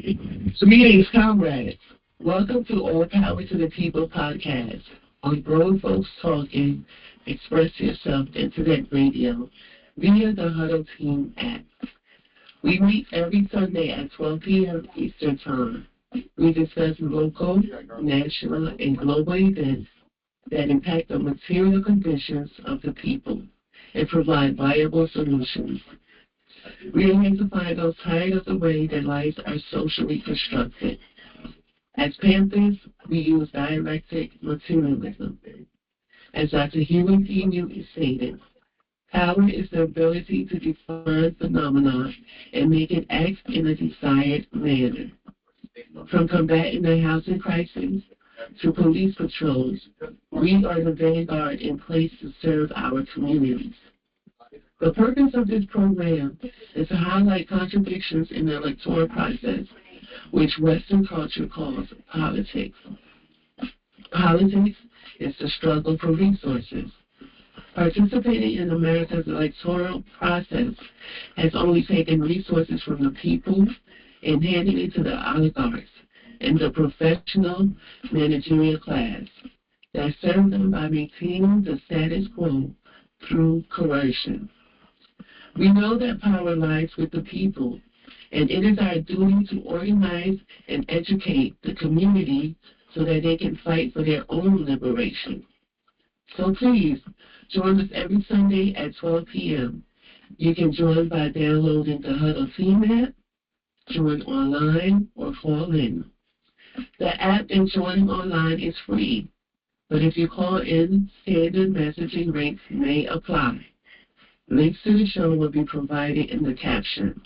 Greetings, comrades. Welcome to All Power to the People podcast on Grown Folks Talking, Express Yourself Internet Radio via the Huddle Team app. We meet every Sunday at 12 p.m. Eastern Time. We discuss local, national, and global events that impact the material conditions of the people and provide viable solutions. We are here to find those tired of the way that lives are socially constructed. As Panthers, we use dialectic materialism. As Dr. Huey P. Newton stated, power is the ability to define phenomena and make it act in a desired manner. From combating the housing crisis to police patrols, we are the vanguard in place to serve our communities. The purpose of this program is to highlight contradictions in the electoral process, which Western culture calls politics. Politics is the struggle for resources. Participating in America's electoral process has only taken resources from the people and handed it to the oligarchs and the professional managerial class that serve them by maintaining the status quo through coercion. We know that power lies with the people, and it is our duty to organize and educate the community so that they can fight for their own liberation. So please, join us every Sunday at 12 p.m. You can join by downloading the Huddle Team app, join online, or call in. The app and joining online is free, but if you call in, standard messaging rates may apply. Links to the show will be provided in the caption.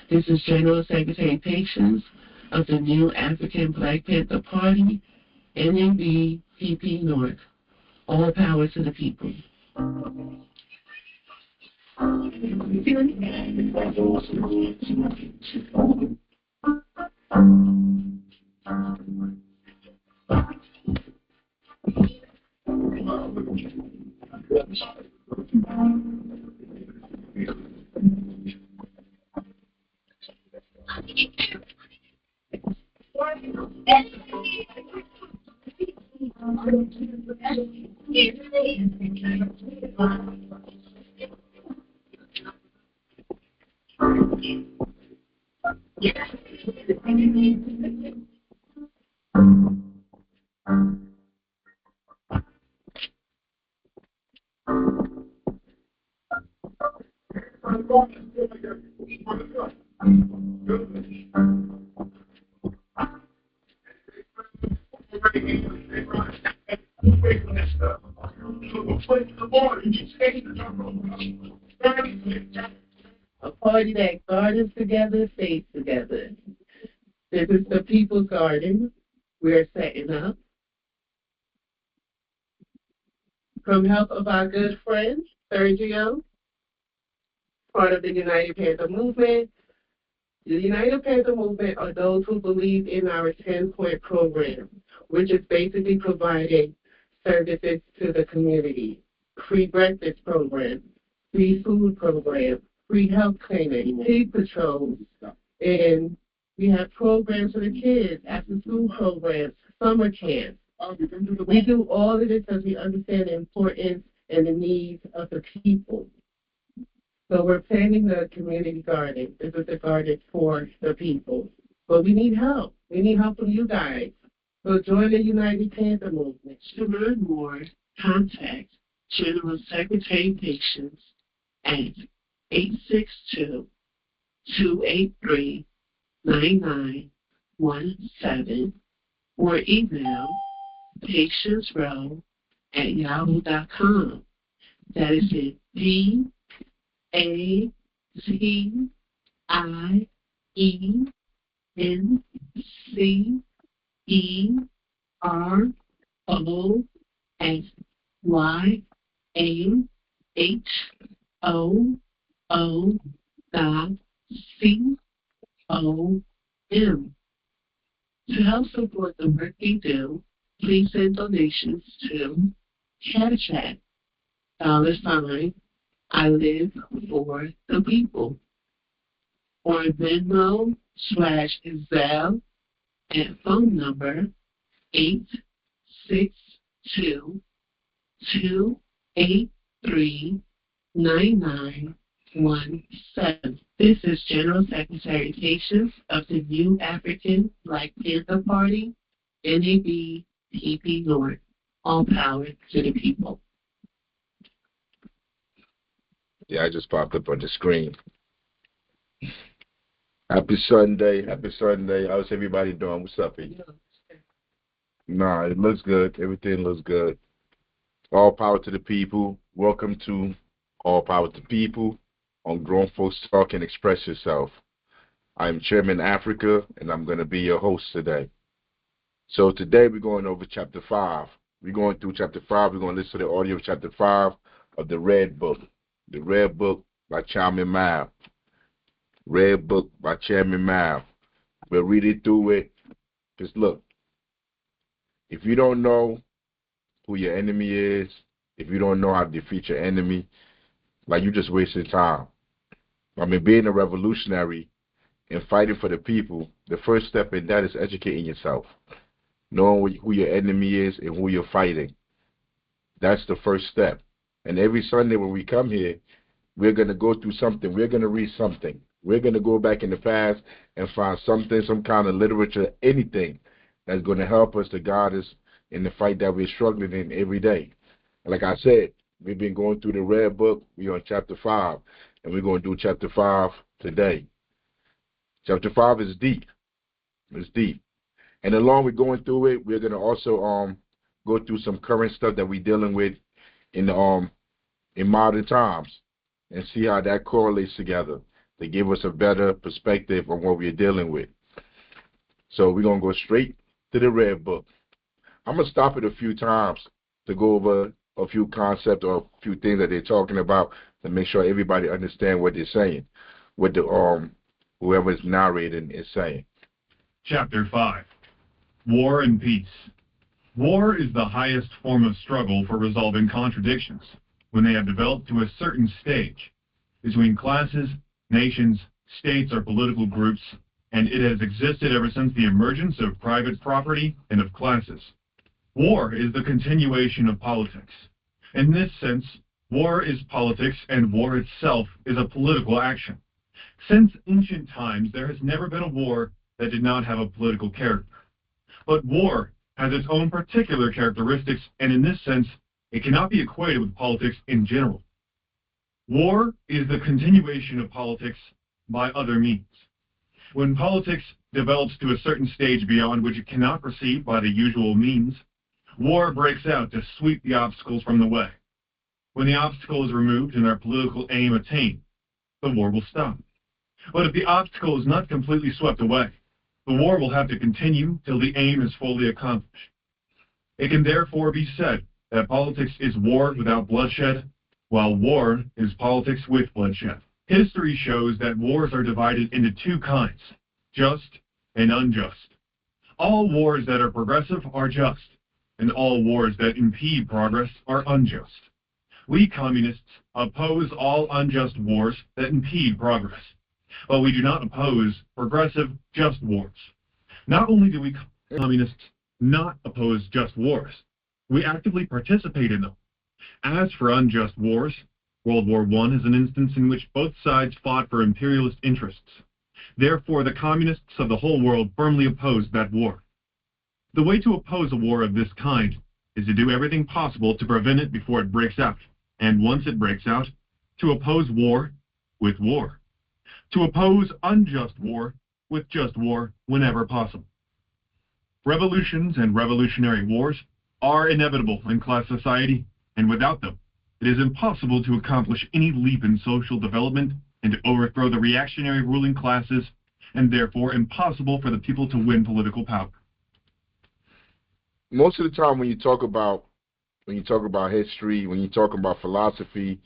This is General Secretary Patience of the new African Black Panther Party, NAB PP North. All power to the people. A party that gardens together, stays together. This is the People's Garden we're setting up. From help of our good friend, Sergio, part of the United Panther Movement. The United Panther Movement are those who believe in our 10-point program, which is basically providing services to the community. Free breakfast program, free food program, free health clinic, pig patrols, and we have programs for the kids, after-school programs, summer camps. We do all of this because we understand the importance and the needs of the people. So we're planning the community garden. This is a garden for the people. But we need help. We need help from you guys. So join the United Panther Movement. To learn more, contact General Secretary Patience at 862-283-9917 or email patiencerow@yahoo.com. That is it. DAZEROYAHOO@yahoo.com. To help support the work we do, please send donations to Cash App, $ I live for the people, or Venmo, Zelle at phone number 862-283-9917. This is General Secretary Patience of the New African Black Panther Party, NAB, PP North. All power to the people. Yeah, I just popped up on the screen. Happy Sunday. Happy Sunday. How's everybody doing? What's up, E? Nah, it looks good. Everything looks good. All power to the people. Welcome to All Power to People on Grown Folks Talk and Express Yourself. I'm Chairman Africa, and I'm going to be your host today. So today we're going over Chapter 5. We're going through Chapter 5. We're going to listen to the audio of Chapter 5 of the Red Book. The Red Book by Chairman Mao. Red Book by Chairman Mao. We'll read it through it. Just look, if you don't know who your enemy is, if you don't know how to defeat your enemy, like, you just wasting time. I mean, being a revolutionary and fighting for the people, the first step in that is educating yourself. Knowing who your enemy is and who you're fighting. That's the first step. And every Sunday when we come here, we're going to go through something. We're going to read something. We're going to go back in the past and find something, some kind of literature, anything that's going to help us to guide us in the fight that we're struggling in every day. Like I said, we've been going through the Red Book. We're on Chapter 5, and we're going to do Chapter 5 today. Chapter 5 is deep. It's deep. And along with going through it, we're going to also go through some current stuff that we're dealing with in modern times and see how that correlates together to give us a better perspective on what we're dealing with. So we're going to go straight to the Red Book. I'm going to stop it a few times to go over a few concepts or a few things that they're talking about to make sure everybody understands what they're saying, what the whoever is narrating is saying. Chapter 5. War and Peace. War is the highest form of struggle for resolving contradictions when they have developed to a certain stage between classes, nations, states, or political groups, and it has existed ever since the emergence of private property and of classes. War is the continuation of politics. In this sense, war is politics, and war itself is a political action. Since ancient times, there has never been a war that did not have a political character. But war has its own particular characteristics, and in this sense, it cannot be equated with politics in general. War is the continuation of politics by other means. When politics develops to a certain stage beyond which it cannot proceed by the usual means, war breaks out to sweep the obstacles from the way. When the obstacle is removed and our political aim attained, the war will stop. But if the obstacle is not completely swept away, the war will have to continue till the aim is fully accomplished. It can therefore be said that politics is war without bloodshed, while war is politics with bloodshed. History shows that wars are divided into two kinds, just and unjust. All wars that are progressive are just, and all wars that impede progress are unjust. We communists oppose all unjust wars that impede progress, but we do not oppose progressive, just wars. Not only do we communists not oppose just wars, we actively participate in them. As for unjust wars, World War I is an instance in which both sides fought for imperialist interests. Therefore, the communists of the whole world firmly oppose that war. The way to oppose a war of this kind is to do everything possible to prevent it before it breaks out, and once it breaks out, to oppose war with war. To oppose unjust war with just war whenever possible. Revolutions and revolutionary wars are inevitable in class society, and without them, it is impossible to accomplish any leap in social development and to overthrow the reactionary ruling classes, and therefore impossible for the people to win political power. Most of the time when you talk about history, when you talk about philosophy,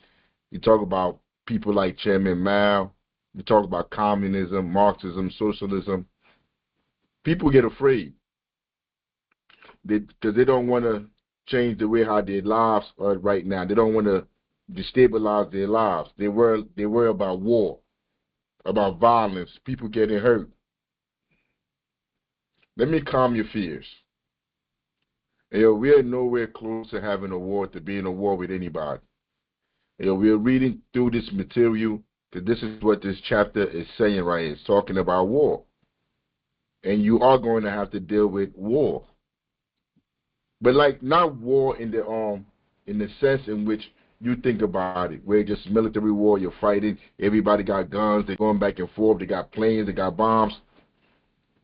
you talk about people like Chairman Mao, you talk about communism, Marxism, socialism, people get afraid because they don't want to change the way how their lives are right now. They don't want to destabilize their lives. They worry about war, about violence, people getting hurt. Let me calm your fears. We are nowhere close to having a war, to being a war with anybody. We are reading through this material because this is what this chapter is saying right here. It's talking about war. And you are going to have to deal with war. But like not war in the sense in which you think about it, where it's just military war, you're fighting, everybody got guns, they're going back and forth, they got planes, they got bombs.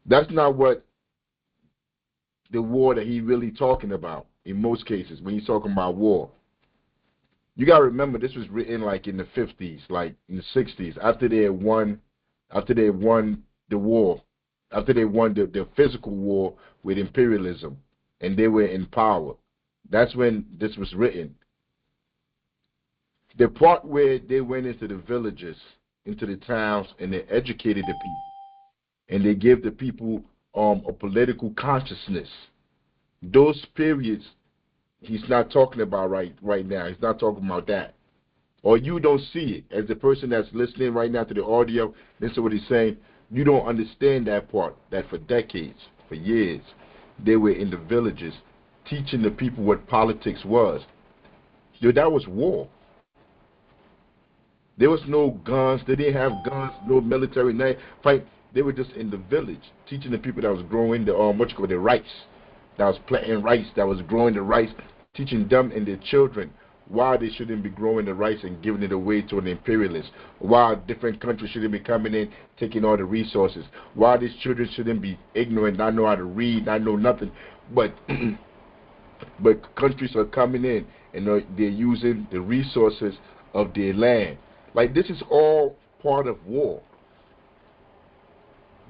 That's not what the war that he's really talking about in most cases when he's talking about war. You got to remember this was written like in the 50s, like in the 60s, after they won the war, after they won the physical war with imperialism and they were in power. That's when this was written. The part where they went into the villages, into the towns, and they educated the people, and they gave the people a political consciousness. Those periods, he's not talking about right now. He's not talking about that. Or you don't see it. As the person that's listening right now to the audio, listen to what he's saying, you don't understand that part, that for decades, for years, they were in the villages teaching the people what politics was. That was war. There was no guns. They didn't have guns, no military fight. They were just in the village teaching the people that was growing the rice, that was planting rice, that was growing the rice, teaching them and their children why they shouldn't be growing the rice and giving it away to an imperialist, why different countries shouldn't be coming in, taking all the resources, why these children shouldn't be ignorant, not know how to read, not know nothing, but countries are coming in and they're using the resources of their land. Like, this is all part of war.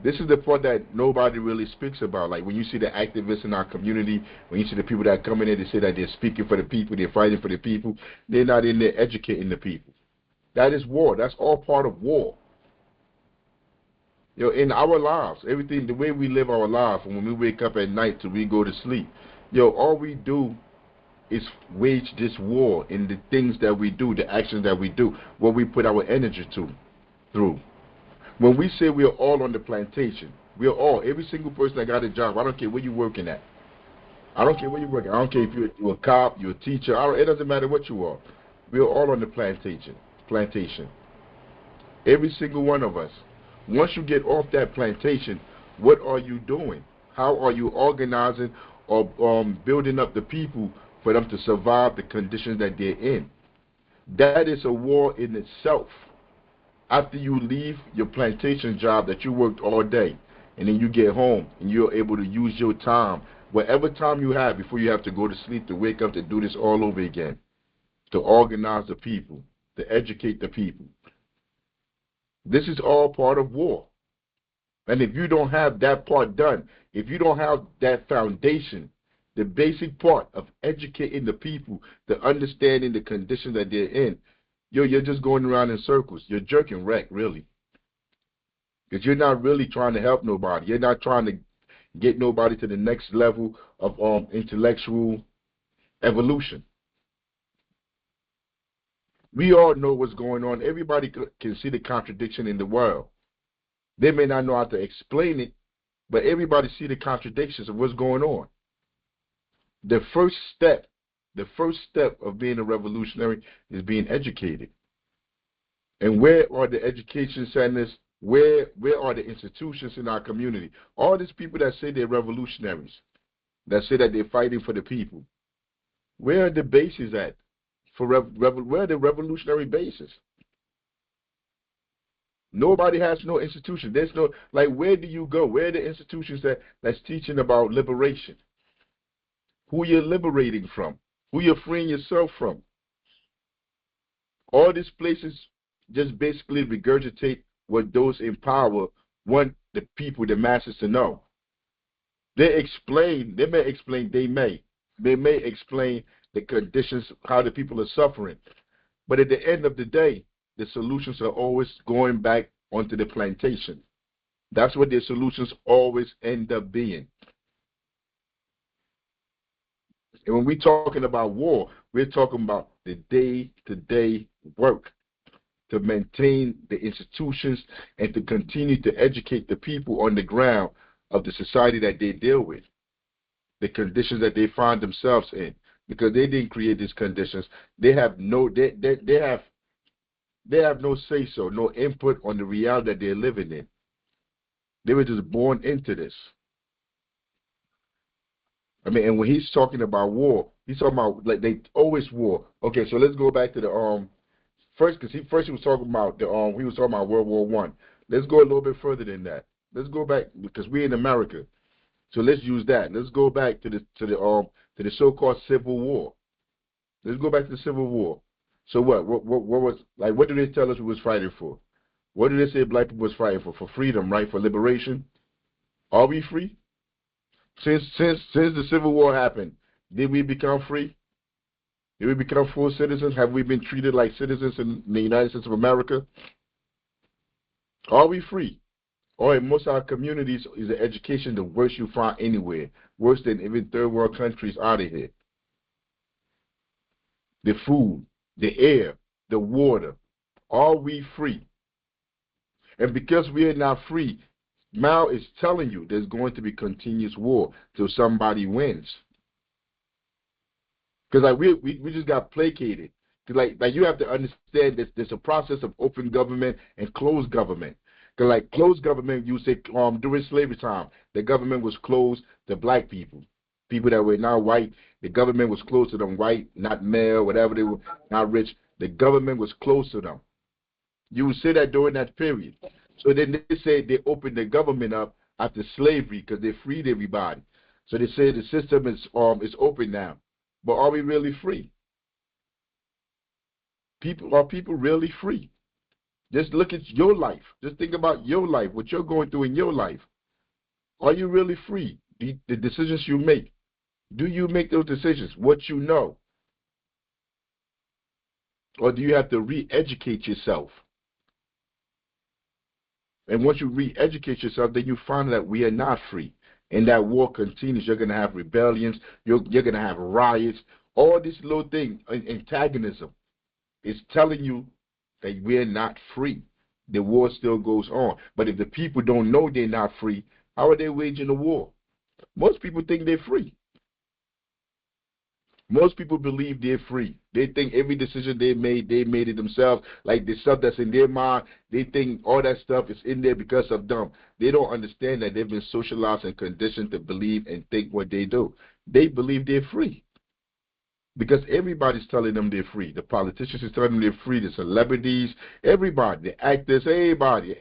This is the part that nobody really speaks about. Like when you see the activists in our community, when you see the people that come in there, they say that they're speaking for the people, they're fighting for the people. They're not in there educating the people. That is war. That's all part of war. In our lives, everything, the way we live our lives, from when we wake up at night till we go to sleep, all we do is wage this war in the things that we do, the actions that we do, what we put our energy through. When we say we are all on the plantation, we are all, every single person that got a job, I don't care where you're working at. I don't care where you're working. I don't care if you're a cop, you're a teacher, it doesn't matter what you are. We are all on the plantation. Every single one of us. Once you get off that plantation, what are you doing? How are you organizing or building up the people for them to survive the conditions that they're in? That is a war in itself. After you leave your plantation job that you worked all day, and then you get home and you're able to use your time, whatever time you have before you have to go to sleep, to wake up, to do this all over again, to organize the people, to educate the people. This is all part of war. And if you don't have that part done, if you don't have that foundation, the basic part of educating the people, the understanding the conditions that they're in, you're just going around in circles. You're jerking wreck, really. Because you're not really trying to help nobody. You're not trying to get nobody to the next level of intellectual evolution. We all know what's going on. Everybody can see the contradiction in the world. They may not know how to explain it, but everybody see the contradictions of what's going on. The first step of being a revolutionary is being educated. And where are the education centers? Where are the institutions in our community? All these people that say they're revolutionaries, that say that they're fighting for the people, where are the bases at? Where are the revolutionary bases? Nobody has no institution. There's no, like, where do you go? Where are the institutions that's teaching about liberation? Who you're liberating from? Who you're freeing yourself from? All these places just basically regurgitate what those in power want the people, the masses, to know. They may explain the conditions, how the people are suffering. But at the end of the day, the solutions are always going back onto the plantation. That's what their solutions always end up being. And when we're talking about war, we're talking about the day-to-day work to maintain the institutions and to continue to educate the people on the ground of the society that they deal with, the conditions that they find themselves in, because they didn't create these conditions. They have no say so, no input on the reality that they're living in. They were just born into this. I mean, and when he's talking about war, he's talking about like they always war. Okay, so let's go back to the first, because he was talking about he was talking about World War I. Let's go a little bit further than that. Let's go back because we're in America, so let's use that. Let's go back to the so-called Civil War. Let's go back to the Civil War. So what was like? What did they tell us we was fighting for? What did they say black people was fighting for? For freedom, right? For liberation. Are we free? Since the Civil War happened, did we become free? Did we become full citizens? Have we been treated like citizens in the United States of America? Are we free? Or in most of our communities, is the education the worst you find anywhere, worse than even third world countries out of here. The food, the air, the water, are we free? And because we are not free, Mao is telling you there's going to be continuous war till somebody wins. Because like we just got placated. Because like you have to understand that there's a process of open government and closed government. Because like closed government, you say during slavery time, the government was closed to black people, people that were not white. The government was closed to them, white, not male, whatever they were, not rich. The government was closed to them. You would say that during that period. So then they say they opened the government up after slavery because they freed everybody. So they say the system is open now. But are we really free? Are people really free? Just look at your life. Just think about your life, what you're going through in your life. Are you really free? The decisions you make. Do you make those decisions? What you know? Or do you have to re-educate yourself? And once you re-educate yourself, then you find that we are not free. And that war continues. You're going to have rebellions. You're going to have riots. All this little thing, antagonism, is telling you that we're not free. The war still goes on. But if the people don't know they're not free, how are they waging the war? Most people think they're free. Most people believe they're free. They think every decision they made it themselves. Like the stuff that's in their mind, they think all that stuff is in there because of them. They don't understand that they've been socialized and conditioned to believe and think what they do. They believe they're free because everybody's telling them they're free. The politicians are telling them they're free. The celebrities, everybody, the actors, everybody,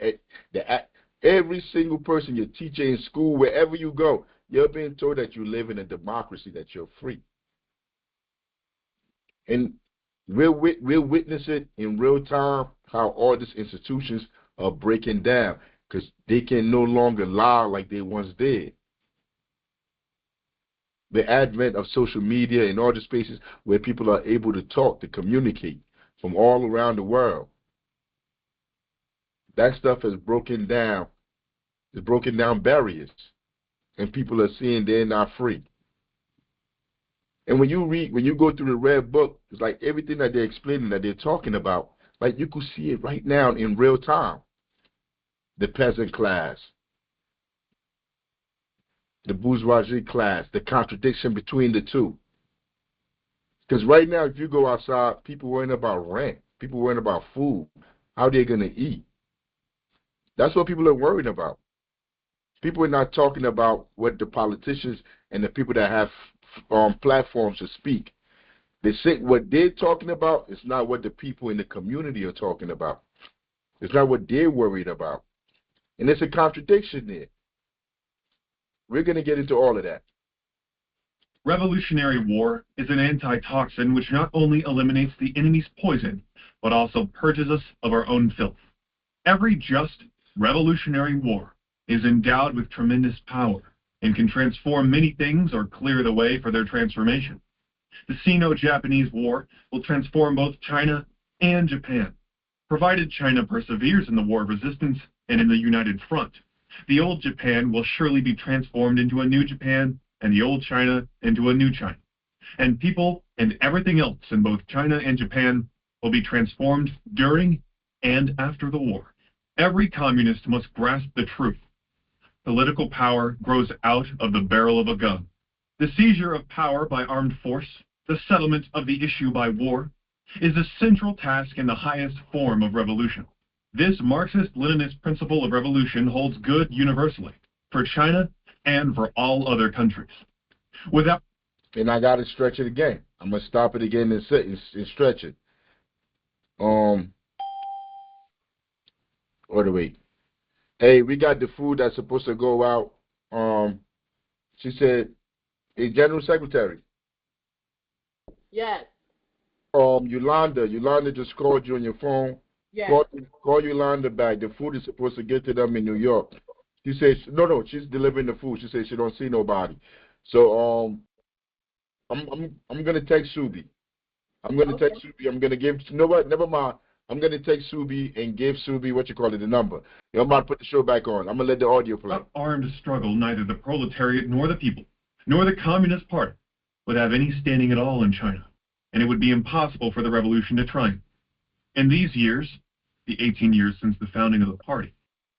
every single person, your teacher in school, wherever you go, you're being told that you live in a democracy, that you're free. And we'll witness it in real time, how all these institutions are breaking down because they can no longer lie like they once did. The advent of social media and all the spaces where people are able to talk, to communicate from all around the world. That stuff has broken down. It's broken down barriers. And people are seeing they're not free. And when you go through the red book, it's like everything that they're explaining, that they're talking about, like you could see it right now in real time. The peasant class, the bourgeoisie class, the contradiction between the two. Because right now, if you go outside, people worrying about rent, people worrying about food, how they're going to eat. That's what people are worried about. People are not talking about what the politicians and the people that have platforms to speak. They say what they're talking about is not what the people in the community are talking about. It's not what they're worried about. And there's a contradiction there. We're going to get into all of that. Revolutionary war is an antitoxin which not only eliminates the enemy's poison, but also purges us of our own filth. Every just revolutionary war is endowed with tremendous power and can transform many things or clear the way for their transformation. The Sino-Japanese War will transform both China and Japan. Provided China perseveres in the war of resistance and in the united front, the old Japan will surely be transformed into a new Japan and the old China into a new China. And people and everything else in both China and Japan will be transformed during and after the war. Every communist must grasp the truth. Political power grows out of the barrel of a gun. The seizure of power by armed force, the settlement of the issue by war, is the central task and the highest form of revolution. This Marxist-Leninist principle of revolution holds good universally, for China and for all other countries. Without And I got to stretch it again. I'm going to stop it again and stretch it. Wait. Hey, we got the food that's supposed to go out. She said, hey, General Secretary. Yes. Yolanda just called you on your phone. Yes. Call Yolanda back. The food is supposed to get to them in New York. She says, no, she's delivering the food. She says she don't see nobody. So, I'm gonna text Subi. I'm gonna text Subi. I'm gonna give, you know what? Never mind. I'm gonna text Subi and give Subi the number. I'm about to put the show back on. I'm gonna let the audio play. Without armed struggle, neither the proletariat nor the people, nor the Communist Party, would have any standing at all in China, and it would be impossible for the revolution to triumph. In these years, the 18 years since the founding of the party,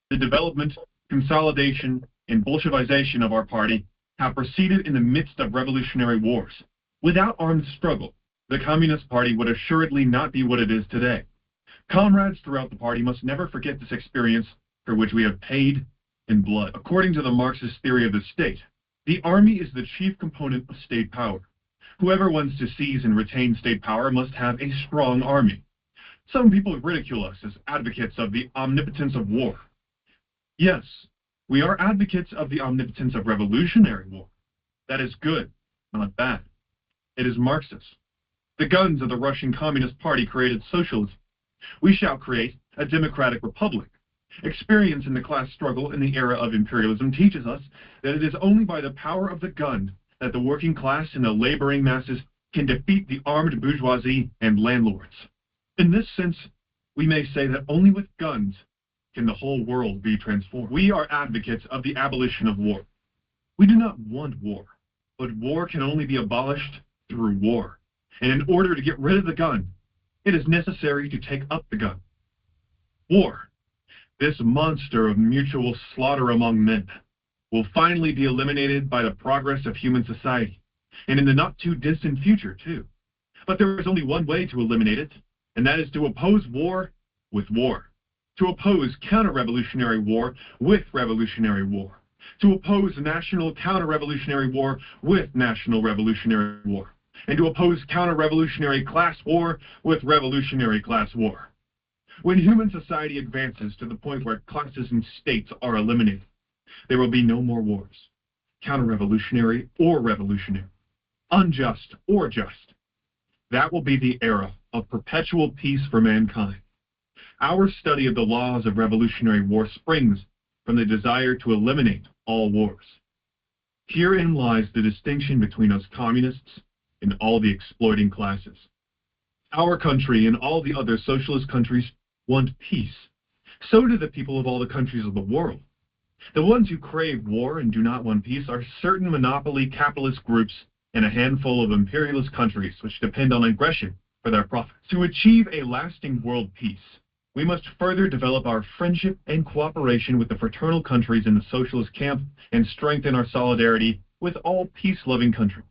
the development, consolidation, and Bolshevization of our party have proceeded in the midst of revolutionary wars. Without armed struggle, the Communist Party would assuredly not be what it is today. Comrades throughout the party must never forget this experience for which we have paid in blood. According to the Marxist theory of the state, the army is the chief component of state power. Whoever wants to seize and retain state power must have a strong army. Some people ridicule us as advocates of the omnipotence of war. Yes, we are advocates of the omnipotence of revolutionary war. That is good, not bad. It is Marxist. The guns of the Russian Communist Party created socialism. We shall create a democratic republic. Experience in the class struggle in the era of imperialism teaches us that it is only by the power of the gun that the working class and the laboring masses can defeat the armed bourgeoisie and landlords. In this sense, we may say that only with guns can the whole world be transformed. We are advocates of the abolition of war. We do not want war, but war can only be abolished through war. And in order to get rid of the gun, it is necessary to take up the gun. War, this monster of mutual slaughter among men, will finally be eliminated by the progress of human society, and in the not-too-distant future, too. But there is only one way to eliminate it, and that is to oppose war with war, to oppose counter-revolutionary war with revolutionary war, to oppose national counter-revolutionary war with national revolutionary war, and to oppose counter-revolutionary class war with revolutionary class war. When human society advances to the point where classes and states are eliminated, there will be no more wars, counter-revolutionary or revolutionary, unjust or just. That will be the era of perpetual peace for mankind. Our study of the laws of revolutionary war springs from the desire to eliminate all wars. Herein lies the distinction between us communists and all the exploiting classes. Our country and all the other socialist countries want peace. So do the people of all the countries of the world. The ones who crave war and do not want peace are certain monopoly capitalist groups and a handful of imperialist countries which depend on aggression for their profits. To achieve a lasting world peace, we must further develop our friendship and cooperation with the fraternal countries in the socialist camp and strengthen our solidarity with all peace-loving countries.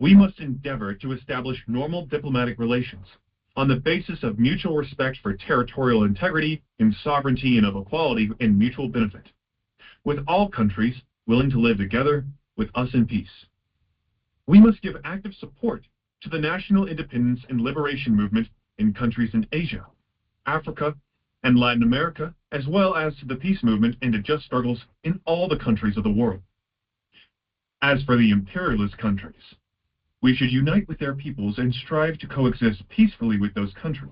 We must endeavor to establish normal diplomatic relations on the basis of mutual respect for territorial integrity and sovereignty and of equality and mutual benefit, with all countries willing to live together with us in peace. We must give active support to the national independence and liberation movement in countries in Asia, Africa, and Latin America, as well as to the peace movement and to just struggles in all the countries of the world. As for the imperialist countries, we should unite with their peoples and strive to coexist peacefully with those countries,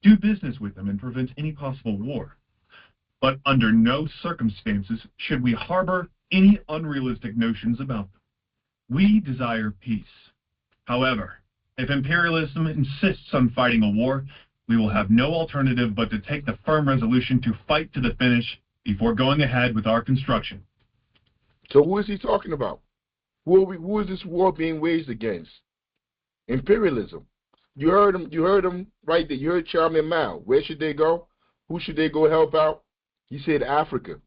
do business with them and prevent any possible war. But under no circumstances should we harbor any unrealistic notions about them. We desire peace. However, if imperialism insists on fighting a war, we will have no alternative but to take the firm resolution to fight to the finish before going ahead with our construction. So who is he talking about? Who is this war being waged against? Imperialism. You heard him right there. You heard Chairman Mao. Where should they go? Who should they go help out? He said Africa.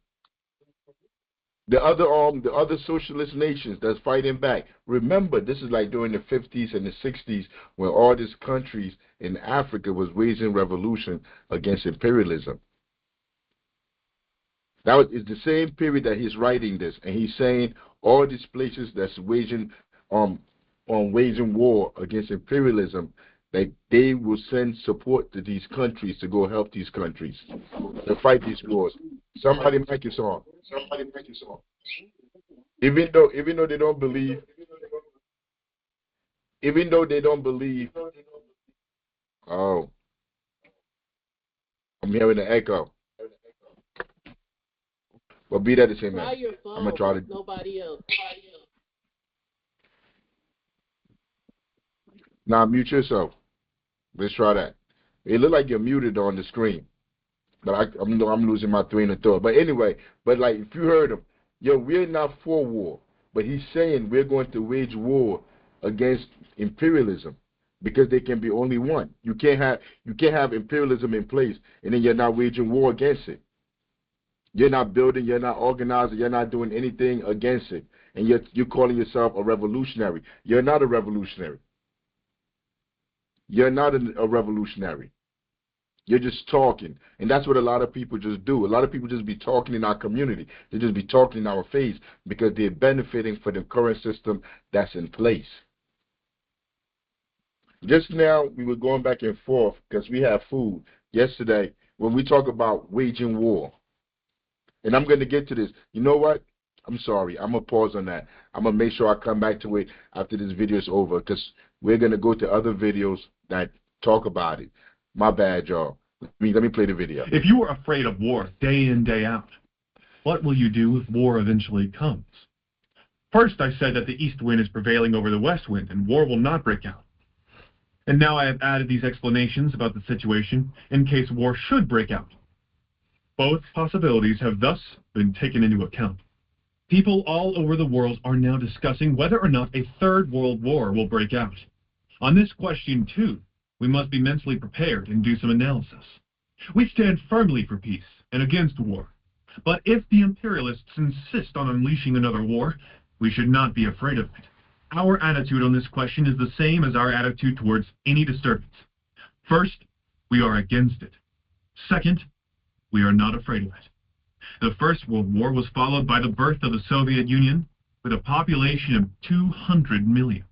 The other socialist nations that's fighting back. Remember, this is like during the 50s and the 60s when all these countries in Africa was waging revolution against imperialism. It's the same period that he's writing this, and he's saying all these places that's waging waging war against imperialism, that they will send support to these countries to go help these countries to fight these wars. Somebody mic is on. Even though they don't believe, oh, I'm hearing an echo. But be that the same man. I'm gonna try to. Nobody else. Now mute yourself. Let's try that. It look like you're muted on the screen, but I'm losing my train of thought. But anyway, like if you heard him, yo, we're not for war, but he's saying we're going to wage war against imperialism because there can be only one. You can't have imperialism in place and then you're not waging war against it. You're not building, you're not organizing, you're not doing anything against it, and you're calling yourself a revolutionary. You're not a revolutionary. You're not a revolutionary. You're just talking. And that's what a lot of people just do. A lot of people just be talking in our community. They just be talking in our face because they're benefiting from the current system that's in place. Just now, we were going back and forth because we have food. Yesterday, when we talk about waging war, and I'm going to get to this. You know what? I'm sorry. I'm going to pause on that. I'm going to make sure I come back to it after this video is over because we're going to go to other videos that talk about it. My bad, y'all. Let me play the video. If you are afraid of war day in, day out, what will you do if war eventually comes? First, I said that the east wind is prevailing over the west wind and war will not break out. And now I have added these explanations about the situation in case war should break out. Both possibilities have thus been taken into account. People all over the world are now discussing whether or not a third world war will break out. On this question, too, we must be mentally prepared and do some analysis. We stand firmly for peace and against war. But if the imperialists insist on unleashing another war, we should not be afraid of it. Our attitude on this question is the same as our attitude towards any disturbance. First, we are against it. Second, we are not afraid of it. The First World War was followed by the birth of the Soviet Union with a population of 200 million.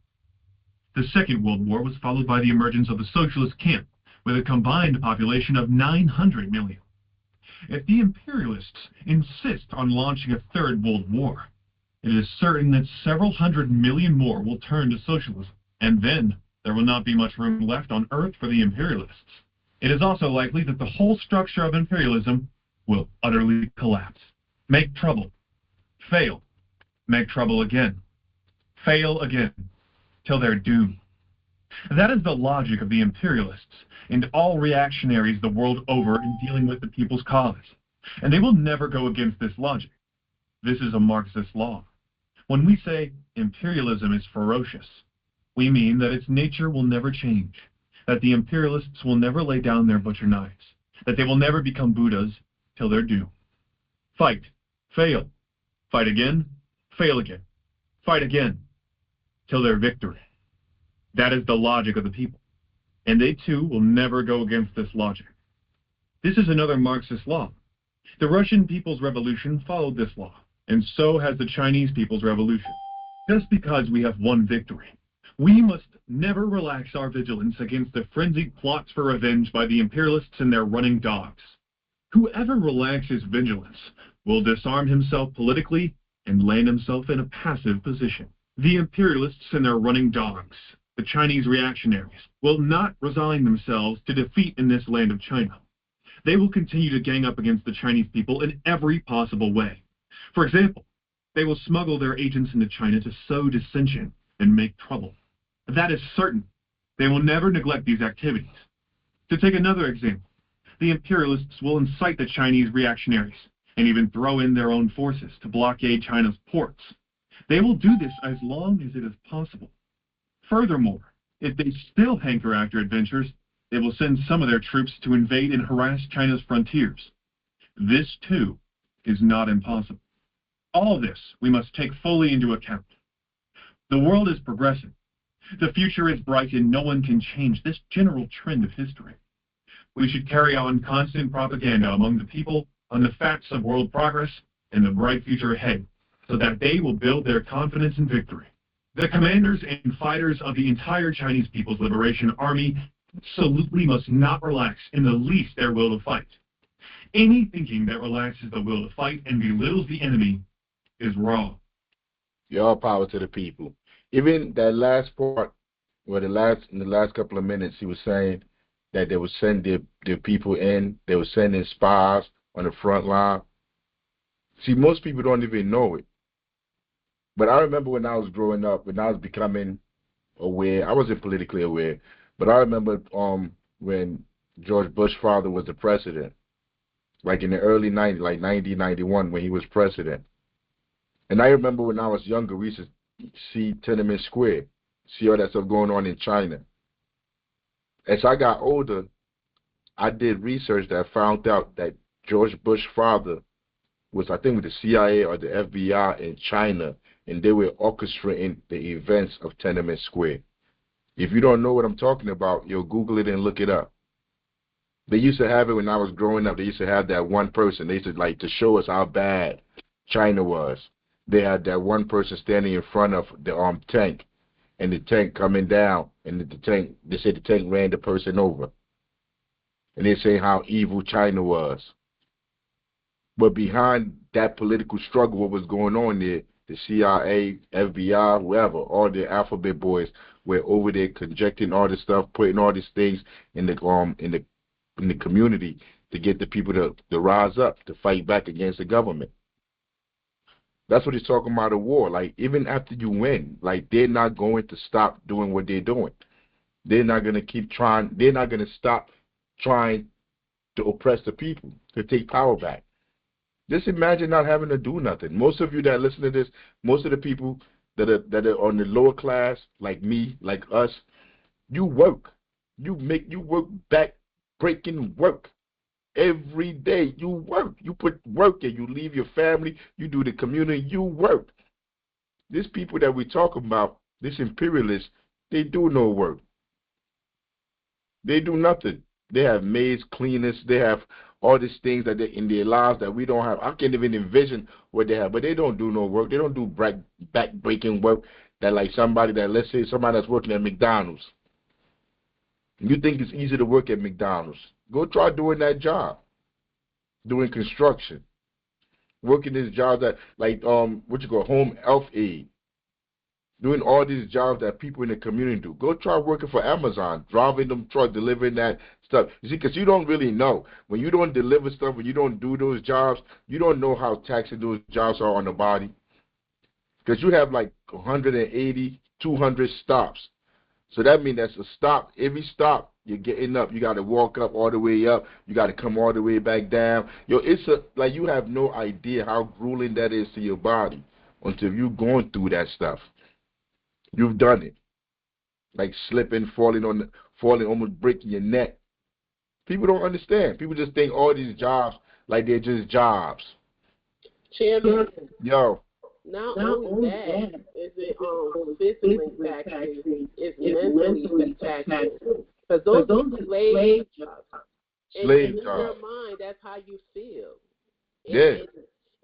The Second World War was followed by the emergence of the socialist camp with a combined population of 900 million. If the imperialists insist on launching a third world war, it is certain that several hundred million more will turn to socialism, and then there will not be much room left on Earth for the imperialists. It is also likely that the whole structure of imperialism will utterly collapse. Make trouble. Fail. Make trouble again. Fail again. Till they're doomed. That is the logic of the imperialists and all reactionaries the world over in dealing with the people's cause. And they will never go against this logic. This is a Marxist law. When we say imperialism is ferocious, we mean that its nature will never change, that the imperialists will never lay down their butcher knives, that they will never become Buddhas till they're doomed. Fight. Fail. Fight again. Fail again. Fight again. Till their victory. That is the logic of the people. And they too will never go against this logic. This is another Marxist law. The Russian People's Revolution followed this law, and so has the Chinese People's Revolution. Just because we have won victory, we must never relax our vigilance against the frenzied plots for revenge by the imperialists and their running dogs. Whoever relaxes vigilance will disarm himself politically and land himself in a passive position. The imperialists and their running dogs, the Chinese reactionaries, will not resign themselves to defeat in this land of China. They will continue to gang up against the Chinese people in every possible way. For example, they will smuggle their agents into China to sow dissension and make trouble. That is certain. They will never neglect these activities. To take another example, the imperialists will incite the Chinese reactionaries and even throw in their own forces to blockade China's ports. They will do this as long as it is possible. Furthermore, if they still hanker after adventures, they will send some of their troops to invade and harass China's frontiers. This, too, is not impossible. All this we must take fully into account. The world is progressing. The future is bright, and no one can change this general trend of history. We should carry on constant propaganda among the people on the facts of world progress and the bright future ahead, so that they will build their confidence in victory. The commanders and fighters of the entire Chinese People's Liberation Army absolutely must not relax in the least their will to fight. Any thinking that relaxes the will to fight and belittles the enemy is wrong. All power to the people. Even that last part, where in the last couple of minutes, he was saying that they would send their people in, they were sending spies on the front line. See, most people don't even know it. But I remember when I was growing up, when I was becoming aware, I wasn't politically aware, but I remember when George Bush's father was the president, like in the early 90s, like 1991 when he was president. And I remember when I was younger, we used to see Tiananmen Square, see all that stuff going on in China. As I got older, I did research that found out that George Bush's father was, I think, with the CIA or the FBI in China, and they were orchestrating the events of Tiananmen Square. If you don't know what I'm talking about, you'll Google it and look it up. They used to have it when I was growing up. They used to have that one person. They used to, like, to show us how bad China was. They had that one person standing in front of the tank, and the tank coming down, and the tank, they said the tank ran the person over. And they say how evil China was. But behind that political struggle, what was going on there, the CIA, FBI, whoever, all the alphabet boys were over there conjecting all this stuff, putting all these things in the community to get the people to rise up, to fight back against the government. That's what he's talking about, a war. Like, even after you win, like, they're not going to stop doing what they're doing. They're not going to keep trying. They're not going to stop trying to oppress the people, to take power back. Just imagine not having to do nothing. Most of you that listen to this, most of the people that are on the lower class, like me, like us, you work. You work back, breaking work. Every day you work. You put work in. You leave your family. You do the community. You work. These people that we're talking about, these imperialists, they do no work. They do nothing. They have maids, cleaners. They have all these things that they in their lives that we don't have. I can't even envision what they have, but they don't do no work. They don't do back-breaking work that, like, somebody that, let's say somebody that's working at McDonald's. You think it's easy to work at McDonald's. Go try doing that job. Doing construction. Working these jobs that, like, home health aid. Doing all these jobs that people in the community do. Go try working for Amazon, driving them trucks, delivering that stuff. You see, because you don't really know. When you don't deliver stuff, when you don't do those jobs, you don't know how taxing those jobs are on the body. Because you have like 180, 200 stops. So that means that's a stop. Every stop, you're getting up. You got to walk up all the way up. You got to come all the way back down. Like, you have no idea how grueling that is to your body until you're going through that stuff. You've done it. Like slipping, falling, almost breaking your neck. People don't understand. People just think all these jobs, like, they're just jobs. Chairman. Yo. Not only that, is it physically taxing, it's mentally taxing. Because those are slave jobs. Slave jobs. In your mind, that's how you feel.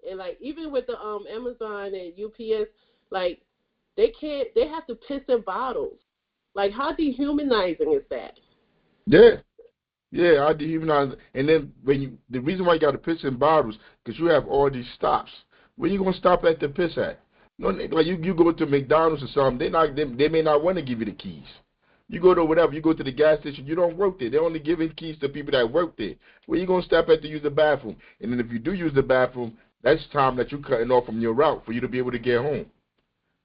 And like, even with the Amazon and UPS, like, they have to piss in bottles. Like, how dehumanizing is that? Yeah, how dehumanizing. And then the reason why you got to piss in bottles, because you have all these stops. Where you gonna stop at the piss at? No, like, you go to McDonald's or something, they may not want to give you the keys. You go to whatever, you go to the gas station, you don't work there. They're only giving keys to people that work there. Where you gonna stop at to use the bathroom? And then if you do use the bathroom, that's time that you're cutting off from your route for you to be able to get home.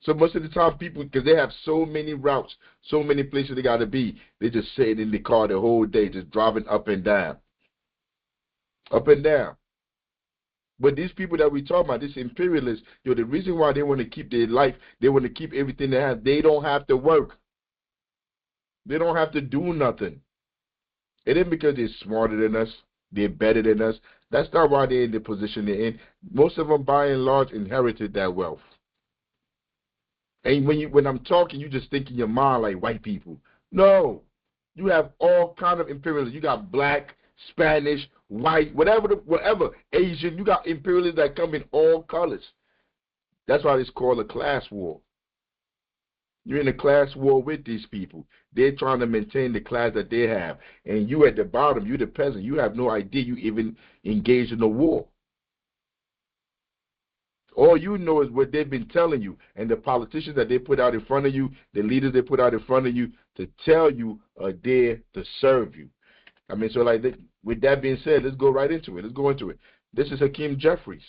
So most of the time, people, because they have so many routes, so many places they got to be, they just sitting in the car the whole day, just driving up and down. Up and down. But these people that we talk about, these imperialists, the reason why they want to keep their life, they want to keep everything they have, they don't have to work. They don't have to do nothing. It ain't because they're smarter than us, they're better than us. That's not why they're in the position they're in. Most of them, by and large, inherited that wealth. And when I'm talking, you just think in your mind like white people. No, you have all kind of imperialists. You got black, Spanish, white, whatever, Asian. You got imperialists that come in all colors. That's why it's called a class war. You're in a class war with these people. They're trying to maintain the class that they have. And you at the bottom, you the peasant. You have no idea you even engaged in a war. All you know is what they've been telling you. And the politicians that they put out in front of you, the leaders they put out in front of you to tell you are there to serve you. I mean, so like, with that being said, let's go right into it. Let's go into it. This is Hakeem Jeffries.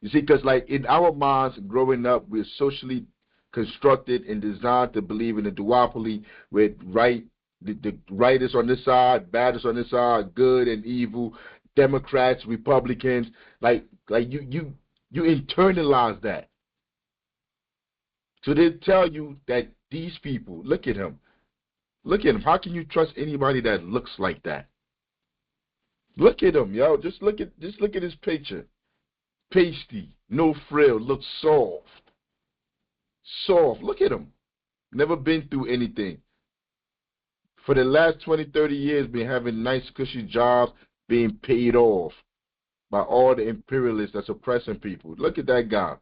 You see, because like in our minds growing up, we're socially constructed and designed to believe in a duopoly with the right is on this side, bad is on this side, good and evil, Democrats, Republicans, like you internalize that. So they tell you that these people, look at him. How can you trust anybody that looks like that? Look at him, yo. Just look at his picture. Pasty, no frill, looks soft. Look at him. Never been through anything. For the last 20, 30 years, been having nice, cushy jobs, being paid off by all the imperialists that's oppressing people. Look at that guy.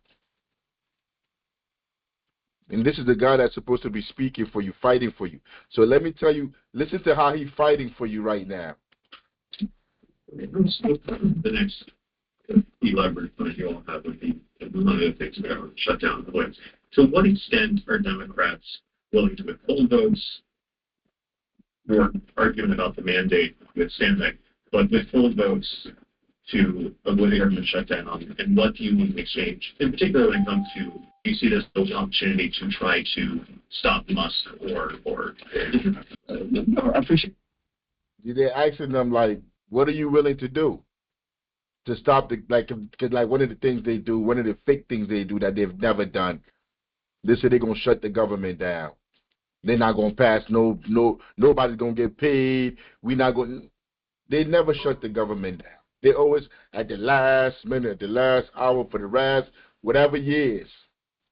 And this is the guy that's supposed to be speaking for you, fighting for you. So let me tell you, listen to how he's fighting for you right now. The next leverage that you all have with one of the things about shut down the place. To what extent are Democrats willing to withhold votes? We're arguing about the mandate with standing, but withhold votes to avoid a government shutdown, and what do you need in exchange? In particular, when it comes to, do you see this as an opportunity to try to stop Musk or no, I appreciate. They're asking them like, what are you willing to do to stop the because one of the things they do, one of the fake things they do that they've never done, they say they're gonna shut the government down. They're not gonna pass nobody's gonna get paid. They never shut the government down. They always at the last minute, at the last hour, for the last whatever years,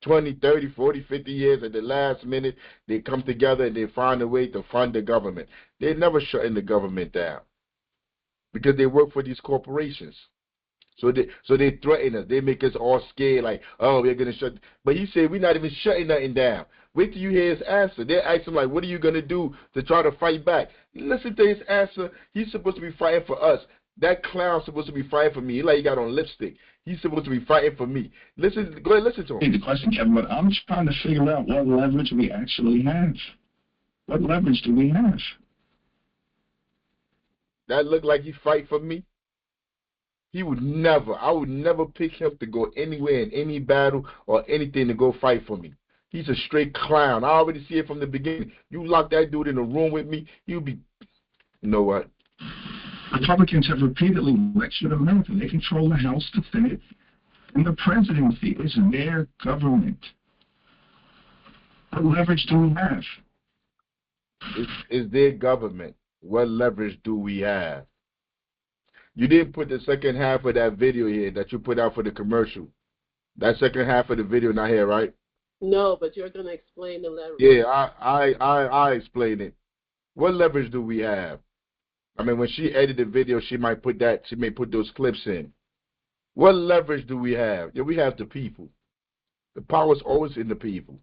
20, 30, 40, 50 years, at the last minute, they come together and they find a way to fund the government. They're never shutting the government down because they work for these corporations. So they threaten us. They make us all scared, like, oh, we're going to shut. But he said, we're not even shutting nothing down. Wait till you hear his answer. They ask him, like, what are you going to do to try to fight back? Listen to his answer. He's supposed to be fighting for us. That clown's supposed to be fighting for me. He got on lipstick. He's supposed to be fighting for me. Go ahead, listen to him. The question, Kevin, but I'm trying to figure out what leverage we actually have. What leverage do we have? That look like he fight for me? I would never pick him to go anywhere in any battle or anything to go fight for me. He's a straight clown. I already see it from the beginning. You lock that dude in a room with me, you know what? Republicans have repeatedly lectured America. They control the House, the Senate, and the presidency. It's their government. What leverage do we have? It's their government. What leverage do we have? You didn't put the second half of that video here that you put out for the commercial. That second half of the video not here, right? No, but you're going to explain the leverage. Yeah, I explain it. What leverage do we have? I mean, when she edited the video, she may put those clips in. What leverage do we have? Yeah, we have the people. The power's always in the people.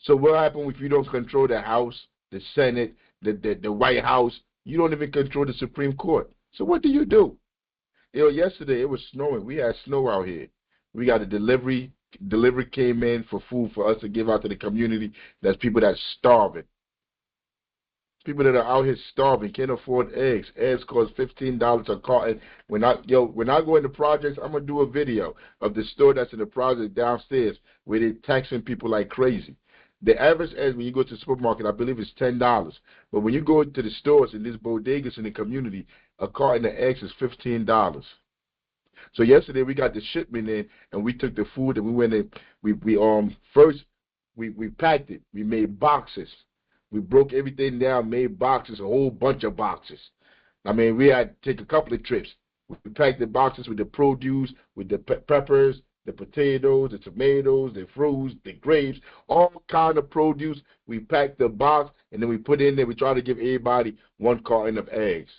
So what happens if you don't control the House, the Senate, the White House? You don't even control the Supreme Court. So what do? Yesterday it was snowing. We had snow out here. We got a delivery. Delivery came in for food for us to give out to the community. That's people that's starving. People that are out here starving, can't afford eggs. Eggs cost $15 a carton. When I go into projects, I'm gonna do a video of the store that's in the project downstairs where they're taxing people like crazy. The average egg when you go to the supermarket, I believe, is $10. But when you go to the stores and these bodegas in the community, a carton of eggs is $15. So yesterday we got the shipment in and we took the food and we went in. We packed it. We made boxes. We broke everything down, made boxes, a whole bunch of boxes. I mean, we had to take a couple of trips. We packed the boxes with the produce, with the peppers, the potatoes, the tomatoes, the fruits, the grapes, all kind of produce. We packed the box, and then we put it in there. We tried to give everybody 1 carton of eggs.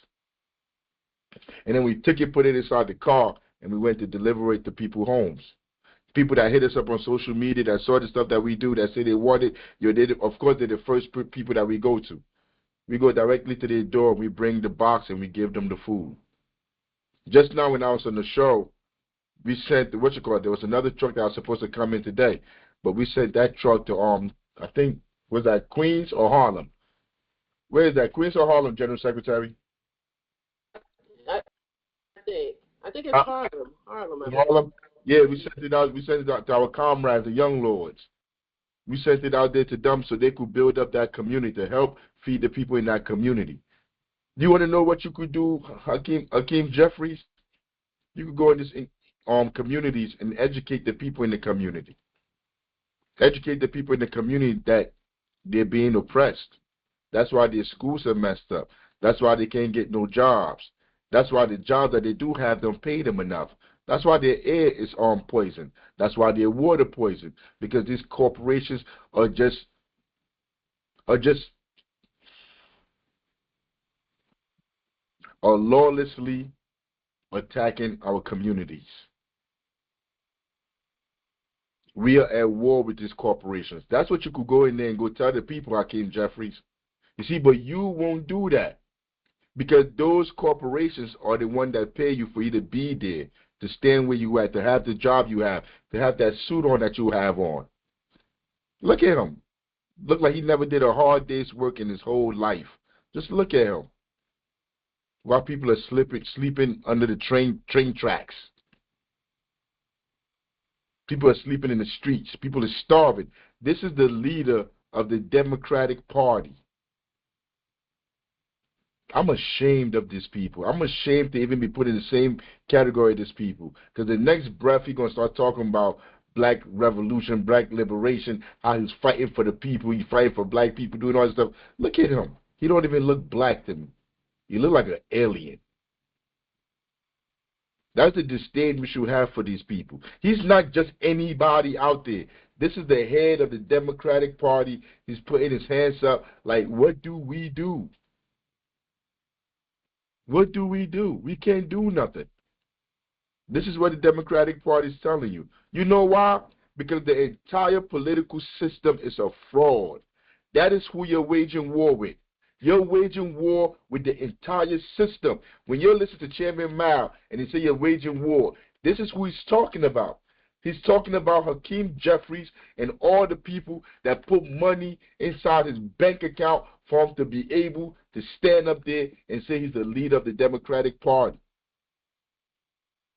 And then we took it, put it inside the car, and we went to deliver it to people's homes. People that hit us up on social media, that saw the stuff that we do, that say they want it, of course, they're the first people that we go to. We go directly to their door, we bring the box, and we give them the food. Just now when I was on the show, we sent, there was another truck that was supposed to come in today, but we sent that truck to, I think, was that Queens or Harlem? Where is that, Queens or Harlem, General Secretary? I think it's Harlem. Harlem? Yeah, we sent it out. We sent it out to our comrades, the young lords. We sent it out there to them so they could build up that community to help feed the people in that community. You want to know what you could do, Hakeem Jeffries? You could go in this communities and educate the people in the community. Educate the people in the community that they're being oppressed. That's why their schools are messed up. That's why they can't get no jobs. That's why the jobs that they do have don't pay them enough. That's why their air is poison. That's why their water poison. Because these corporations are lawlessly attacking our communities. We are at war with these corporations. That's what you could go in there and go tell the people, Hakeem Jeffries. You see, but you won't do that. Because those corporations are the one that pay you for you to be there, to stand where you at, to have the job you have, to have that suit on that you have on. Look at him. Look like he never did a hard day's work in his whole life. Just look at him. While people are sleeping under the train tracks. People are sleeping in the streets. People are starving. This is the leader of the Democratic Party. I'm ashamed of these people. I'm ashamed to even be put in the same category as these people. Because the next breath, he's going to start talking about black revolution, black liberation, how he's fighting for the people, he's fighting for black people, doing all this stuff. Look at him. He don't even look black to me. He look like an alien. That's the disdain we should have for these people. He's not just anybody out there. This is the head of the Democratic Party. He's putting his hands up like, what do we do? What do we do? We can't do nothing. This is what the Democratic Party is telling you. You know why? Because the entire political system is a fraud. That is who you're waging war with. You're waging war with the entire system. When you listen to Chairman Mao and he say you're waging war, this is who he's talking about. He's talking about Hakeem Jeffries and all the people that put money inside his bank account for him to be able to stand up there and say he's the leader of the Democratic Party.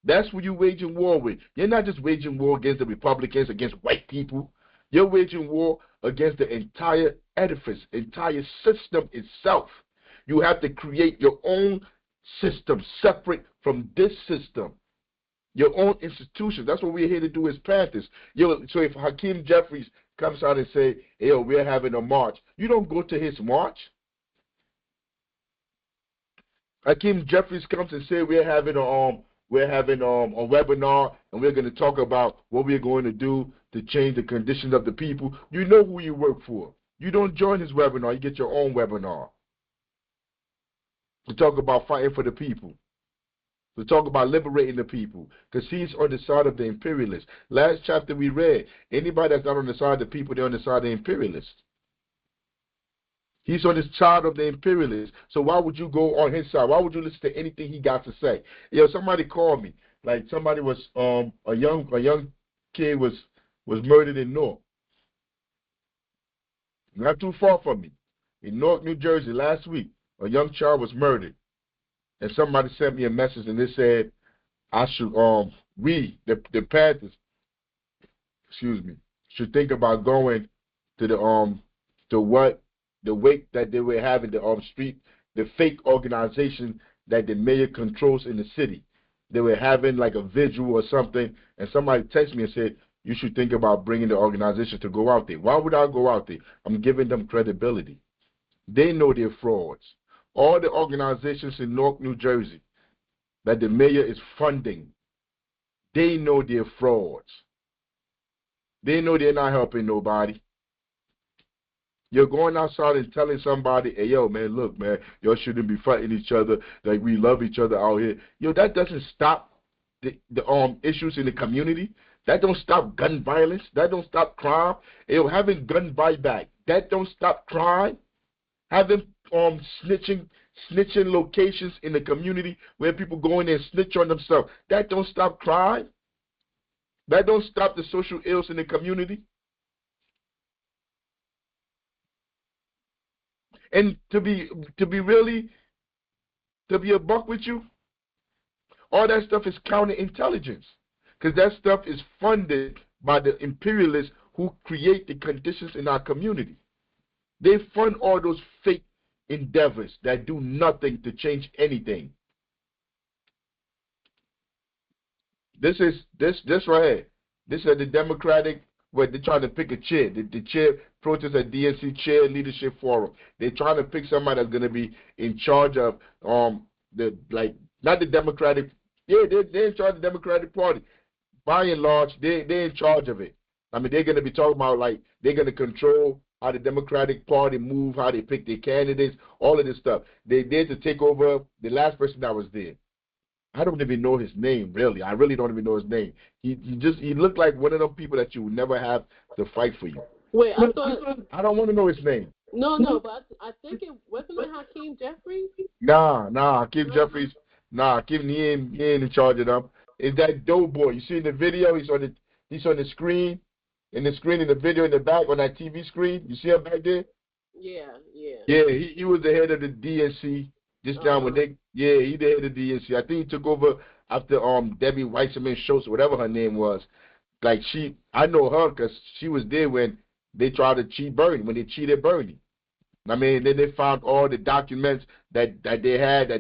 That's who you're waging war with. You're not just waging war against the Republicans, against white people. You're waging war against the entire edifice, entire system itself. You have to create your own system separate from this system. Your own institutions. That's what we're here to do as Panthers. So if Hakeem Jeffries comes out and say, hey, we're having a march, you don't go to his march. Hakeem Jeffries comes and say we're having a webinar and we're going to talk about what we're going to do to change the conditions of the people. You know who you work for. You don't join his webinar. You get your own webinar. To talk about fighting for the people. To talk about liberating the people. Because he's on the side of the imperialists. Last chapter we read, anybody that's not on the side of the people, they're on the side of the imperialists. He's on the side of the imperialists. So why would you go on his side? Why would you listen to anything he got to say? Somebody called me. Like somebody was a young kid was murdered in Newark. Not too far from me. In Newark, New Jersey, last week, a young child was murdered. And somebody sent me a message and they said I should we, the Panthers, should think about going to the wake that they were having, the fake organization that the mayor controls in the city. They were having like a vigil or something, and somebody texted me and said, you should think about bringing the organization to go out there. Why would I go out there? I'm giving them credibility. They know they're frauds. all the organizations in Newark, New Jersey that the mayor is funding, they know they're frauds. They know they're not helping nobody. You're going outside and telling somebody, hey, yo, man, look, man, y'all shouldn't be fighting each other. Like, we love each other out here. Yo, that doesn't stop the issues in the community. That don't stop gun violence. That don't stop crime. Yo, having gun buyback, that don't stop crime. Having snitching locations in the community where people go in there and snitch on themselves, that don't stop crime. That don't stop the social ills in the community. And to be a buck with you, all that stuff is counterintelligence, because that stuff is funded by the imperialists who create the conditions in our community. They fund all those fake endeavors that do nothing to change anything. This right here. This is the Democratic, where they're trying to pick a chair. The chair protest at DNC Chair Leadership Forum. They're trying to pick somebody that's going to be in charge of not the Democratic. Yeah, they're in charge of the Democratic Party. By and large, they're in charge of it. I mean, they're going to be talking about, like, they're going to control how the Democratic Party move, how they pick their candidates, all of this stuff. They're there to take over. The last person that was there, I don't even know his name, really. I really don't even know his name. He looked like one of those people that you would never have to fight for you. Wait, I thought... I don't want to know his name. No, but I think it wasn't it Hakeem Jeffries? Nah, Hakeem Jeffries. Nah, Hakeem, he ain't in charge of them. It's that dope boy. You see in the video, he's on the screen. In the screen, in the video, in the back, on that TV screen. You see him back there? Yeah. Yeah, he was the head of the DNC. Just down when he the head of the DNC. I think he took over after Debbie Weitzman Schultz, whatever her name was. Like, I know her because she was there when they tried to cheat Bernie, when they cheated Bernie. I mean, then they found all the documents that they had,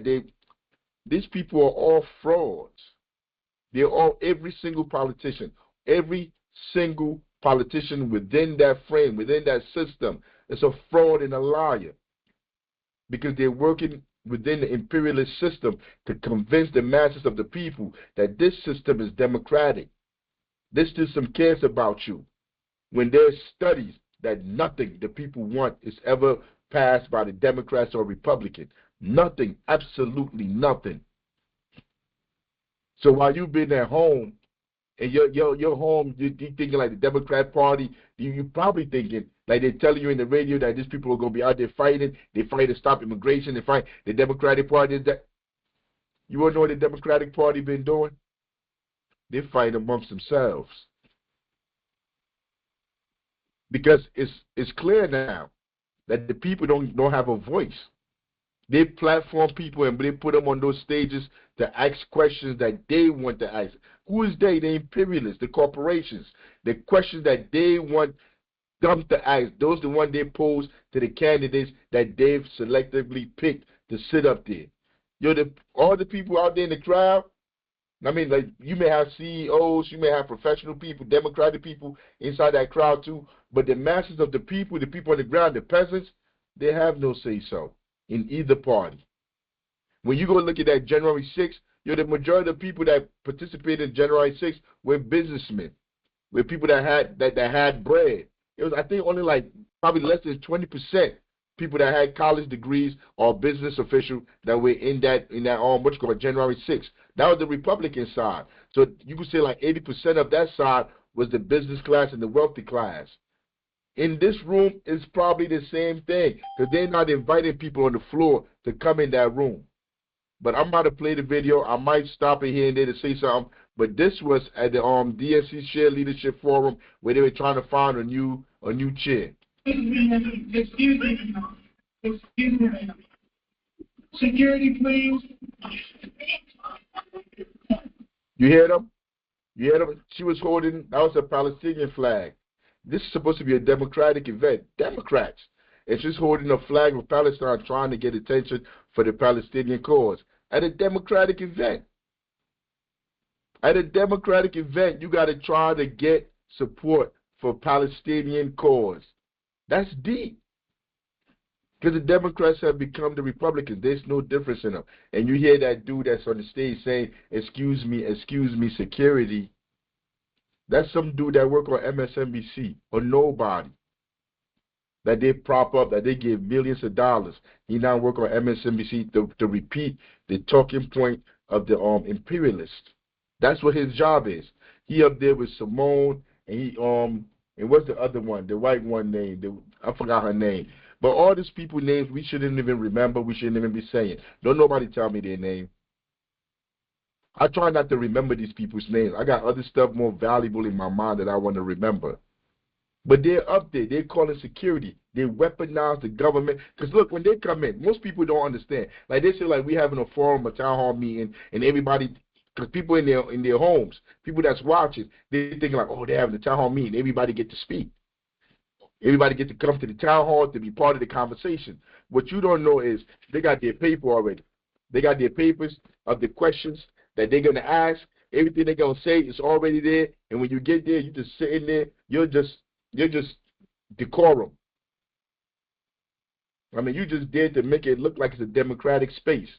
these people are all frauds. They're all, every single politician within that frame, within that system, is a fraud and a liar. Because they're working within the imperialist system to convince the masses of the people that this system is democratic. This system cares about you. When there's studies that nothing the people want is ever passed by the Democrats or Republicans. Nothing, absolutely nothing. So while you've been at home, and you're home, you're thinking like the Democrat Party, you're probably thinking, like they're telling you in the radio that these people are going to be out there fighting. They fight to stop immigration. They fight the Democratic Party. You want to know what the Democratic Party been doing? They fight amongst themselves. Because it's clear now that the people don't have a voice. They platform people and they put them on those stages to ask questions that they want to ask. Who is they? The imperialists, the corporations. The questions that they want them to ask. Those are the ones they pose to the candidates that they've selectively picked to sit up there. All the people out there in the crowd, I mean, like, you may have CEOs, you may have professional people, democratic people inside that crowd too, but the masses of the people on the ground, the peasants, they have no say-so in either party. When you go look at that January 6th, the majority of the people that participated in January 6th were businessmen, were people that had bread. It was, I think, only like probably less than 20% people that had college degrees or business officials that were in that what you call January 6th. That was the Republican side. So you could say like 80% of that side was the business class and the wealthy class. In this room, it's probably the same thing, because they're not inviting people on the floor to come in that room. But I'm about to play the video. I might stop it here and there to say something. But this was at the DNC Chair Leadership Forum where they were trying to find a new chair. Excuse me. Security, please. You hear them? She was holding, that was a Palestinian flag. This is supposed to be a democratic event. Democrats. And she's holding a flag of Palestine trying to get attention for the Palestinian cause. At a democratic event. At a democratic event, you got to try to get support for Palestinian cause. That's deep. Because the Democrats have become the Republicans. There's no difference in them. And you hear that dude that's on the stage saying, excuse me, security. That's some dude that work on MSNBC or nobody. That they prop up, that they give millions of dollars. He now work on MSNBC to repeat the talking point of the imperialists. That's what his job is. He up there with Simone and he and what's the other one? The white one name. I forgot her name. But all these people names we shouldn't even remember. We shouldn't even be saying. Don't nobody tell me their name. I try not to remember these people's names. I got other stuff more valuable in my mind that I want to remember. But they're up there. They're calling security. They weaponize the government. Because look, when they come in, most people don't understand. Like they say, like we having a forum, a town hall meeting, and everybody, because people in their homes, people that's watching, they're thinking like, oh, they're having a town hall meeting. Everybody get to speak. Everybody get to come to the town hall to be part of the conversation. What you don't know is they got their paper already. They got their papers of the questions that they're gonna ask. Everything they're gonna say is already there. And when you get there, you just sit in there. You're just decorum. I mean, you just did to make it look like it's a democratic space.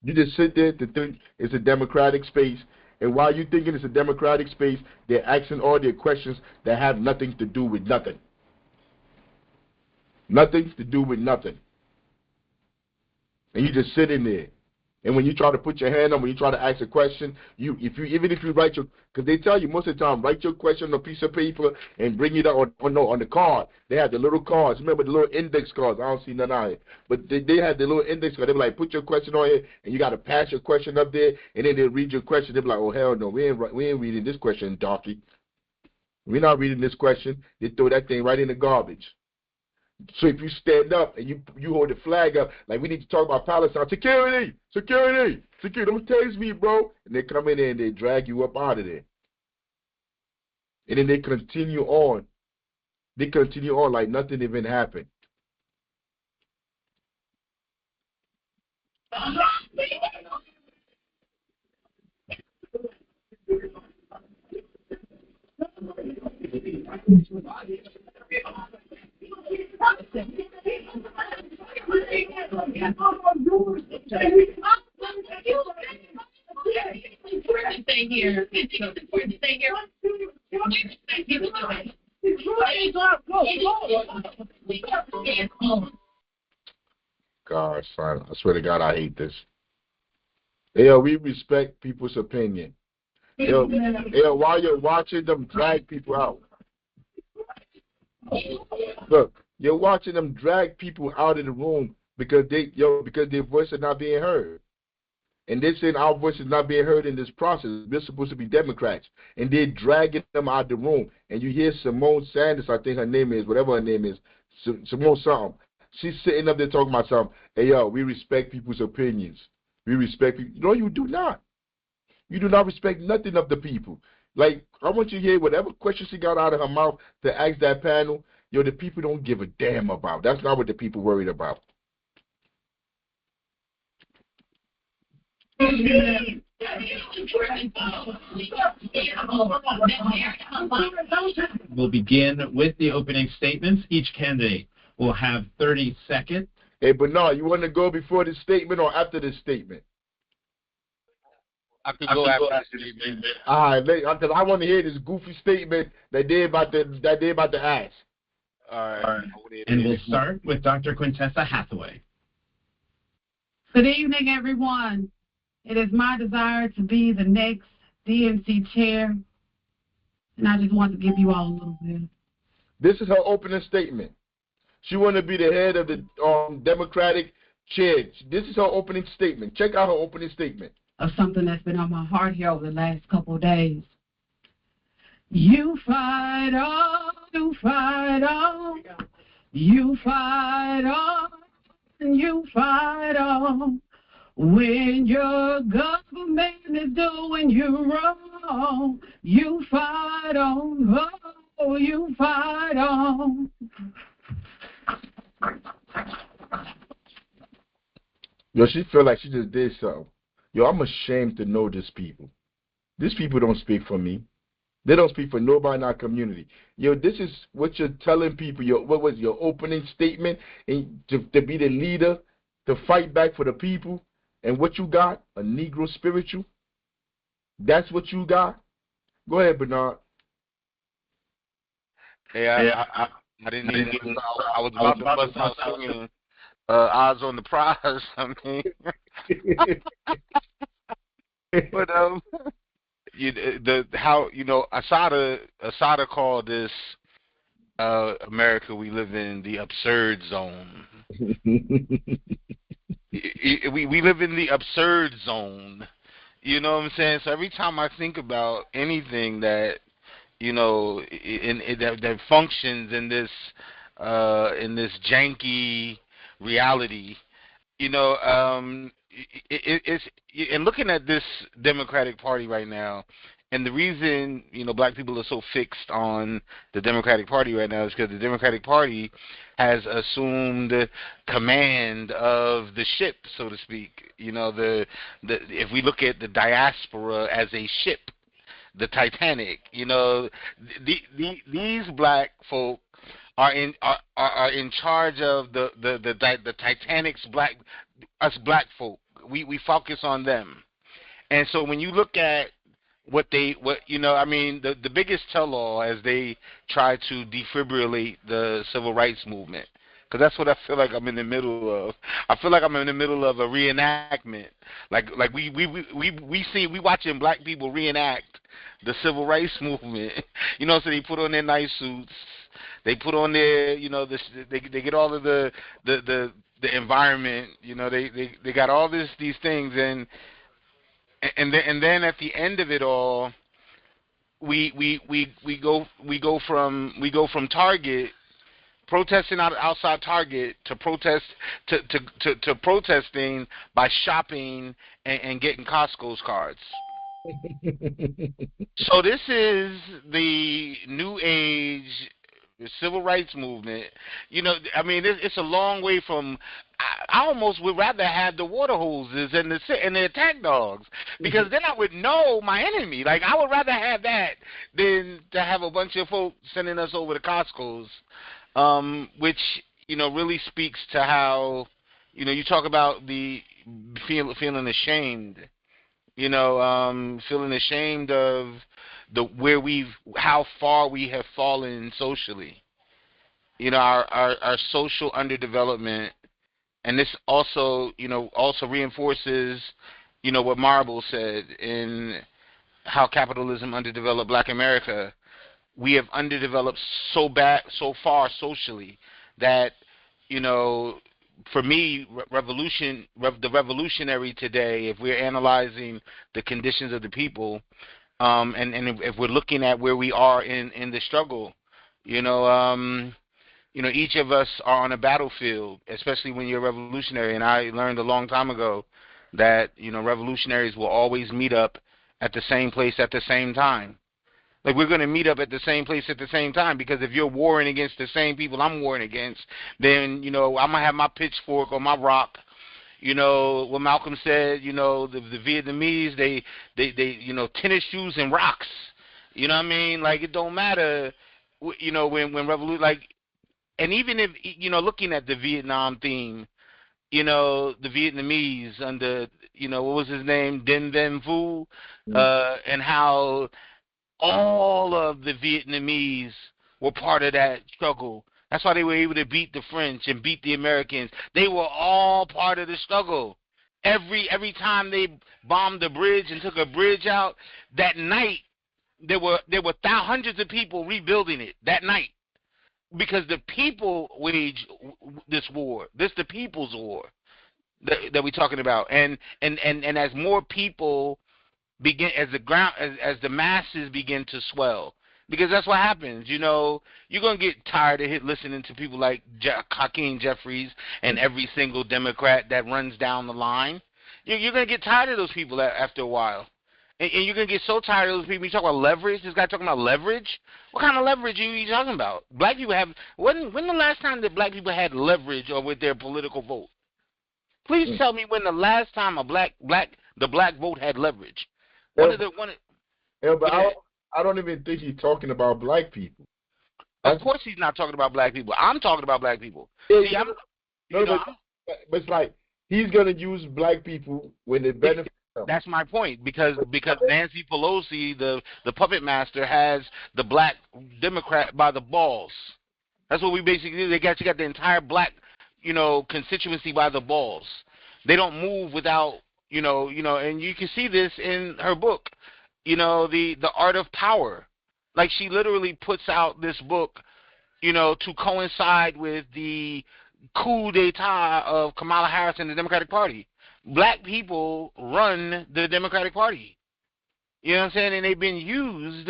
You just sit there to think it's a democratic space, and while you thinking it's a democratic space, they're asking all their questions that have nothing to do with nothing. Nothing to do with nothing. And you just sit in there. And when you try to put your hand on, when you try to ask a question, even if you write your, because they tell you most of the time, write your question on a piece of paper and bring it on the card. They have the little cards. Remember the little index cards? I don't see none on it. But they had the little index card. They be like, put your question on here, and you got to pass your question up there, and then they read your question. They be like, oh hell no, we ain't reading this question, darky. We're not reading this question. They throw that thing right in the garbage. So if you stand up and you hold the flag up, like we need to talk about Palestine, security, don't tase me, bro. And they come in there and they drag you up out of there. And then they continue on. They continue on like nothing even happened. God, son, I swear to God, I hate this. Yo, we respect people's opinion. Yo, while you're watching them drag people out. Look, you're watching them drag people out of the room because their voice is not being heard. And they're saying our voice is not being heard in this process. We're supposed to be Democrats. And they're dragging them out of the room. And you hear Simone Sanders, I think her name is, whatever her name is, Simone something. She's sitting up there talking about something. Hey, yo, we respect people's opinions. We respect people. No, you do not. You do not respect nothing of the people. Like, I want you to hear whatever question she got out of her mouth to ask that panel, yo, the people don't give a damn about. That's not what the people worried about. We'll begin with the opening statements. Each candidate will have 30 seconds. Hey, Bernard, you want to go before the statement or after the statement? I could go after the statement. All right, because I want to hear this goofy statement that they're about to ask. All right. And we'll start with Dr. Quintessa Hathaway. Good evening, everyone. It is my desire to be the next DNC chair, and I just want to give you all a little bit. This is her opening statement. She want to be the head of the Democratic chair. This is her opening statement. Check out her opening statement. Of something that's been on my heart here over the last couple of days. You fight on, you fight on, you fight on, you fight on. When your government is doing you wrong, you fight on, oh, you fight on. Yo, she feel like she just did something. Yo, I'm ashamed to know these people. These people don't speak for me. They don't speak for nobody in our community. Yo, this is what you're telling people. What was your opening statement? And to be the leader, to fight back for the people. And what you got? A Negro spiritual? That's what you got? Go ahead, Bernard. Yeah, I didn't even get it. I was about to bust out singing Eyes on the Prize. I mean, but Asada called this America we live in the absurd zone. we live in the absurd zone. You know what I'm saying? So every time I think about anything that that functions in this janky reality, it's and looking at this Democratic Party right now, and the reason black people are so fixed on the Democratic Party right now is because the Democratic Party has assumed command of the ship, so to speak. If we look at the diaspora as a ship, the Titanic, these black folk are in charge of the Titanic's us black folk. We focus on them. And so when you look at the biggest tell-all as they try to defibrillate the civil rights movement, because that's what I feel like I'm in the middle of. I feel like I'm in the middle of a reenactment. Like we watching black people reenact the civil rights movement. So they put on their nice suits. They put on their, they get all of the environment. They got all these things, and then at the end of it all, we go from Target, protesting outside Target, to protesting by shopping and getting Costco's cards. So this is the new age civil rights movement. It's a long way from. I almost would rather have the water hoses and the attack dogs, because then I would know my enemy. Like, I would rather have that than to have a bunch of folks sending us over to Costco's, which really speaks to how you talk about the feeling ashamed. Feeling ashamed of how far we have fallen socially. Our social underdevelopment, and this also reinforces, what Marble said in how capitalism underdeveloped Black America. We have underdeveloped so far socially that, for me, the revolutionary today, if we're analyzing the conditions of the people, and if we're looking at where we are in the struggle, each of us are on a battlefield, especially when you're a revolutionary. And I learned a long time ago that, revolutionaries will always meet up at the same place at the same time. Like, we're going to meet up at the same place at the same time, because if you're warring against the same people I'm warring against, then, I'm going to have my pitchfork or my rock. What Malcolm said, the Vietnamese, they tennis shoes and rocks. You know what I mean? Like, it don't matter, when revolution, like, and even if, looking at the Vietnam theme, the Vietnamese under, what was his name? Dinh Diem Phu, and how all of the Vietnamese were part of that struggle. That's why they were able to beat the French and beat the Americans. They were all part of the struggle. Every time they bombed the bridge and took a bridge out, that night there were hundreds of people rebuilding it that night, because the people waged this war. This the people's war that we're talking about. And as more people begin, as the masses begin to swell, because that's what happens. You're gonna get tired of listening to people like Hakeem Jeffries and every single Democrat that runs down the line. You're gonna get tired of those people after a while, and you're gonna get so tired of those people. You talk about leverage. This guy talking about leverage. What kind of leverage are you talking about? Black people have. When the last time that black people had leverage or with their political vote? Please tell me when the last time the black vote had leverage. I don't even think he's talking about black people. Of course he's not talking about black people. I'm talking about black people. Yeah, See, but it's like he's going to use black people when they benefit them. That's my point, because Nancy Pelosi, the puppet master, has the black Democrat by the balls. That's what we basically do. She got the entire black, constituency by the balls. They don't move without, and you can see this in her book, the Art of Power. Like, she literally puts out this book, to coincide with the coup d'etat of Kamala Harris and the Democratic Party. Black people run the Democratic Party. You know what I'm saying? And they've been used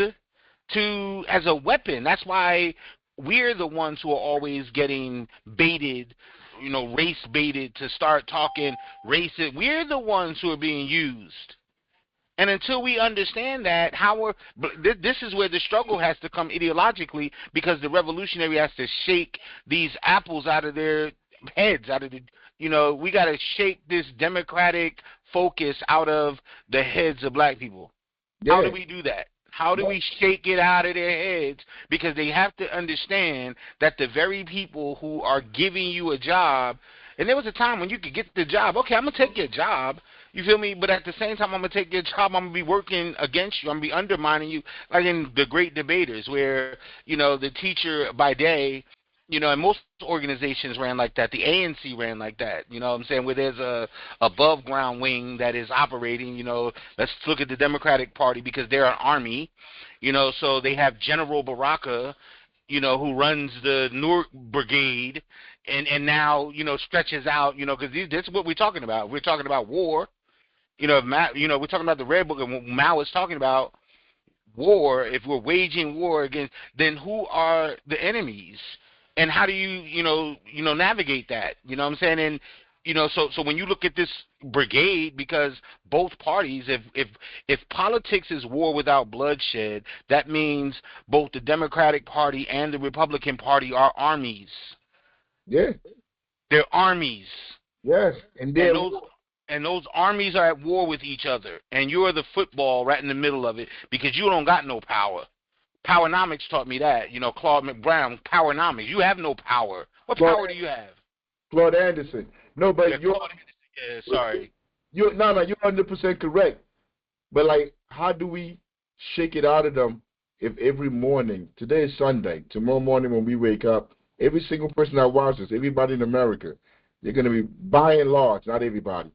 as a weapon. That's why we're the ones who are always getting baited, race baited to start talking racist. We're the ones who are being used. And until we understand that, this is where the struggle has to come ideologically, because the revolutionary has to shake these apples out of their heads, we got to shake this democratic focus out of the heads of black people. Yeah. How do we do that? How do we shake it out of their heads? Because they have to understand that the very people who are giving you a job, and there was a time when you could get the job. Okay, I'm going to take your job. You feel me? But at the same time, I'm going to take your job. I'm going to be working against you. I'm going to be undermining you, like in the Great Debaters, where, the teacher by day, and most organizations ran like that. The ANC ran like that, you know what I'm saying, where there's a above ground wing that is operating, let's look at the Democratic Party because they're an army, so they have General Baraka, who runs the Noor Brigade, and now, stretches out, because this is what we're talking about. We're talking about war. We're talking about the Red Book, and what Mao is talking about war. If we're waging war against, then who are the enemies? And how do you navigate that? You know what I'm saying? And so when you look at this brigade, because both parties, if politics is war without bloodshed, that means both the Democratic Party and the Republican Party are armies. Yeah. They're armies. Yes. And those armies are at war with each other, and you're the football right in the middle of it, because you don't got no power. Powernomics taught me that. Claude McBrown, Powernomics. You have no power. What power do you have? Claude Anderson. No, but sorry. You're 100% correct. But how do we shake it out of them if every morning, today is Sunday, tomorrow morning when we wake up, every single person that watches, everybody in America, they're going to be, by and large, not everybody,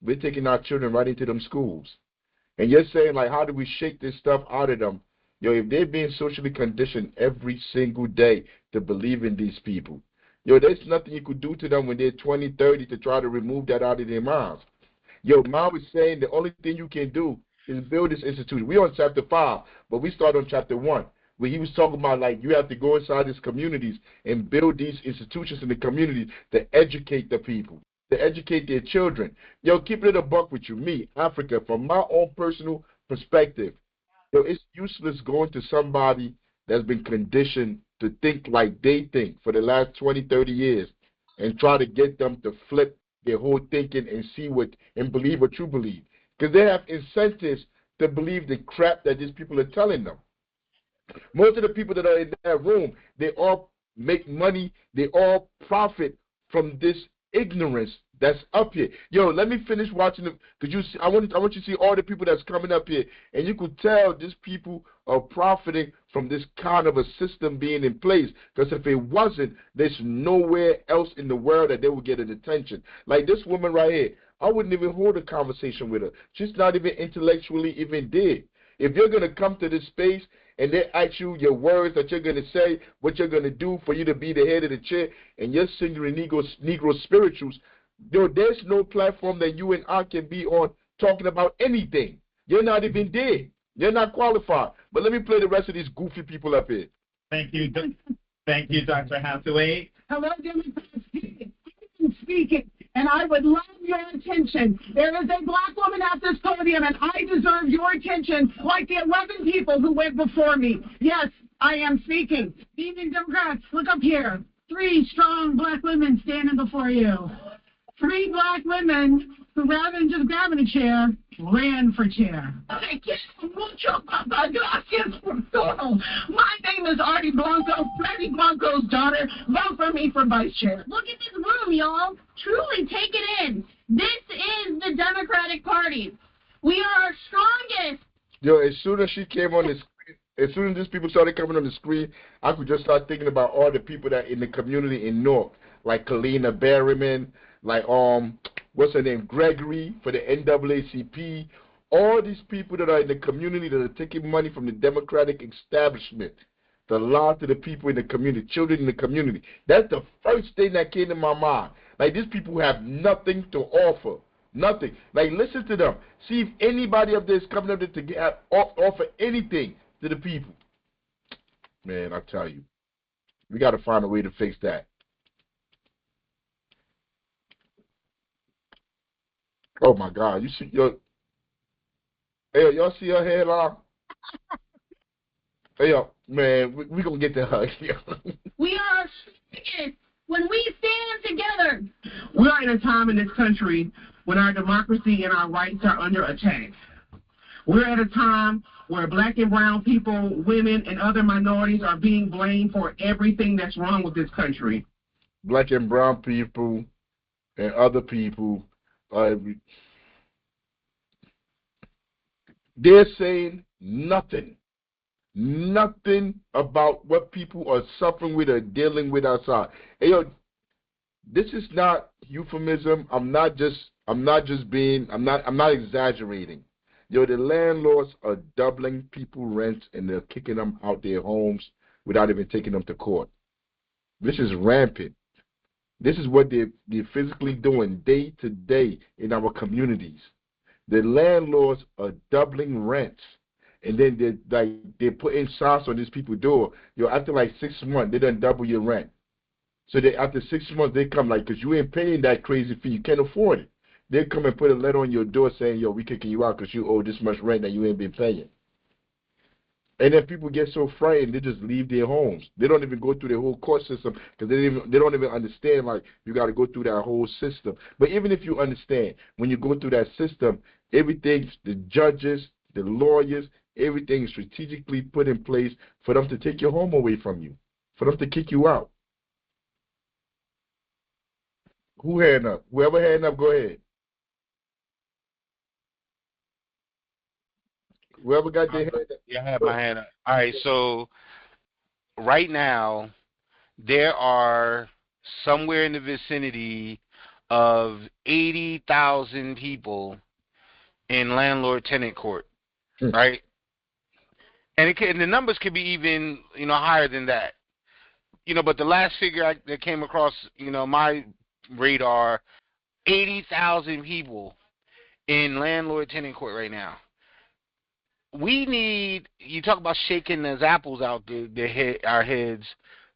we're taking our children right into them schools. And you're saying, how do we shake this stuff out of them? If they're being socially conditioned every single day to believe in these people, there's nothing you could do to them when they're 20, 30 to try to remove that out of their minds. Mao is saying the only thing you can do is build this institution. We're on chapter 5, but we start on chapter 1, where he was talking about, you have to go inside these communities and build these institutions in the community to educate the people, to educate their children. Keep it a buck with you. Me, Africa, from my own personal perspective, it's useless going to somebody that's been conditioned to think like they think for the last 20, 30 years and try to get them to flip their whole thinking and believe what you believe. Because they have incentives to believe the crap that these people are telling them. Most of the people that are in that room, they all make money, they all profit from this ignorance that's up here. Let me finish watching it, because I want you to see all the people that's coming up here, and you could tell these people are profiting from this kind of a system being in place, because if it wasn't, there's nowhere else in the world that they would get an attention. Like this woman right here, I wouldn't even hold a conversation with her. She's not even intellectually even there. If you're going to come to this space and they ask you your words that you're going to say, what you're going to do for you to be the head of the chair, and you're singing Negro spirituals, there's no platform that you and I can be on talking about anything. You're not even there. You're not qualified. But let me play the rest of these goofy people up here. Thank you. Thank you, Dr. Hathaway. Hello, Democrats. Speaking, and I would love your attention. There is a black woman at this podium, and I deserve your attention like the 11 people who went before me. Yes, I am speaking. Evening, Democrats, look up here. 3 strong black women standing before you. 3 black women who, rather than just grabbing a chair, ran for chair. I guess I'm not mucho, papá. Gracias por todo. My name is Artie Blanco, Freddie Blanco's daughter. Vote for me for vice chair. Look at this room, y'all. Truly, take it in. This is the Democratic Party. We are our strongest. Yo, as soon as she came on the screen, as soon as these people started coming on the screen, I could just start thinking about all the people that in the community in North, like Kalina Berryman, like what's her name, Gregory for the NAACP. All these people that are in the community that are taking money from the Democratic establishment to lie to the people in the community, children in the community. That's the first thing that came to my mind. Like, these people have nothing to offer. Nothing. Like, listen to them. See if anybody up there is coming up there to offer anything to the people. Man, I tell you, we got to find a way to fix that. Oh, my God. You see, hey, y'all see her headline? Hey, yo, man, we going to get to her. We are strongest when we stand together. We are in a time in this country when our democracy and our rights are under attack. We're at a time where black and brown people, women, and other minorities are being blamed for everything that's wrong with this country. Black and brown people and other people, they're saying nothing about what people are suffering with or dealing with outside. Hey, yo, this is not euphemism. I'm not exaggerating. Yo, the landlords are doubling people rents and they're kicking them out their homes without even taking them to court. This is rampant. This is what they're physically doing day to day in our communities. The landlords are doubling rents, and then they're putting signs on these people's door. Yo, after like 6 months, they done double your rent. So after 6 months, they come like, because you ain't paying that crazy fee, you can't afford it. They come and put a letter on your door saying, yo, we kicking you out because you owe this much rent that you ain't been paying. And then people get so frightened, they just leave their homes. They don't even go through the whole court system because they don't even understand, like, you got to go through that whole system. But even if you understand, when you go through that system, everything, the judges, the lawyers, everything is strategically put in place for them to take your home away from you, for them to kick you out. Who hand up? Whoever hand up, go ahead. Whoever got their hand up. Yeah, I have my hand up. All right, so right now there are somewhere in the vicinity of 80,000 people in landlord-tenant court, right? And the numbers could be even, higher than that. But the last figure that came across, my radar, 80,000 people in landlord-tenant court right now. We need, you talk about shaking those apples out our heads.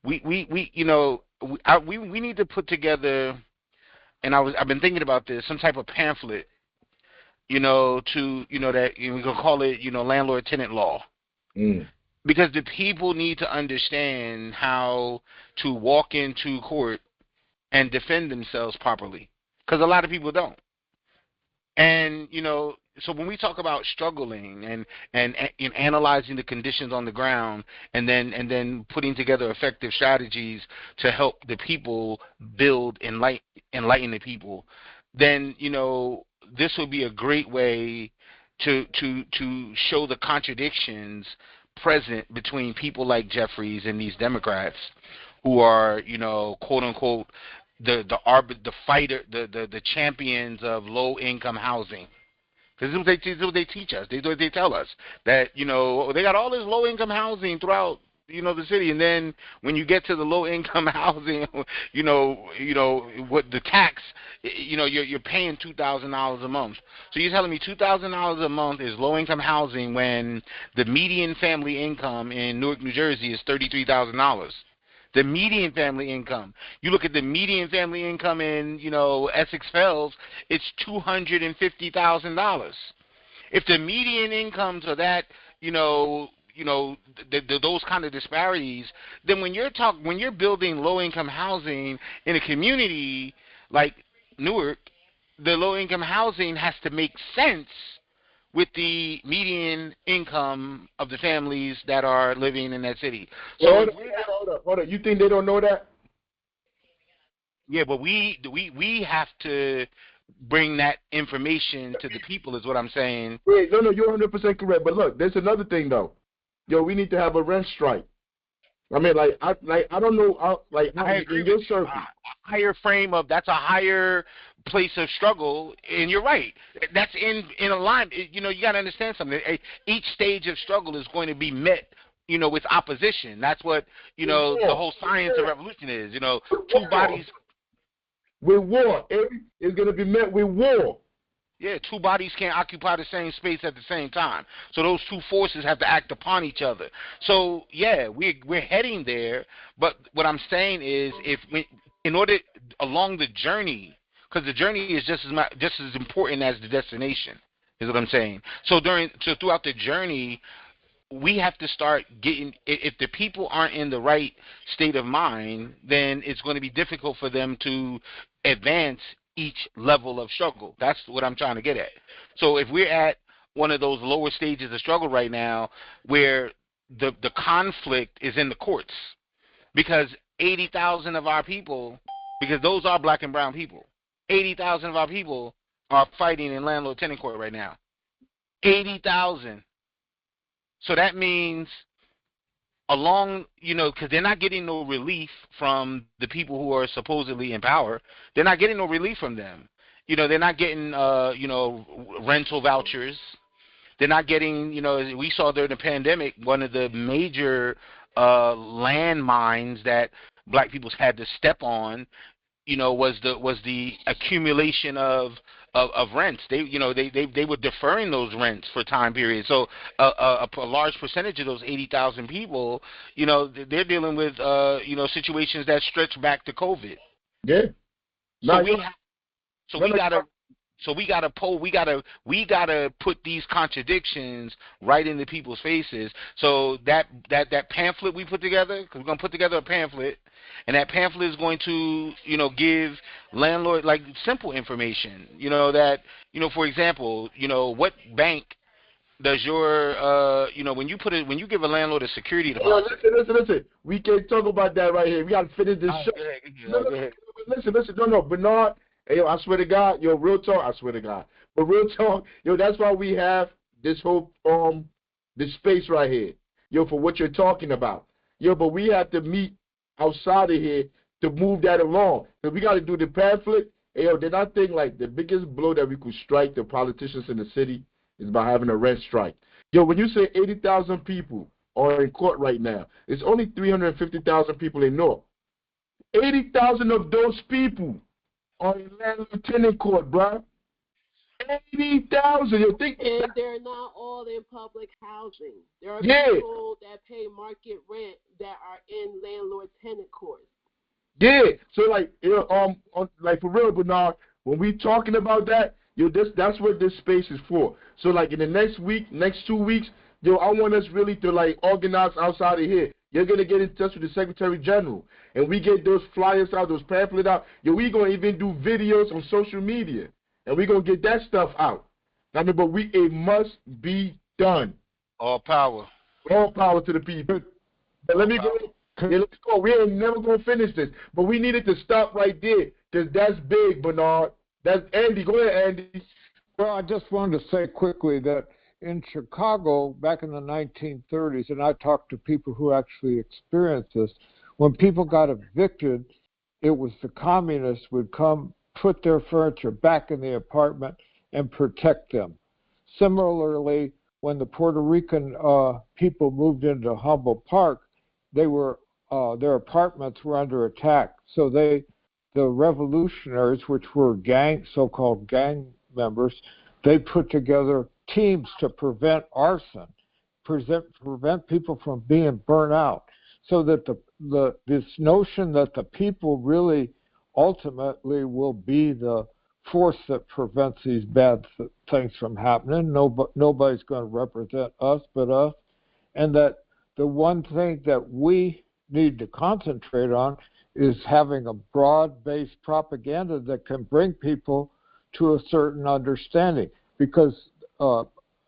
We need to put together, and I've been thinking about this, some type of pamphlet, that we can call it, landlord-tenant law. Because the people need to understand how to walk into court and defend themselves properly. Because a lot of people don't. And, so when we talk about struggling and analyzing the conditions on the ground and then putting together effective strategies to help the people build, enlighten the people, then, this will be a great way to show the contradictions present between people like Jeffries and these Democrats who are, quote unquote, the champions of low income housing. Because this is what they teach us. They tell us that, they got all this low income housing throughout, the city, and then when you get to the low income housing, what the tax, you're paying $2,000 a month. So you're telling me $2,000 a month is low income housing when the median family income in Newark, New Jersey is $33,000. The median family income. You look at the median family income in, Essex Fells, it's $250,000. If the median incomes are that, those kind of disparities, then when you're building low income housing in a community like Newark, the low income housing has to make sense with the median income of the families that are living in that city. So hold up. You think they don't know that? Yeah, but we have to bring that information to the people, is what I'm saying. Wait, no, you're 100% correct. But look, there's another thing though. Yo, we need to have a rent strike. I mean, I don't know, I agree with you. Higher frame of, that's a higher place of struggle, and you're right. That's in alignment. You know, you got to understand something. Each stage of struggle is going to be met, you know, with opposition. That's what, you know, the whole science of revolution is. You know, two bodies. With war, it's going to be met with war. Yeah, two bodies can't occupy the same space at the same time. So those two forces have to act upon each other. So yeah, we're heading there. But what I'm saying is, in order along the journey, because the journey is just as important as the destination, is what I'm saying. So throughout the journey, we have to start getting. If the people aren't in the right state of mind, then it's going to be difficult for them to advance each level of struggle. That's what I'm trying to get at. So if we're at one of those lower stages of struggle right now, where the conflict is in the courts, because 80,000 of our people, because those are black and brown people, 80,000 of our people are fighting in landlord-tenant court right now. 80,000. So that means along, you know, because they're not getting no relief from the people who are supposedly in power. They're not getting no relief from them. You know, they're not getting, you know, rental vouchers. They're not getting, you know, we saw during the pandemic, one of the major landmines that black people had to step on, you know, was the accumulation of rents. They were deferring those rents for time periods. So a large percentage of those 80,000 people, you know, they're dealing with you know, situations that stretch back to COVID. Yeah. We gotta put these contradictions right into people's faces. So that pamphlet we put together, because we're gonna put together a pamphlet, and that pamphlet is going to, you know, give landlord like simple information. You know, that, you know, for example, you know, what bank does your you know, when you give a landlord a security deposit. Listen. We can't talk about that right here. We gotta finish this show. Go ahead. Listen. No, Bernard. Hey, yo, I swear to God, yo, real talk, I swear to God. But real talk, yo, that's why we have this whole this space right here, yo, for what you're talking about. Yo, but we have to meet outside of here to move that along. So we got to do the pamphlet. Hey, yo, then I think like the biggest blow that we could strike the politicians in the city is by having a rent strike. Yo, when you say 80,000 people are in court right now, it's only 350,000 people in North. 80,000 of those people are in landlord-tenant court, bro. 80,000. You think? And they're not all in public housing. There are people that pay market rent that are in landlord-tenant court. Yeah. So like, you know, like for real, Bernard, when we talking about that, yo, that's what this space is for. So like in the next 2 weeks, yo, I want us really to like organize outside of here. You're going to get in touch with the Secretary General, and we get those flyers out, those pamphlets out. Yo, we going to even do videos on social media, and we going to get that stuff out. I mean, but it must be done. All power. All power to the people. But let me go. Yeah, let's go. We ain't never going to finish this, but we needed to stop right there, because that's big, Bernard. That's Andy. Go ahead, Andy. Well, I just wanted to say quickly that in Chicago, back in the 1930s, and I talked to people who actually experienced this, when people got evicted, it was the communists would come, put their furniture back in the apartment, and protect them. Similarly, when the Puerto Rican people moved into Humboldt Park, their apartments were under attack. So the revolutionaries, which were so-called gang members, they put together teams to prevent arson, prevent people from being burnt out, so that this notion that the people really ultimately will be the force that prevents these bad things from happening. Nobody's going to represent us but us, and that the one thing that we need to concentrate on is having a broad-based propaganda that can bring people to a certain understanding, because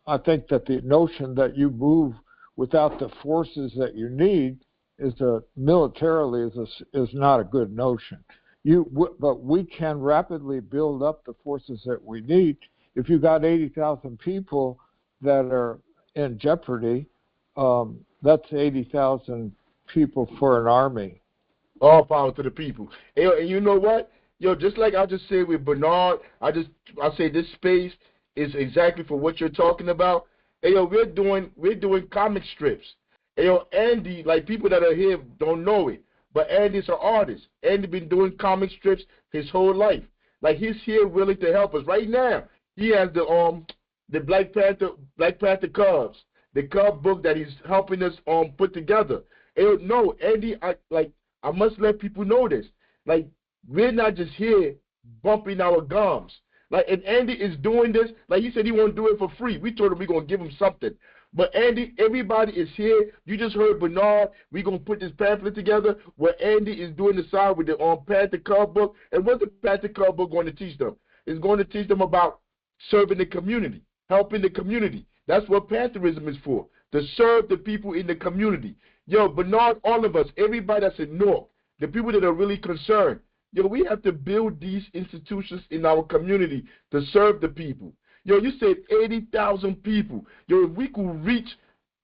I think that the notion that you move without the forces that you need militarily is not a good notion. But we can rapidly build up the forces that we need. If you got 80,000 people that are in jeopardy, that's 80,000 people for an army. All power to the people. And you know what? Just like I just said with Bernard, I say this space is exactly for what you're talking about. We're doing comic strips. Andy, like people that are here don't know it, but Andy's an artist. Andy been doing comic strips his whole life. Like he's here willing to help us right now. He has the Black Panther Cubs, the Cub book that he's helping us put together. No, Andy, I must let people know this. Like, we're not just here bumping our gums. Like, and Andy is doing this. Like, he said he won't do it for free. We told him we're going to give him something. But, Andy, everybody is here. You just heard Bernard. We're going to put this pamphlet together where Andy is doing the side with the Panther Cub book. And what's the Panther Cub book going to teach them? It's going to teach them about serving the community, helping the community. That's what Pantherism is for, to serve the people in the community. Bernard, all of us, everybody that's in North, the people that are really concerned, we have to build these institutions in our community to serve the people. You said 80,000 people. If we could reach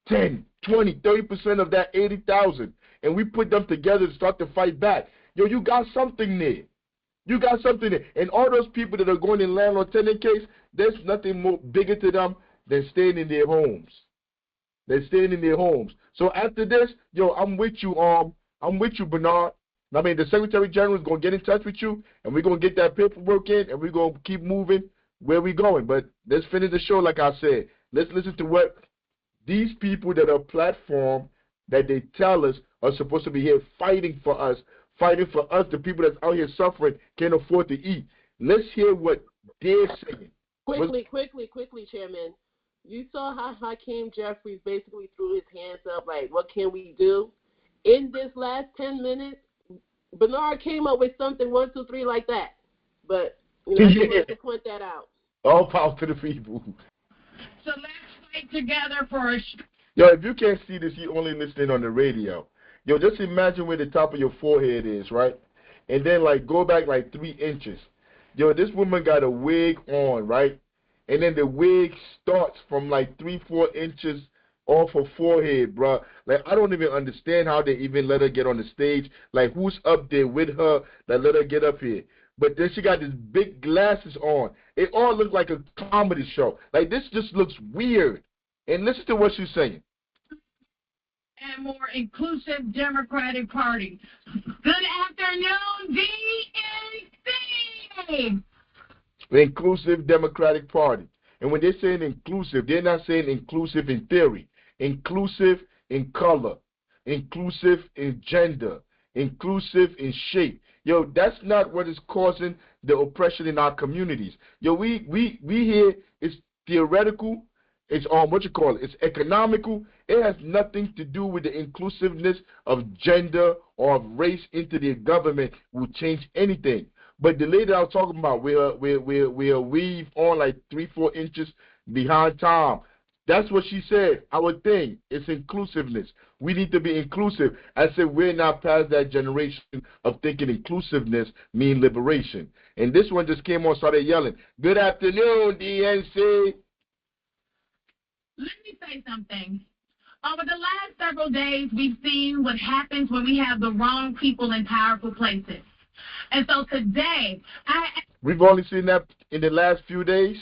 10, 20, 30% of that 80,000, and we put them together to start to fight back, you got something there. You got something there. And all those people that are going in landlord-tenant case, there's nothing more bigger to them than staying in their homes. They're staying in their homes. So after this, I'm with you, Bernard. I mean, the Secretary General is going to get in touch with you, and we're going to get that paperwork in, and we're going to keep moving where we're going. But let's finish the show, like I said. Let's listen to what these people that are platform that they tell us are supposed to be here fighting for us, the people that's out here suffering, can't afford to eat. Let's hear what they're saying. Quickly, Chairman. You saw how Hakeem Jeffries basically threw his hands up, like, what can we do? In this last 10 minutes, Bernard came up with something 1, 2, 3 like that. But I just wanted to point that out. All power to the people. So let's fight together for a... If you can't see this, you're only listening on the radio. Just imagine where the top of your forehead is, right? And then, go back 3 inches. This woman got a wig on, right? And then the wig starts from 3-4 inches off her forehead, bro. I don't even understand how they even let her get on the stage. Who's up there with her that let her get up here? But then she got these big glasses on. It all looks like a comedy show. This just looks weird. And listen to what she's saying. And more inclusive Democratic Party. Good afternoon, DNC! The Inclusive Democratic Party. And when they're saying inclusive, they're not saying inclusive in theory. Inclusive in color. Inclusive in gender. Inclusive in shape. That's not what is causing the oppression in our communities. We here, it's theoretical. It's it's economical. It has nothing to do with the inclusiveness of gender or of race into the government will change anything. But the lady I was talking about, we'll weave on 3-4 inches behind Tom. That's what she said. Our thing is inclusiveness. We need to be inclusive. I said we're not past that generation of thinking inclusiveness means liberation. And this one just came on, started yelling, "Good afternoon, DNC." Let me say something. Over the last several days, we've seen what happens when we have the wrong people in powerful places. And so today, we've only seen that in the last few days.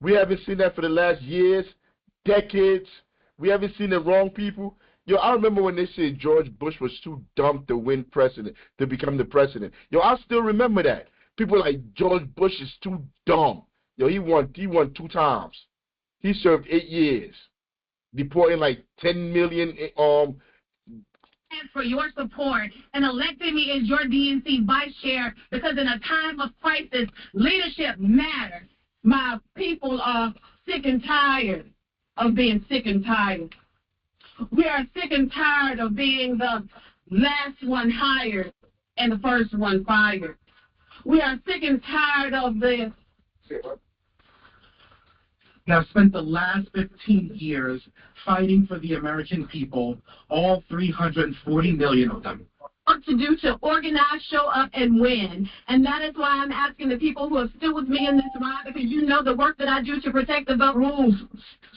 We haven't seen that for the last years, decades. We haven't seen the wrong people. I remember when they said George Bush was too dumb to win president, to become the president. I still remember that. People like George Bush is too dumb. He won 2 times. He served 8 years, deporting 10 million. For your support and electing me as your DNC vice chair, because in a time of crisis, leadership matters. My people are sick and tired of being sick and tired. We are sick and tired of being the last one hired and the first one fired. We are sick and tired of this. have spent the last 15 years fighting for the American people, all 340 million of them. What to do to organize, show up, and win. And that is why I'm asking the people who have stood with me in this ride, because you know the work that I do to protect the vote. Rules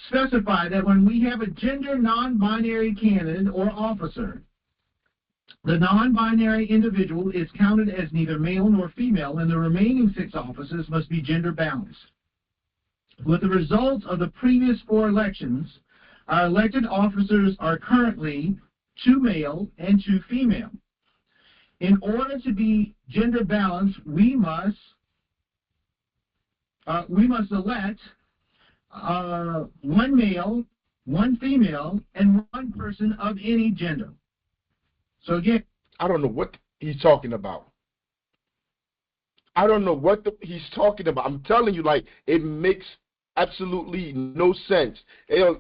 specify that when we have a gender non-binary candidate or officer, the non-binary individual is counted as neither male nor female, and the remaining 6 offices must be gender balanced. With the results of the previous 4 elections, our elected officers are currently 2 male and 2 female. In order to be gender balanced, we must elect 1 male, 1 female, and 1 person of any gender. So again, I don't know what he's talking about. I don't know what he's talking about. I'm telling you, like, it makes absolutely no sense.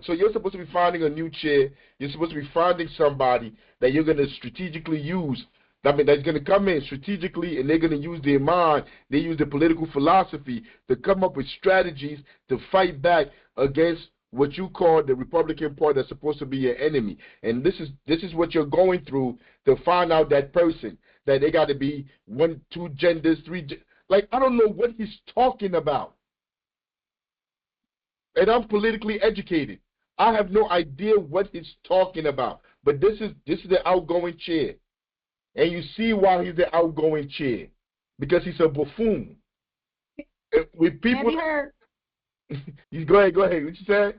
So you're supposed to be finding a new chair. You're supposed to be finding somebody that you're going to strategically use. I mean, that's going to come in strategically, and they're going to use their mind. They use their political philosophy to come up with strategies to fight back against what you call the Republican Party that's supposed to be your enemy. And this is what you're going through to find out that person, that they got to be 1, 2 genders, 3. Like, I don't know what he's talking about. And I'm politically educated. I have no idea what he's talking about. But this is the outgoing chair. And you see why he's the outgoing chair. Because he's a buffoon. With people, have you heard? Go ahead. What you said?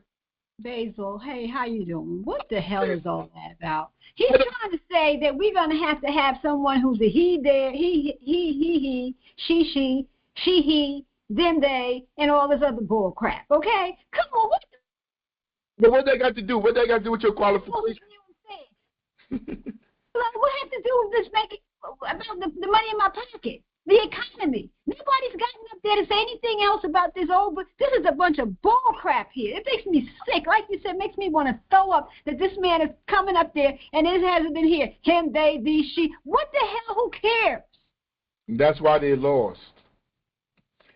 Basil, hey, how you doing? What the hell is all that about? He's trying to say that we're going to have someone who's a he, there, he, she, he, them, they, and all this other bull crap, okay? Come on, But what they got to do? What they got to do with your qualifications? What has to do with this making about the money in my pocket? The economy. Nobody's gotten up there to say anything else about this but this is a bunch of bull crap here. It makes me sick. Like you said, it makes me want to throw up that this man is coming up there and it hasn't been here. Him, they, these, she. What the hell? Who cares? That's why they lost.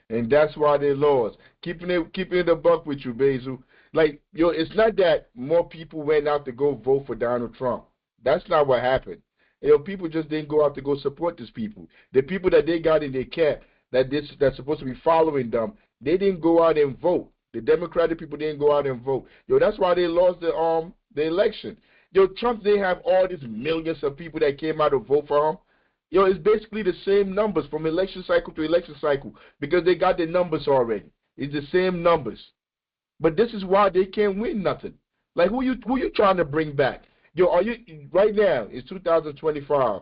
And that's why they lost. Keeping it a buck with you, Basil. Like, it's not that more people went out to go vote for Donald Trump. That's not what happened. People just didn't go out to go support these people. The people that they got in their camp that's supposed to be following them, they didn't go out and vote. The Democratic people didn't go out and vote. That's why they lost the election. Trump, they have all these millions of people that came out to vote for him. It's basically the same numbers from election cycle to election cycle because they got the numbers already. It's the same numbers. But this is why they can't win nothing. Like, who you trying to bring back? Are you right now? It's 2025.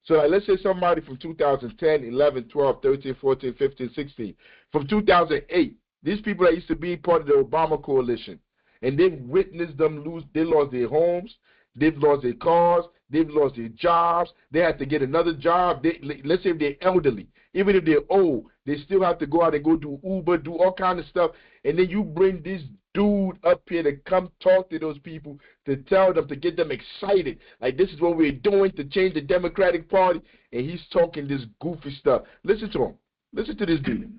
So let's say somebody from 2010, 11, 12, 13, 14, 15, 16, from 2008. These people that used to be part of the Obama coalition, and they've witnessed them lose. They lost their homes. They've lost their cars. They've lost their jobs. They have to get another job. Let's say if they're elderly, even if they're old, they still have to go out and go do Uber, do all kind of stuff. And then you bring this dude up here to come talk to those people, to tell them, to get them excited. Like, this is what we're doing to change the Democratic Party. And he's talking this goofy stuff. Listen to him. Listen to this dude.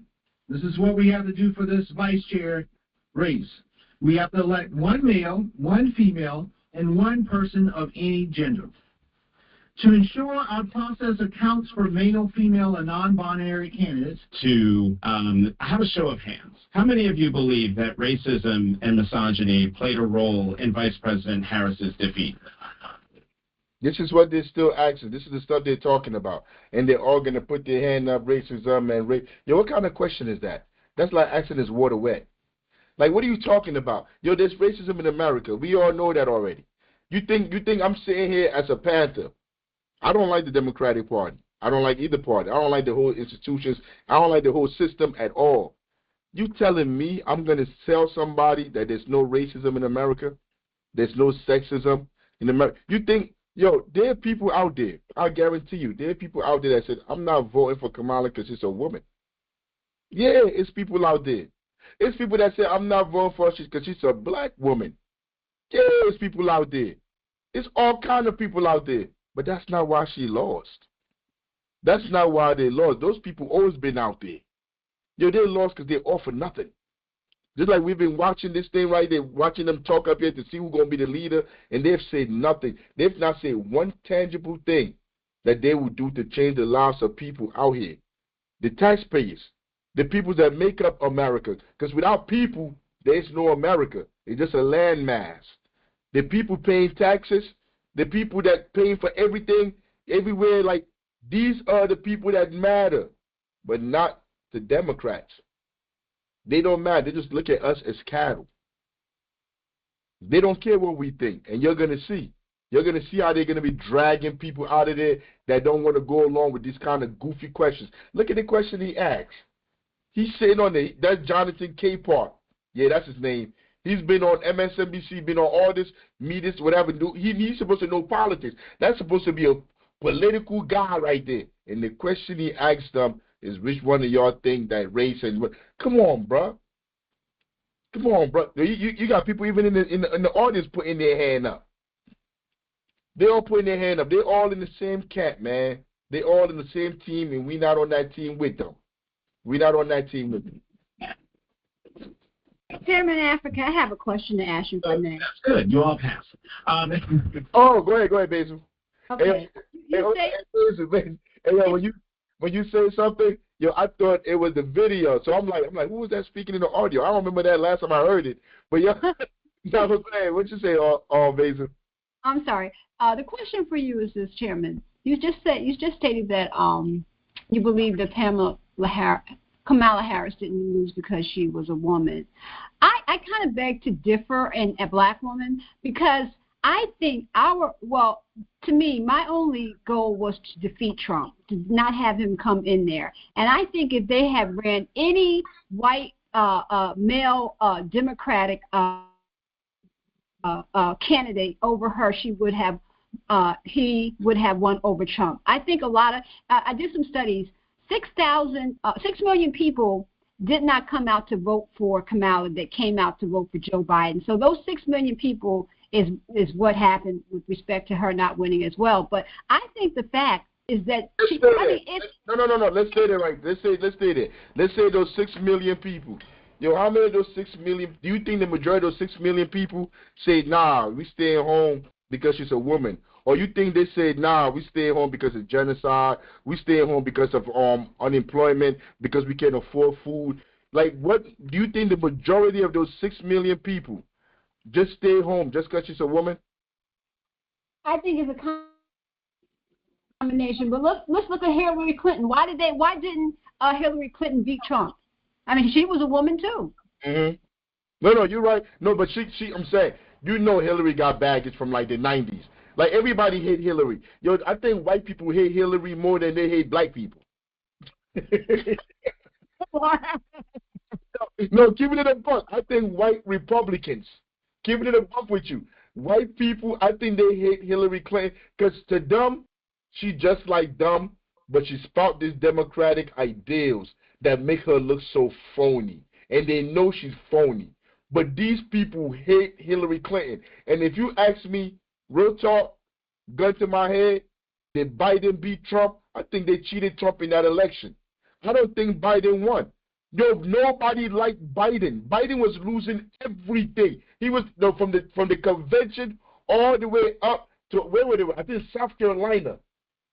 This is what we have to do for this vice chair race. We have to elect 1 male, 1 female, and 1 person of any gender. To ensure our process accounts for male, female, and non-binary candidates. To have a show of hands. How many of you believe that racism and misogyny played a role in Vice President Harris's defeat? This is what they're still asking. This is the stuff they're talking about. And they're all going to put their hand up, racism and rape. What kind of question is that? That's like asking is water wet. Like, what are you talking about? There's racism in America. We all know that already. You think I'm sitting here as a Panther? I don't like the Democratic Party. I don't like either party. I don't like the whole institutions. I don't like the whole system at all. You telling me I'm going to tell somebody that there's no racism in America? There's no sexism in America? You think, there are people out there, I guarantee you, there are people out there that said, I'm not voting for Kamala because she's a woman. Yeah, it's people out there. It's people that say, I'm not voting for her because she's a black woman. Yeah, it's people out there. It's all kind of people out there. But that's not why she lost. That's not why they lost. Those people always been out there. They lost because they're all for nothing. Just like we've been watching this thing right there, watching them talk up here to see who's going to be the leader, and they've said nothing. They've not said one tangible thing that they would do to change the lives of people out here. The taxpayers, the people that make up America. Because without people, there's no America. It's just a landmass. The people paying taxes, the people that paying for everything, everywhere, like, these are the people that matter, but not the Democrats. They don't matter. They just look at us as cattle. They don't care what we think, and you're going to see. You're going to see how they're going to be dragging people out of there that don't want to go along with these kind of goofy questions. Look at the question he asked. He's sitting on that's Jonathan Capehart. Yeah, that's his name. He's been on MSNBC, been on all this media, whatever. He's supposed to know politics. That's supposed to be a political guy right there. And the question he asked them is, which one of y'all think that race and what? Come on, bro. Come on, bro. You got people even in the audience putting their hand up. They all putting their hand up. They're all in the same camp, man. They're all in the same team, and we're not on that team with them. We're not on that team with them. Chairman Africa, I have a question to ask you, if I may. That's good. You all pass. Oh, go ahead, Basil. Okay. When you say something, I thought it was the video. So I'm like, who was that speaking in the audio? I don't remember that last time I heard it. But no, go ahead. What'd you say, Basil? I'm sorry. The question for you is this, Chairman. You just stated that you believe that Kamala Harris didn't lose because she was a woman. I kind of beg to differ in a black woman, because I think to me, my only goal was to defeat Trump, to not have him come in there. And I think if they had ran any white male Democratic candidate over her, he would have won over Trump. I think I did some studies. 6 million people did not come out to vote for Kamala, that came out to vote for Joe Biden. So those 6 million people is what happened with respect to her not winning as well. But I think the fact is that No. Let's stay there, right? Let's stay there. Let's say those 6 million people. How many of those 6 million? Do you think the majority of those 6 million people say, "Nah, we staying home because she's a woman"? Or you think they said, "Nah, we stay home because of genocide, we stay home because of unemployment, because we can't afford food"? Like, what do you think the majority of those 6 million people just stay home just because she's a woman? I think it's a combination. But let's look at Hillary Clinton. Why didn't Hillary Clinton beat Trump? I mean, she was a woman too. No, you're right. No, but I'm saying, Hillary got baggage from like the 90s. Like, everybody hate Hillary. I think white people hate Hillary more than they hate black people. No, keeping it a buck. I think white Republicans, keeping it a buck with you, white people, I think they hate Hillary Clinton because to them, she just like them, but she spout these democratic ideals that make her look so phony. And they know she's phony. But these people hate Hillary Clinton. And if you ask me, real talk, gun to my head, did Biden beat Trump? I think they cheated Trump in that election. I don't think Biden won. Nobody liked Biden. Biden was losing everything. He was from the convention all the way up to where were they? I think South Carolina.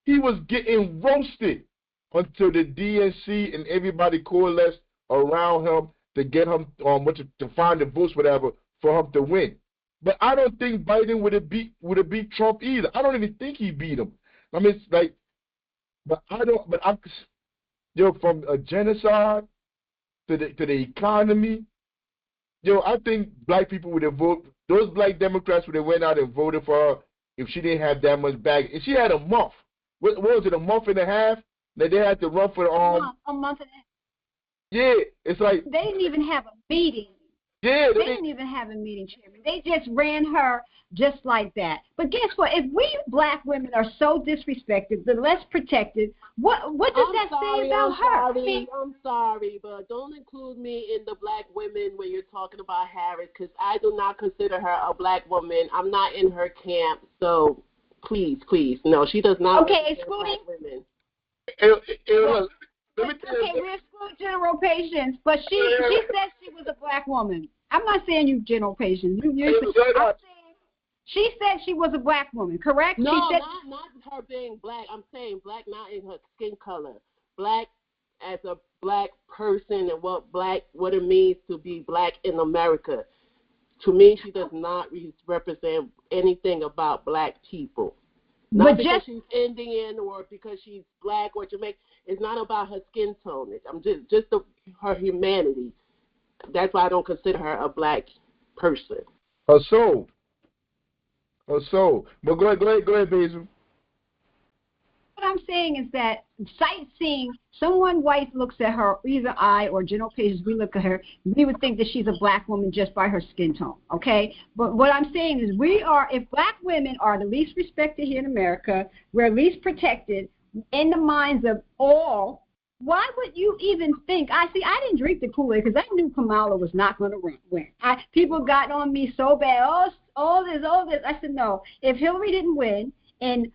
He was getting roasted until the DNC and everybody coalesced around him to get him to find the votes, whatever, for him to win. But I don't think Biden would have beat Trump either. I don't even think he beat him. I mean, it's like, from a genocide to the economy, I think black people would have voted. Those black Democrats would have went out and voted for her if she didn't have that much baggage. If she had a month, what was it, a month and a half that they had to run for a month and a half. Yeah, it's like they didn't even have a meeting. Yeah, they didn't even have a meeting, Chairman. They just ran her just like that. But guess what? If we black women are so disrespected, the less protected, what does that say about her? I'm sorry, but don't include me in the black women when you're talking about Harris, because I do not consider her a black woman. I'm not in her camp, so please, no, she does not. Okay, excluding women. Okay, we exclude general patients, but she said she was a black woman. I'm not saying you general patients. I'm saying she said she was a black woman, correct? No, she said, not her being black. I'm saying black not in her skin color. Black as a black person and what it means to be black in America. To me, she does not represent anything about black people. Not because she's Indian or because she's black or Jamaican. It's not about her skin tone. I'm just her humanity. That's why I don't consider her a black person. Her soul. But go ahead, Basil. What I'm saying is that sightseeing, someone white looks at her, either I or general patients, we look at her, we would think that she's a black woman just by her skin tone, okay? But what I'm saying is if black women are the least respected here in America, we're least protected in the minds of all, why would you even think? I didn't drink the Kool-Aid because I knew Kamala was not going to win. People got on me so bad, all this. I said, no, if Hillary didn't win, and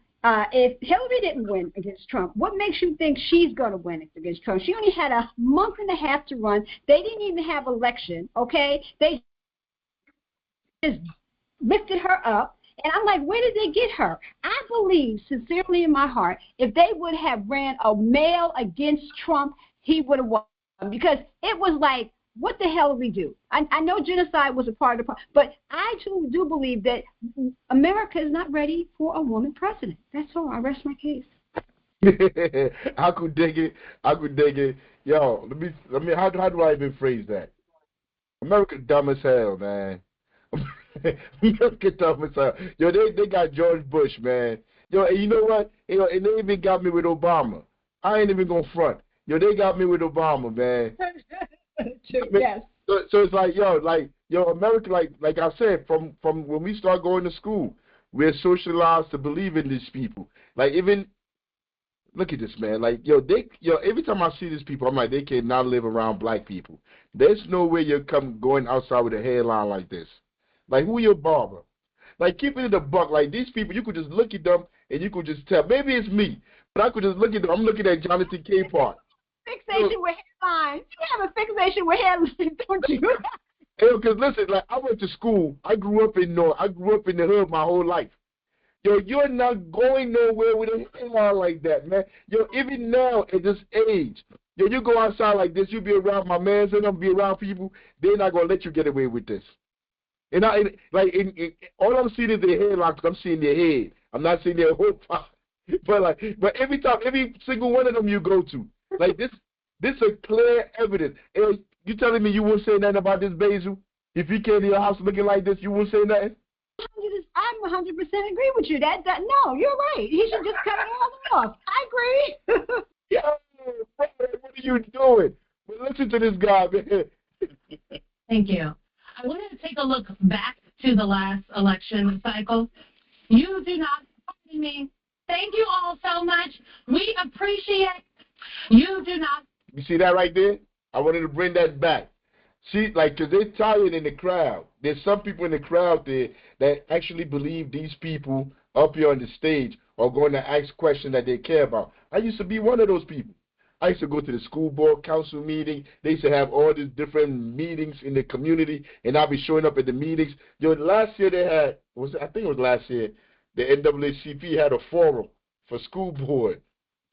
if Hillary didn't win against Trump, what makes you think she's going to win against Trump? She only had a month and a half to run. They didn't even have election, okay? They just lifted her up. And I'm like, where did they get her? I believe sincerely in my heart, if they would have ran a male against Trump, he would have won. Because it was like, what the hell did we do? I know genocide was a part of the problem, but I too do believe that America is not ready for a woman president. That's all. I rest my case. I could dig it. Yo, let me. How do I even phrase that? America dumb as hell, man. America dumb as hell. Yo, they got George Bush, man. Yo, and you know what? Yo, and they even got me with Obama. I ain't even gonna front. Yo, they got me with Obama, man. Yes. So it's like, yo, America, like I said, from when we start going to school, we're socialized to believe in these people. Like, even look at this, man. Like, every time I see these people, I'm like, they cannot live around black people. There's no way you're going outside with a hairline like this. Like, who your barber? Like, keep it in the buck. Like, these people, you could just look at them and you could just tell. Maybe it's me, but I could just look at them. I'm looking at Jonathan Capehart. Fixation with hairlines. You have a fixation with hairlines, don't you? Because listen, like, I went to school. I grew up in the hood my whole life. Yo, you're not going nowhere with a hairline like that, man. Yo, even now at this age, yo, you go outside like this, you be around my mans and them, be around people, they're not gonna let you get away with this. And all I'm seeing is their hairline, because I'm seeing their head. I'm not seeing their whole body. But every single one of them you go to, like this is clear evidence. And you telling me you won't say nothing about this Basil? If he came to your house looking like this, you won't say nothing? I'm 100% agree with you. No, you're right. He should just cut it all off. I agree. Yo, what are you doing? Well, listen to this guy, man. Thank you. I wanted to take a look back to the last election cycle. You do not, pardon me. Thank you all so much. We appreciate you do not. You see that right there? I wanted to bring that back. See, like, because they're tired in the crowd. There's some people in the crowd there that actually believe these people up here on the stage are going to ask questions that they care about. I used to be one of those people. I used to go to the school board council meeting. They used to have all these different meetings in the community, and I'll be showing up at the meetings. Yo, last year they had, I think it was last year, the NAACP had a forum for school board.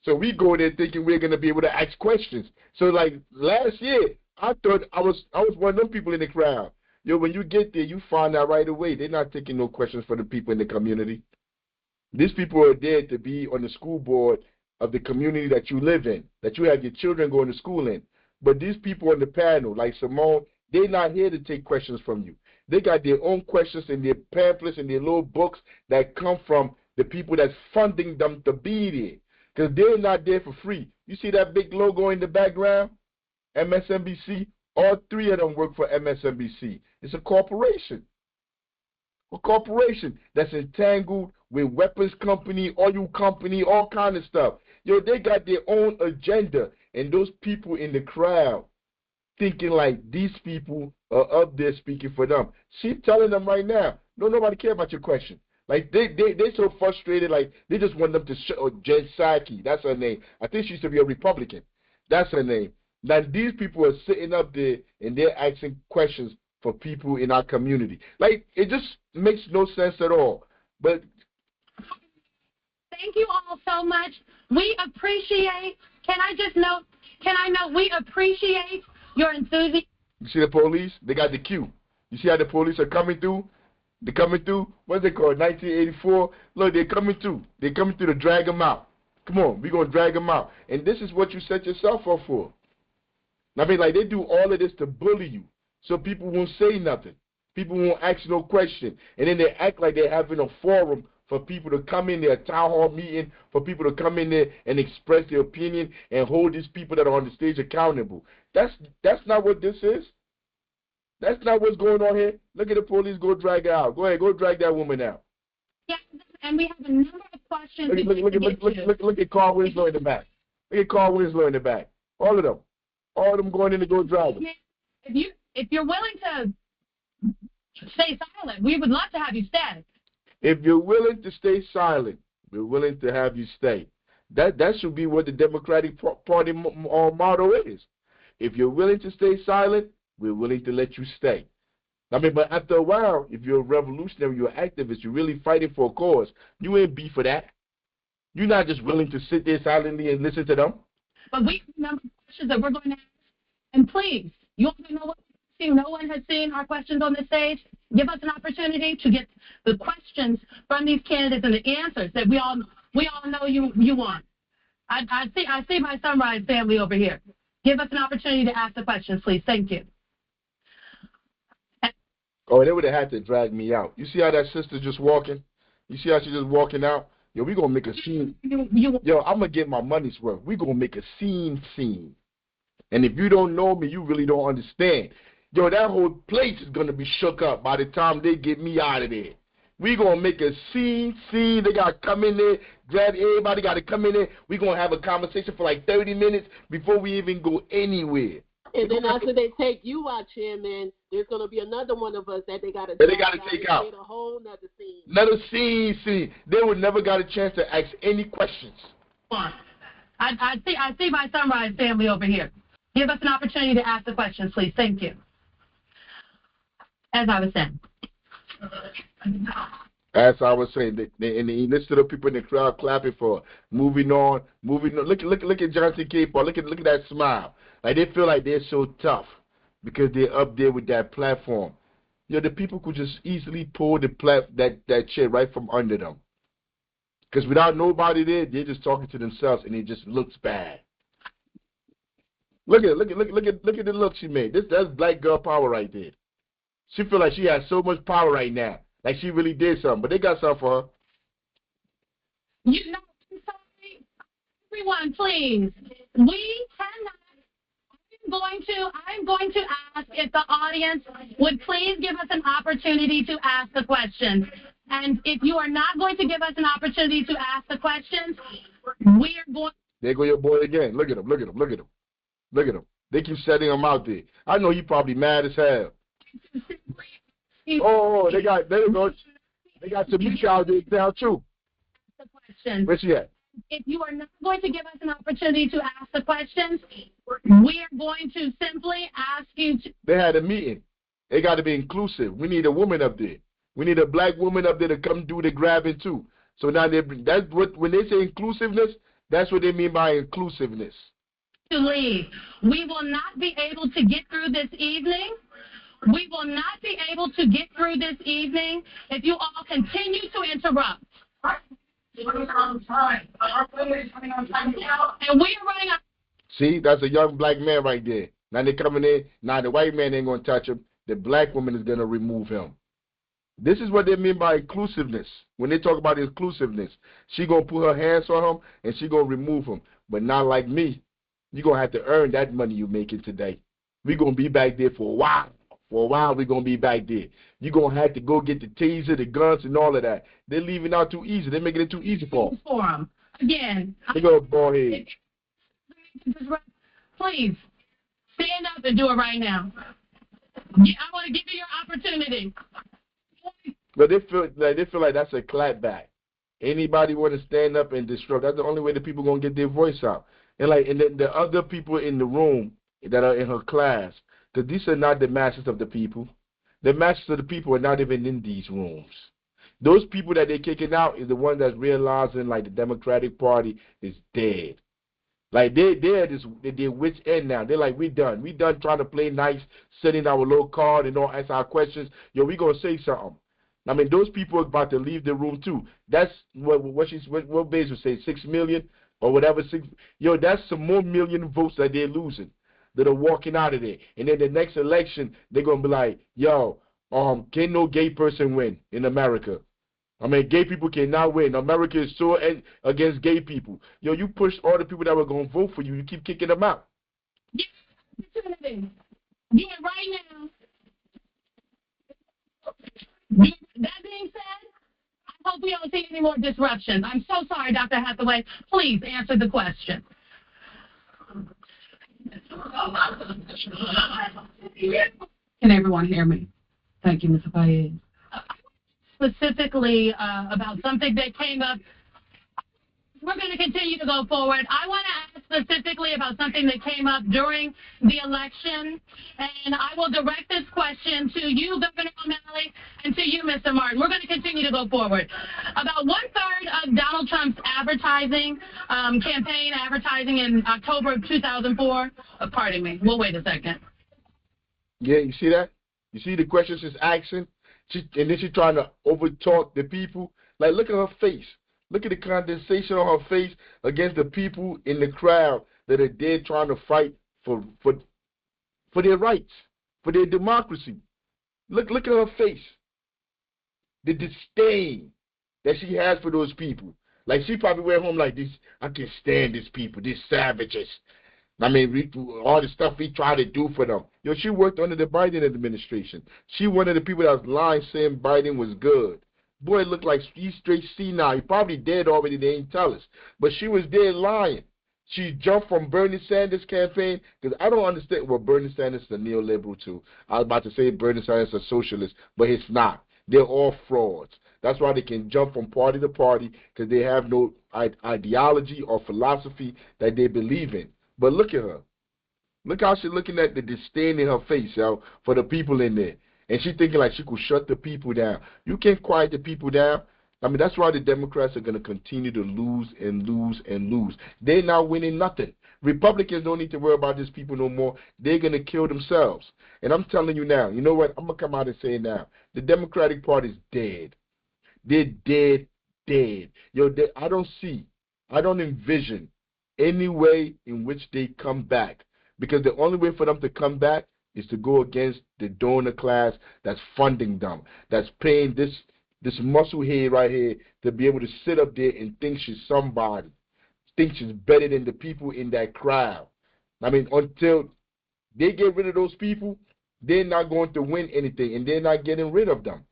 So we go there thinking we're going to be able to ask questions. So, like, last year, I thought I was one of them people in the crowd. Yo, when you get there, you find out right away they're not taking no questions for the people in the community. These people are there to be on the school board of the community that you live in, that you have your children going to school in. But these people on the panel, like Simone, they're not here to take questions from you. They got their own questions in their pamphlets and their little books that come from the people that's funding them to be there. Because they're not there for free. You see that big logo in the background? MSNBC? All three of them work for MSNBC. It's a corporation. A corporation that's entangled with weapons company, oil company, all kind of stuff. Yo, they got their own agenda. And those people in the crowd thinking like these people are up there speaking for them. She's telling them right now, no, nobody care about your question. Like, they're so frustrated, like, they just want them to Jen Psaki, that's her name. I think she used to be a Republican. That's her name. Now, these people are sitting up there and they're asking questions for people in our community. Like, it just makes no sense at all. But thank you all so much. We appreciate, we appreciate your enthusiasm. You see the police? They got the queue. You see how the police are coming through? They're coming through. What's it called? 1984. Look, they're coming through. They're coming through to drag them out. Come on, we're going to drag them out. And this is what you set yourself up for. I mean, like, they do all of this to bully you so people won't say nothing. People won't ask no question. And then they act like they're having a forum for people to come in there, a town hall meeting, for people to come in there and express their opinion and hold these people that are on the stage accountable. That's not what this is. That's not what's going on here. Look at the police. Go drag her out. Go ahead. Go drag that woman out. Yeah, and we have a number of questions. Look at Carl Winslow in the back. Look at Carl Winslow in the back. All of them. All of them going in to go drag them. If you're willing to stay silent, we would love to have you stay. If you're willing to stay silent, we're willing to have you stay. That should be what the Democratic Party motto is. If you're willing to stay silent, we're willing to let you stay. I mean, but after a while, if you're a revolutionary, you're an activist, you're really fighting for a cause, you ain't beef for that. You're not just willing to sit there silently and listen to them. But we have a number of questions that we're going to ask. And please, you also know what no one has seen our questions on the stage. Give us an opportunity to get the questions from these candidates and the answers that we all know you want. I see my Sunrise family over here. Give us an opportunity to ask the questions, please. Thank you. Oh, they would have had to drag me out. You see how that sister just walking? You see how she just walking out? Yo, we going to make a scene. Yo, I'm going to get my money's worth. We going to make a scene. And if you don't know me, you really don't understand. Yo, that whole place is going to be shook up by the time they get me out of there. We going to make a scene. They got to come in there, drag everybody got to come in there. We going to have a conversation for like 30 minutes before we even go anywhere. And then after they take you out, Chairman, there's going to be another one of us that they got to take out. A whole nother scene. Another scene. They would never got a chance to ask any questions. I see my Sunrise family over here. Give us an opportunity to ask the questions, please. Thank you. As I was saying. As I was saying, and you listen to the people in the crowd clapping for moving on. Look at Johnson K. Paul. Look at that smile. Like they feel like they're so tough because they're up there with that platform. You know, the people could just easily pull that chair right from under them. Because without nobody there, they're just talking to themselves, and it just looks bad. Look at the look she made. That's black girl power right there. She feel like she has so much power right now. Like she really did something, but they got something for her. You know, I'm sorry. Everyone, please. We cannot. I'm going to ask if the audience would please give us an opportunity to ask the questions. And if you are not going to give us an opportunity to ask the questions, we are going. There go your boy again. Look at him. They keep setting him out there. I know he probably mad as hell. Oh, they got Tamika out there now too. The questions. Where's she at? If you are not going to give us an opportunity to ask the questions, we are going to simply ask you to. They had a meeting. They got to be inclusive. We need a woman up there. We need a black woman up there to come do the grabbing too. So now that's what when they say inclusiveness, that's what they mean by inclusiveness. To leave. We will not be able to get through this evening. We will not be able to get through this evening if you all continue to interrupt. And we are running out. See, that's a young black man right there. Now they're coming in. Now the white man ain't going to touch him. The black woman is going to remove him. This is what they mean by inclusiveness. When they talk about inclusiveness, she going to put her hands on him and she going to remove him. But not like me. You're going to have to earn that money you're making today. We're going to be back there for a while. For a while, we're going to be back there. You're going to have to go get the taser, the guns, and all of that. They're leaving out too easy. They're making it too easy for them. For them. Again. They go bald head. Please, stand up and do it right now. I want to give you your opportunity. But they feel like that's a clapback. Anybody want to stand up and disrupt? That's the only way the people going to get their voice out. And then the other people in the room that are in her class, because these are not the masses of the people. The masses of the people are not even in these rooms. Those people that they're kicking out is the ones that's realizing like the Democratic Party is dead. Like they're at their wits end now. They're like, we done trying to play nice, sending our little card and all answer our questions. Yo, we gonna say something. I mean, those people are about to leave the room too. That's what Bezos would say, 6 million or whatever. Yo, that's some more million votes that they're losing, that are walking out of there. And then the next election, they're gonna be like, yo, can no gay person win in America? I mean, gay people cannot win. America is so against gay people. Yo, you push all the people that were going to vote for you. You keep kicking them out. Yes, opportunity. Do it right now. That being said, I hope we don't see any more disruptions. I'm so sorry, Dr. Hathaway. Please answer the question. Can everyone hear me? Thank you, Ms. Fayez. Specifically about something that came up. We're going to continue to go forward. I want to ask specifically about something that came up during the election, and I will direct this question to you, Governor O'Malley, and to you, Mr. Martin. We're going to continue to go forward. About 1/3 of Donald Trump's advertising, campaign advertising in October of 2004. Pardon me. We'll wait a second. Yeah, you see that? You see the questions she's asking? And then she's trying to overtalk the people. Like, look at her face. Look at the condensation on her face against the people in the crowd that are there trying to fight for their rights, for their democracy. Look at her face. The disdain that she has for those people. Like, she probably went home like this. I can't stand these people, these savages. I mean, all the stuff we try to do for them. Yo, she worked under the Biden administration. She one of the people that was lying saying Biden was good. Boy, it looked like he's straight senile. He probably dead already. They ain't tell us. But she was there lying. She jumped from Bernie Sanders' campaign because I don't understand. Well, Bernie Sanders is a neoliberal too. I was about to say Bernie Sanders is a socialist, but it's not. They're all frauds. That's why they can jump from party to party because they have no ideology or philosophy that they believe in. But look at her. Look how she's looking at the disdain in her face, yo, for the people in there. And she thinking like she could shut the people down. You can't quiet the people down. I mean, that's why the Democrats are going to continue to lose and lose and lose. They're not winning nothing. Republicans don't need to worry about these people no more. They're going to kill themselves. And I'm telling you now, you know what? I'm going to come out and say it now. The Democratic Party is dead. They're dead. Yo, I don't envision any way in which they come back. Because the only way for them to come back is to go against the donor class that's funding them, that's paying this muscle head right here to be able to sit up there and think she's somebody, think she's better than the people in that crowd. I mean, until they get rid of those people, they're not going to win anything, and they're not getting rid of them.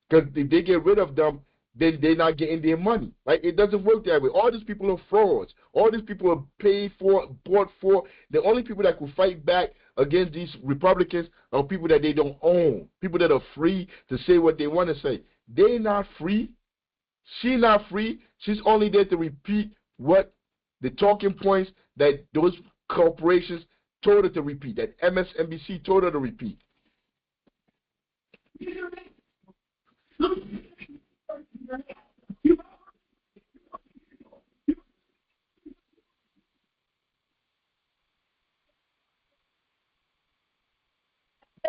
Because if they get rid of them, then they're not getting their money. Like, it doesn't work that way. All these people are frauds. All these people are paid for, bought for. The only people that could fight back against these Republicans are people that they don't own, people that are free to say what they want to say. They're not free. She's not free. She's only there to repeat what the talking points that those corporations told her to repeat, that MSNBC told her to repeat.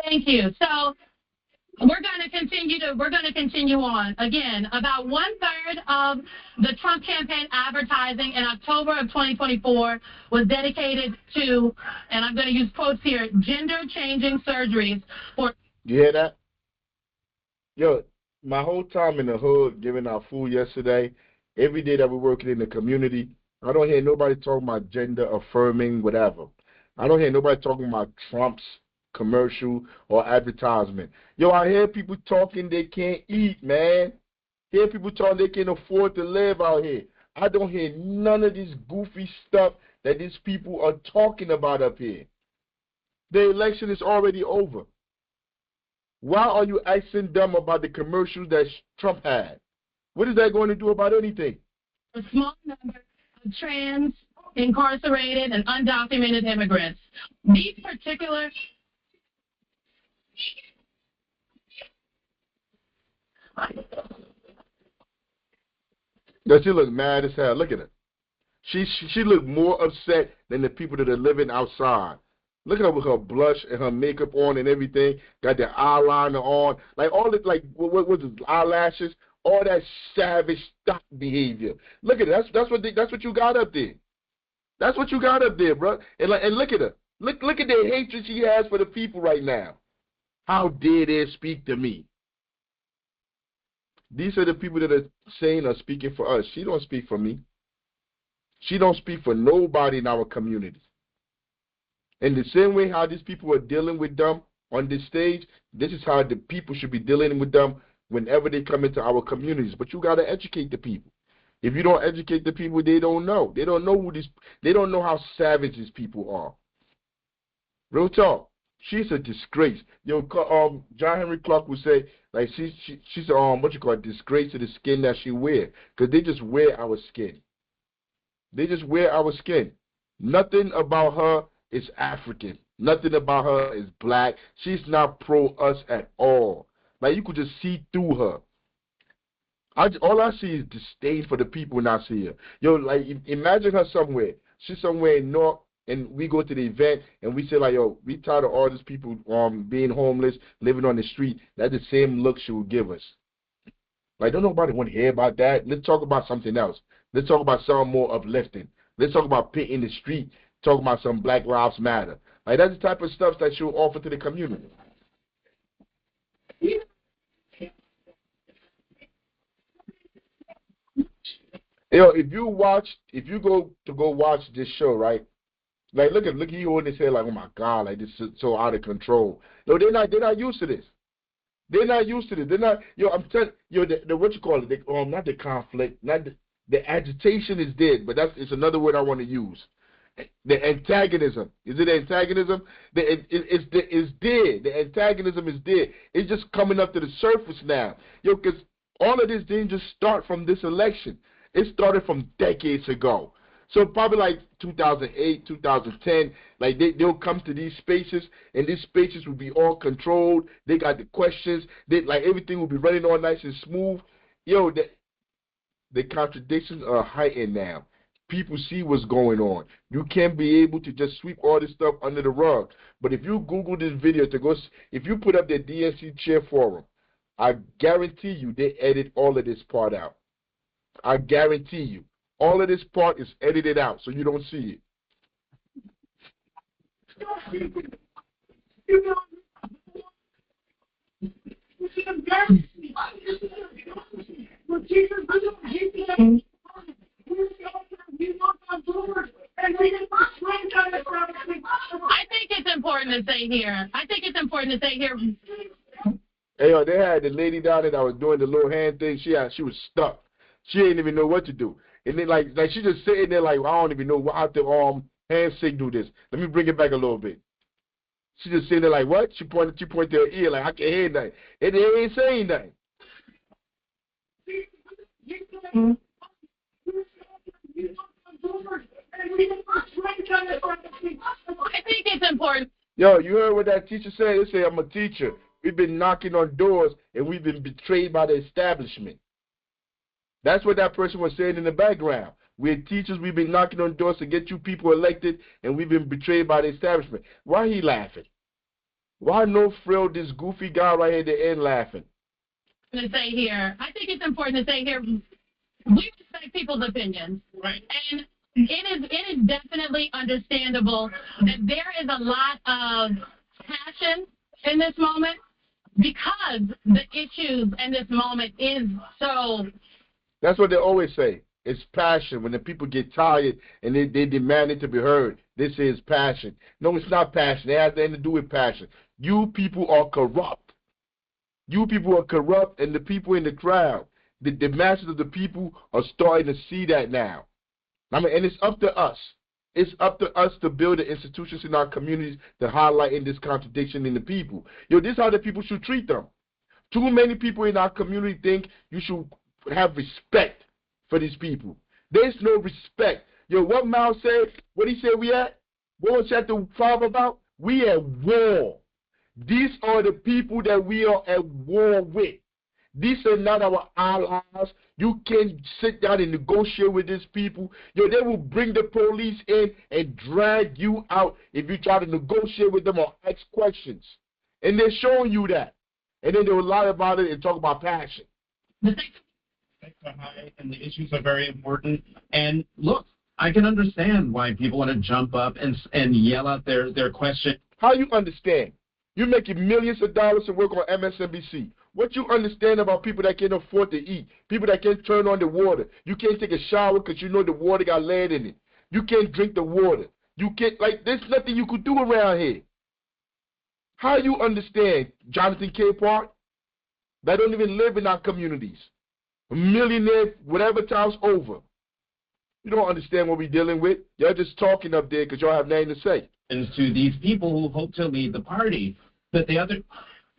Thank you. So we're going to continue on. Again, about 1/3 of the Trump campaign advertising in October of 2024 was dedicated to, and I'm going to use quotes here, gender-changing surgeries for. You hear that? Yo, my whole time in the hood giving out food yesterday, every day that we're working in the community, I don't hear nobody talking about gender affirming whatever. I don't hear nobody talking about Trump's commercial or advertisement. Yo, I hear people talking they can't eat, man. Hear people talking they can't afford to live out here. I don't hear none of this goofy stuff that these people are talking about up here. The election is already over. Why are you asking them about the commercial that Trump had? What is that going to do about anything? A small number of trans incarcerated, and undocumented immigrants. These particular Does she look mad as hell? Look at her. She looked more upset than the people that are living outside. Look at her with her blush and her makeup on and everything. Got the eyeliner on, like all the what was it, eyelashes, all that savage stock behavior. Look at it. That's what you got up there. That's what you got up there, bro. And look at her. Look at the hatred she has for the people right now. How dare they speak to me? These are the people that are saying or speaking for us. She don't speak for me. She don't speak for nobody in our community. In the same way how these people are dealing with them on this stage, this is how the people should be dealing with them whenever they come into our communities. But you got to educate the people. If you don't educate the people, they don't know. They don't know they don't know how savage these people are. Real talk. She's a disgrace. John Henry Clark would say, like, she's a disgrace to the skin that she wear, because they just wear our skin. They just wear our skin. Nothing about her is African. Nothing about her is black. She's not pro-us at all. Like, you could just see through her. All I see is disdain for the people when I see her. Like, imagine her somewhere. She's somewhere in North, and we go to the event, and we say, like, we tired of all these people being homeless, living on the street. That's the same look she will give us. Like, don't nobody want to hear about that. Let's talk about something else. Let's talk about something more uplifting. Let's talk about pit in the street, talk about some Black Lives Matter. Like, that's the type of stuff that she'll offer to the community. If you go watch this show, right? Like, look at you holding his head like, oh my God, like, this is so out of control. No, they're not used to this. They're not used to this. They're not. I'm telling the what you call it? Not the conflict, not the agitation is dead, but it's another word I want to use. The antagonism. Is it antagonism? It's dead. The antagonism is dead. It's just coming up to the surface now. Because all of this didn't just start from this election. It started from decades ago. So probably like 2008, 2010, like they'll come to these spaces, and these spaces will be all controlled. They got the questions. Like everything will be running all nice and smooth. The contradictions are heightened now. People see what's going on. You can't be able to just sweep all this stuff under the rug. But if you Google this video if you put up the DNC chair forum, I guarantee you they edit all of this part out. I guarantee you. All of this part is edited out, so you don't see it. I think it's important to say here. Hey, they had the lady down there that was doing the little hand thing. She was stuck. She didn't even know what to do. And then like she just sitting there like, I don't even know how to hand signal this. Let me bring it back a little bit. She just sitting there like, what? She pointed to her ear like, I can't hear nothing. And they ain't saying nothing. I think it's important. Yo, you heard what that teacher said? They say, I'm a teacher. We've been knocking on doors, and we've been betrayed by the establishment. That's what that person was saying in the background. We're teachers. We've been knocking on doors to get you people elected, and we've been betrayed by the establishment. Why he laughing? Why no frill, this goofy guy right here at the end laughing? I think it's important to say here, we respect people's opinions. Right. And it is definitely understandable that there is a lot of passion in this moment because the issues in this moment is so. That's what they always say. It's passion. When the people get tired and they demand it to be heard, this is passion. No, it's not passion. It has nothing to do with passion. You people are corrupt. You people are corrupt, and the people in the crowd, the masses of the people are starting to see that now. And it's up to us. It's up to us to build the institutions in our communities to highlight in this contradiction in the people. This is how the people should treat them. Too many people in our community think you should have respect for these people. There's no respect. Yo, what Mao said, what he said we at? What was chapter 5 about? We at war. These are the people that we are at war with. These are not our allies. You can't sit down and negotiate with these people. Yo, they will bring the police in and drag you out if you try to negotiate with them or ask questions. And they're showing you that. And then they will lie about it and talk about passion. The stakes are high and the issues are very important. And look, I can understand why people want to jump up and yell out their question. How you understand? You're making millions of dollars to work on MSNBC. What you understand about people that can't afford to eat, people that can't turn on the water. You can't take a shower because you know the water got lead in it. You can't drink the water. You can't, like, there's nothing you could do around here. How you understand Jonathan K. Park? That don't even live in our communities. A millionaire, whatever time's over. You don't understand what we're dealing with. Y'all just talking up there because y'all have nothing to say. And to these people who hope to lead the party, but the other,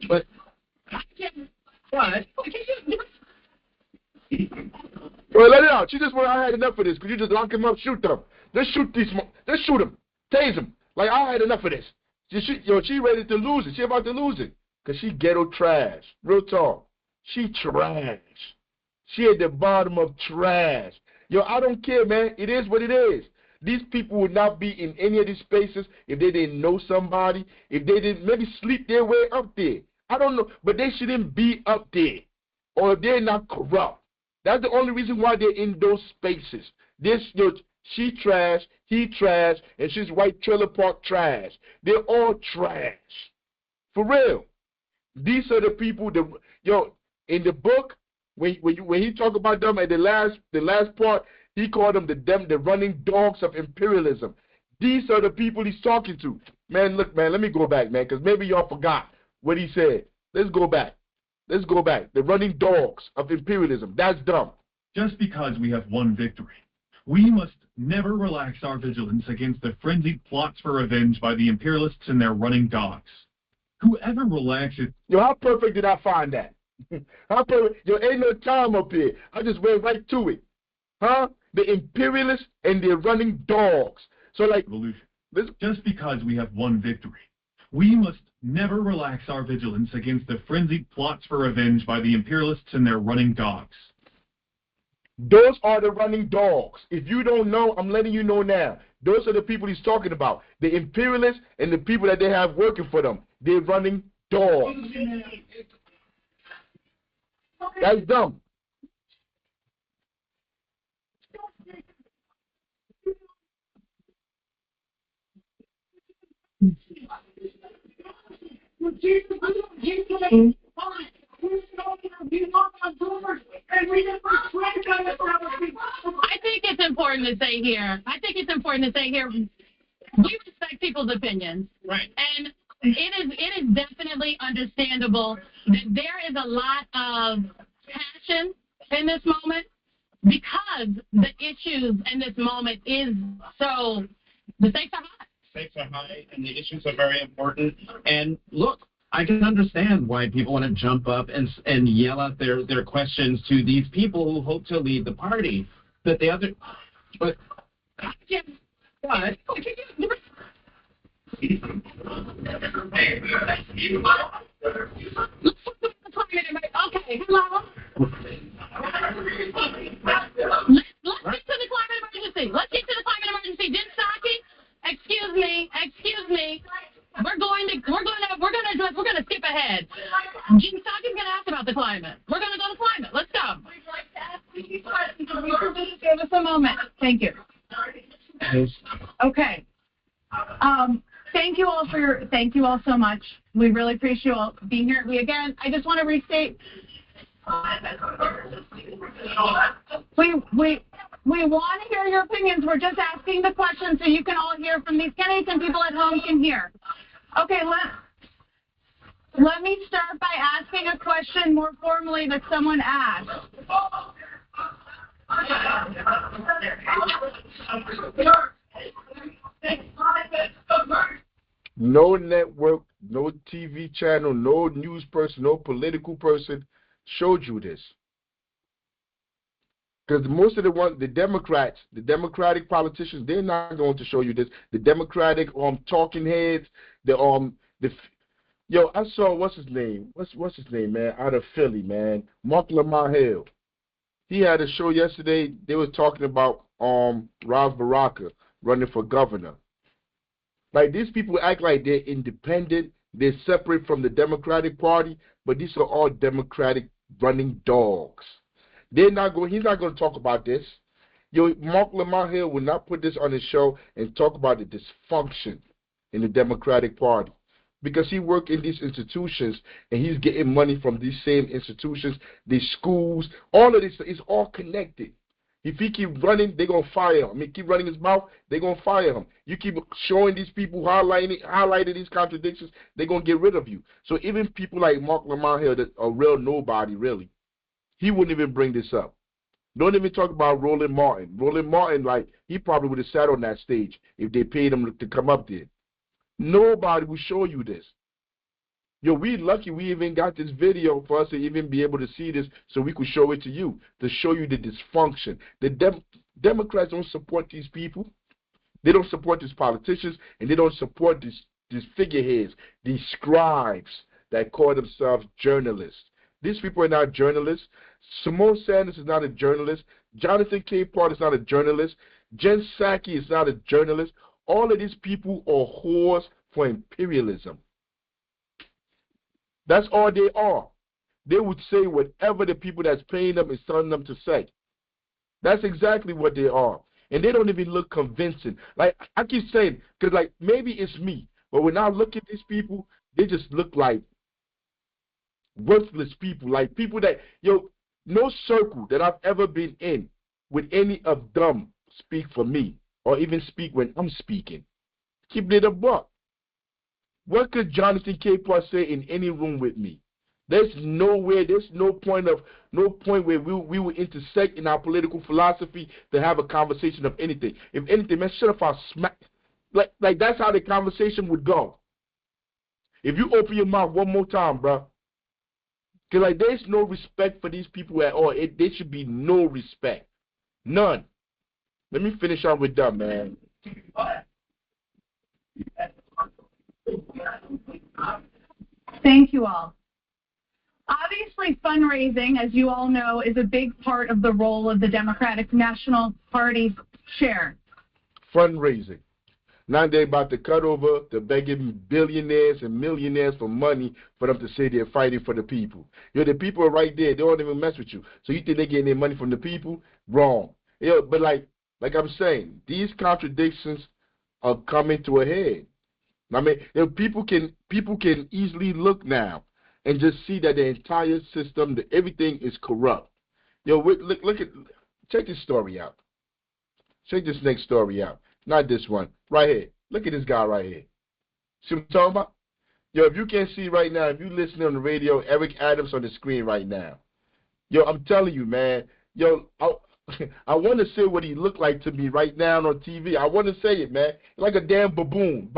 but what? Well, let it out. She just went, I had enough of this. Could you just lock him up, shoot them? Just shoot him. Tase him. Like, I had enough of this. She ready to lose it. She about to lose it. Because she ghetto trash. Real talk. She trash. She at the bottom of trash. Yo, I don't care, man. It is what it is. These people would not be in any of these spaces if they didn't know somebody, if they didn't maybe sleep their way up there. I don't know, but they shouldn't be up there, or if they're not corrupt. That's the only reason why they're in those spaces. She trash, he trash, and she's white trailer park trash. They're all trash. For real. These are the people that, in the book, when he talk about them at the last part, he called them the running dogs of imperialism. These are the people he's talking to. Man, look, man, let me go back, man, because maybe y'all forgot what he said. Let's go back. The running dogs of imperialism. That's dumb. Just because we have won victory, we must never relax our vigilance against the frenzied plots for revenge by the imperialists and their running dogs. Whoever relaxes... Yo, how perfect did I find that? How perfect? Yo, ain't no time up here. I just went right to it. Huh? The imperialists and their running dogs. So, like... Just because we have won victory, we must never relax our vigilance against the frenzied plots for revenge by the imperialists and their running dogs. Those are the running dogs. If you don't know, I'm letting you know now. Those are the people he's talking about. The imperialists and the people that they have working for them. They're running dogs. That's dumb. I think it's important to say here. We respect people's opinions, right? And it is definitely understandable that there is a lot of passion in this moment because the issues in this moment is so. The stakes are high. Stakes are high, and the issues are very important. And look, I can understand why people want to jump up and yell out their questions to these people who hope to lead the party. But the other, but what? Okay, hello. Let's get to the climate emergency. Jim Psaki, excuse me. We're gonna skip ahead. Jim Psaki's gonna ask about the climate. We're gonna go to climate. Let's go. Give us a moment. Thank you. Okay. Thank you all so much. We really appreciate you all being here. I just want to restate. We want to hear your opinions. We're just asking the questions so you can all hear from these candidates and people at home can hear. Okay, let me start by asking a question more formally that someone asked. No network, no TV channel, no news person, no political person showed you this. Because most of the Democrats, the Democratic politicians, they're not going to show you this. The Democratic talking heads, yo, I saw what's his name, man, out of Philly, man, Mark Lamar Hill. He had a show yesterday. They were talking about Ras Baraka running for governor. Like, these people act like they're independent, they're separate from the Democratic Party, but these are all Democratic running dogs. He's not going to talk about this. Mark Lamar Hill will not put this on his show and talk about the dysfunction in the Democratic Party, because he worked in these institutions and he's getting money from these same institutions, these schools. All of this is all connected. If he keep running, they're going to fire him. I mean, keep running his mouth, they're going to fire him. You keep showing these people, highlighting these contradictions, they're going to get rid of you. So even people like Mark Lamar Hill, that are real nobody, really, he wouldn't even bring this up. Don't even talk about Roland Martin. Roland Martin, like, he probably would have sat on that stage if they paid him to come up there. Nobody will show you this. We lucky we even got this video for us to even be able to see this, so we could show it to you, to show you the dysfunction. The Democrats don't support these people. They don't support these politicians, and they don't support these figureheads, these scribes that call themselves journalists. These people are not journalists. Simone Sanders is not a journalist. Jonathan Capehart is not a journalist. Jen Psaki is not a journalist. All of these people are whores for imperialism. That's all they are. They would say whatever the people that's paying them is telling them to say. That's exactly what they are. And they don't even look convincing. Like, I keep saying, because, like, maybe it's me, but when I look at these people, they just look like worthless people. Like, people that, no circle that I've ever been in with any of them speak for me, or even speak when I'm speaking. Keep it a buck. What could Jonathan Capehart say in any room with me? There's no point where we will intersect in our political philosophy to have a conversation of anything. If anything, man, shut up, I'll smack. Like that's how the conversation would go. If you open your mouth one more time, bro. Because, like, there's no respect for these people at all. There should be no respect. None. Let me finish on with them, man. Thank you all. Obviously, fundraising, as you all know, is a big part of the role of the Democratic National Party's chair. Fundraising. Now they're about to cut over to begging billionaires and millionaires for money for them to say they're fighting for the people. The people are right there. They don't even mess with you. So you think they're getting their money from the people? Wrong. But like I'm saying, these contradictions are coming to a head. I mean, people can easily look now and just see that the entire system, that everything is corrupt. Check this story out. Check this next story out. Not this one. Right here. Look at this guy right here. See what I'm talking about? If you can't see right now, if you're listening on the radio, Eric Adams on the screen right now. I'm telling you, man. I want to say what he looked like to me right now on TV. I want to say it, man. Like a damn baboon.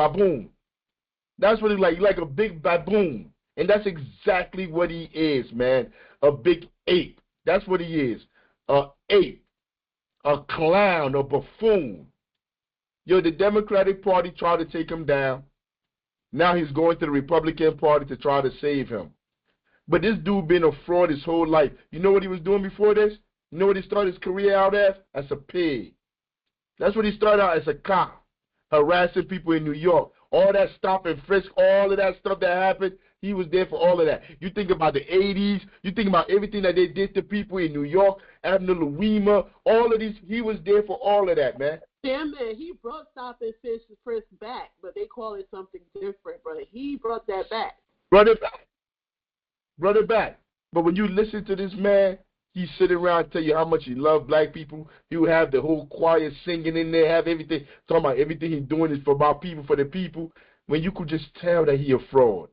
That's what he's like. He's like a big baboon. And that's exactly what he is, man. A big ape. That's what he is. A ape. A clown. A buffoon. The Democratic Party tried to take him down. Now he's going to the Republican Party to try to save him. But this dude been a fraud his whole life. You know what he was doing before this? You know what he started his career out as? As a pig. That's what he started out as, a cop, harassing people in New York. All that stop and frisk, all of that stuff that happened, he was there for all of that. You think about the 80s, you think about everything that they did to people in New York, Abner Louima, all of these, he was there for all of that, man. Damn, man, he brought stop and frisk back, but they call it something different, but he brought that back. Brought it back. But when you listen to this man, he sit around and tell you how much he loved black people. He would have the whole choir singing in there, have everything, talking about everything he's doing is for about people, for the people, when you could just tell that he a fraud.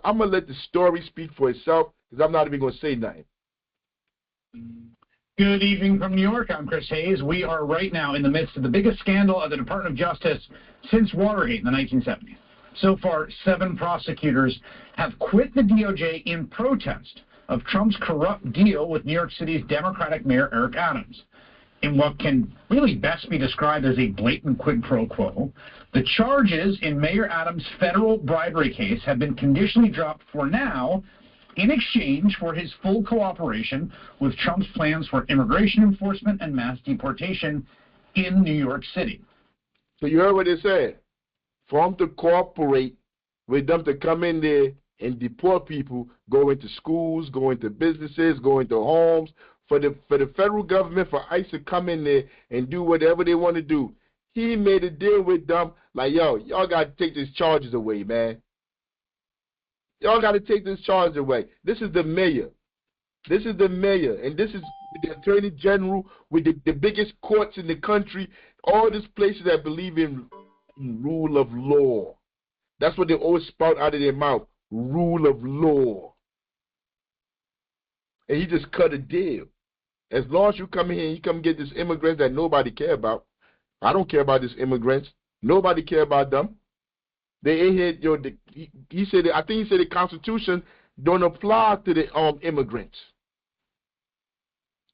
I'm going to let the story speak for itself, because I'm not even going to say nothing. Good evening from New York. I'm Chris Hayes. We are right now in the midst of the biggest scandal of the Department of Justice since Watergate in the 1970s. So far, 7 prosecutors have quit the DOJ in protest of Trump's corrupt deal with New York City's Democratic Mayor Eric Adams. in what can really best be described as a blatant quid pro quo. The charges in Mayor Adams' federal bribery case have been conditionally dropped for now in exchange for his full cooperation with Trump's plans for immigration enforcement and mass deportation in New York City. So you heard what they said. For him to cooperate with them to come in there and deport people, go into schools, go into businesses, go into homes, for the federal government, for ICE to come in there and do whatever they want to do. He made a deal with them like, yo, y'all got to take these charges away, man. Y'all got to take these charges away. This is the mayor. This is the mayor, and this is the attorney general with the biggest courts in the country, all these places that believe in rule of law. That's what they always spout out of their mouth, rule of law. And he just cut a deal. As long as you come in here and you come get these immigrants that nobody care about. I don't care about these immigrants. Nobody care about them. They in here, he said, I think he said the Constitution don't apply to the immigrants.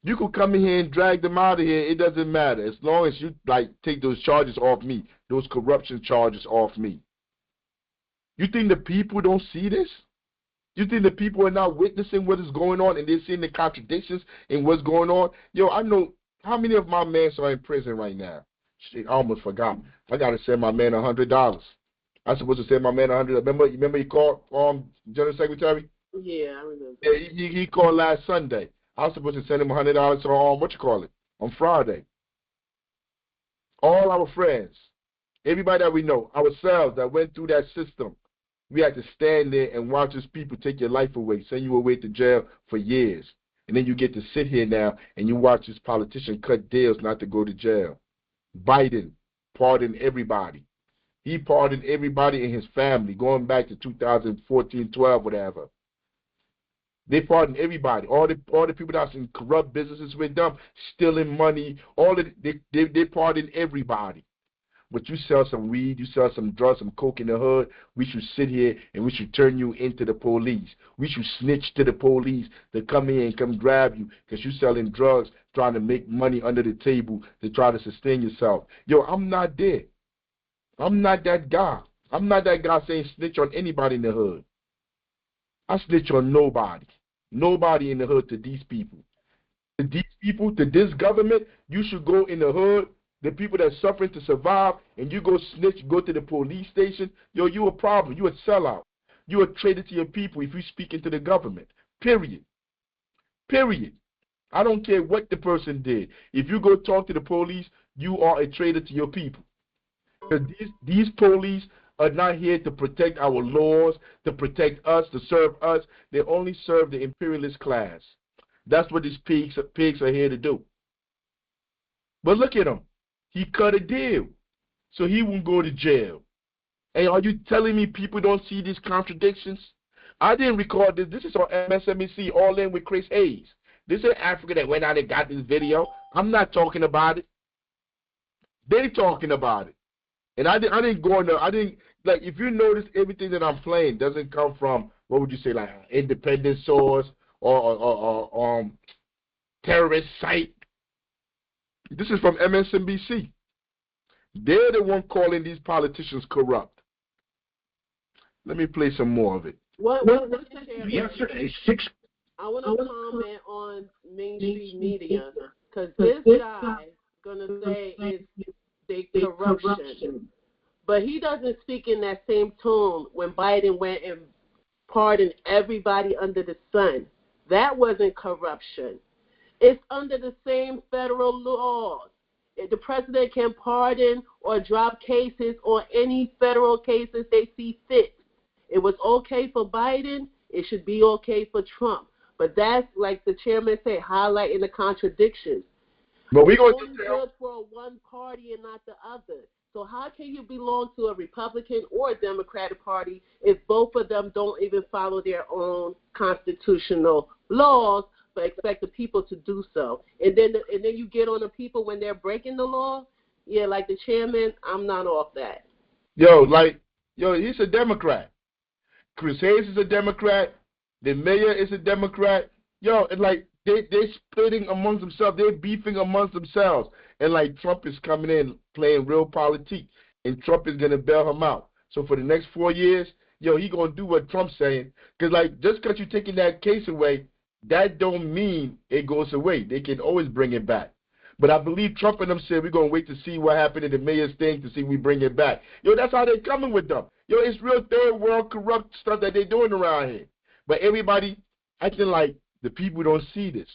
You could come in here and drag them out of here. It doesn't matter. As long as you take those charges off me, those corruption charges off me. You think the people don't see this? You think the people are not witnessing what is going on and they're seeing the contradictions in what's going on? Yo, I know how many of my men are in prison right now. Shit, I almost forgot. I got to send my man $100. I'm supposed to send my man $100. Remember he called General Secretary? Yeah, I remember. Yeah, he called last Sunday. I was supposed to send him $100 on Friday. All our friends, everybody that we know, ourselves that went through that system, we had to stand there and watch these people take your life away, send you away to jail for years. And then you get to sit here now and you watch this politician cut deals not to go to jail. Biden pardoned everybody. He pardoned everybody in his family going back to 2014, 12, whatever. They pardoned everybody. All the people that's in corrupt businesses with them, stealing money, they pardoned everybody. But you sell some weed, you sell some drugs, some coke in the hood, we should sit here and we should turn you into the police. We should snitch to the police to come in and come grab you because you're selling drugs, trying to make money under the table to try to sustain yourself. Yo, I'm not there. I'm not that guy. I'm not that guy saying snitch on anybody in the hood. I snitch on nobody. Nobody in the hood to these people. To these people, to this government, you should go in the hood, the people that are suffering to survive, and you go snitch, go to the police station. Yo, you a problem. You a sellout. You a traitor to your people if you speak into the government. Period. Period. I don't care what the person did. If you go talk to the police, you are a traitor to your people. Because these police are not here to protect our laws, to protect us, to serve us. They only serve the imperialist class. That's what these pigs are here to do. But look at him. He cut a deal, so he won't go to jail. And are you telling me people don't see these contradictions? I didn't record this. This is on MSNBC, All In with Chris Hayes. This is Africa that went out and got this video. I'm not talking about it. They talking about it. And I didn't go in there. Like, if you notice, everything that I'm playing doesn't come from, what would you say, like an independent source or terrorist site. This is from MSNBC. They're the one calling these politicians corrupt. Let me play some more of it. Yesterday, I want to comment on mainstream media because this guy gonna say it's corruption, but he doesn't speak in that same tone when Biden went and pardoned everybody under the sun. That wasn't corruption. It's under the same federal laws. The president can pardon or drop cases on any federal cases they see fit. It was okay for Biden. It should be okay for Trump. But that's, like the chairman said, highlighting the contradictions. But we're going to good for one party and not the other. So how can you belong to a Republican or a Democratic Party if both of them don't even follow their own constitutional laws, but expect the people to do so? And then you get on the people when they're breaking the law? Yeah, like the chairman, I'm not off that. Yo, he's a Democrat. Chris Hayes is a Democrat. The mayor is a Democrat. Yo, and like, They're splitting amongst themselves. They're beefing amongst themselves. And like Trump is coming in playing real politics, and Trump is gonna bail him out. So for the next 4 years, he gonna do what Trump's saying. Cause like just cause you're taking that case away, that don't mean it goes away. They can always bring it back. But I believe Trump and them said we're gonna wait to see what happened in the mayor's thing to see if we bring it back. That's how they're coming with them. It's real third world corrupt stuff that they're doing around here. But everybody acting like the people don't see this.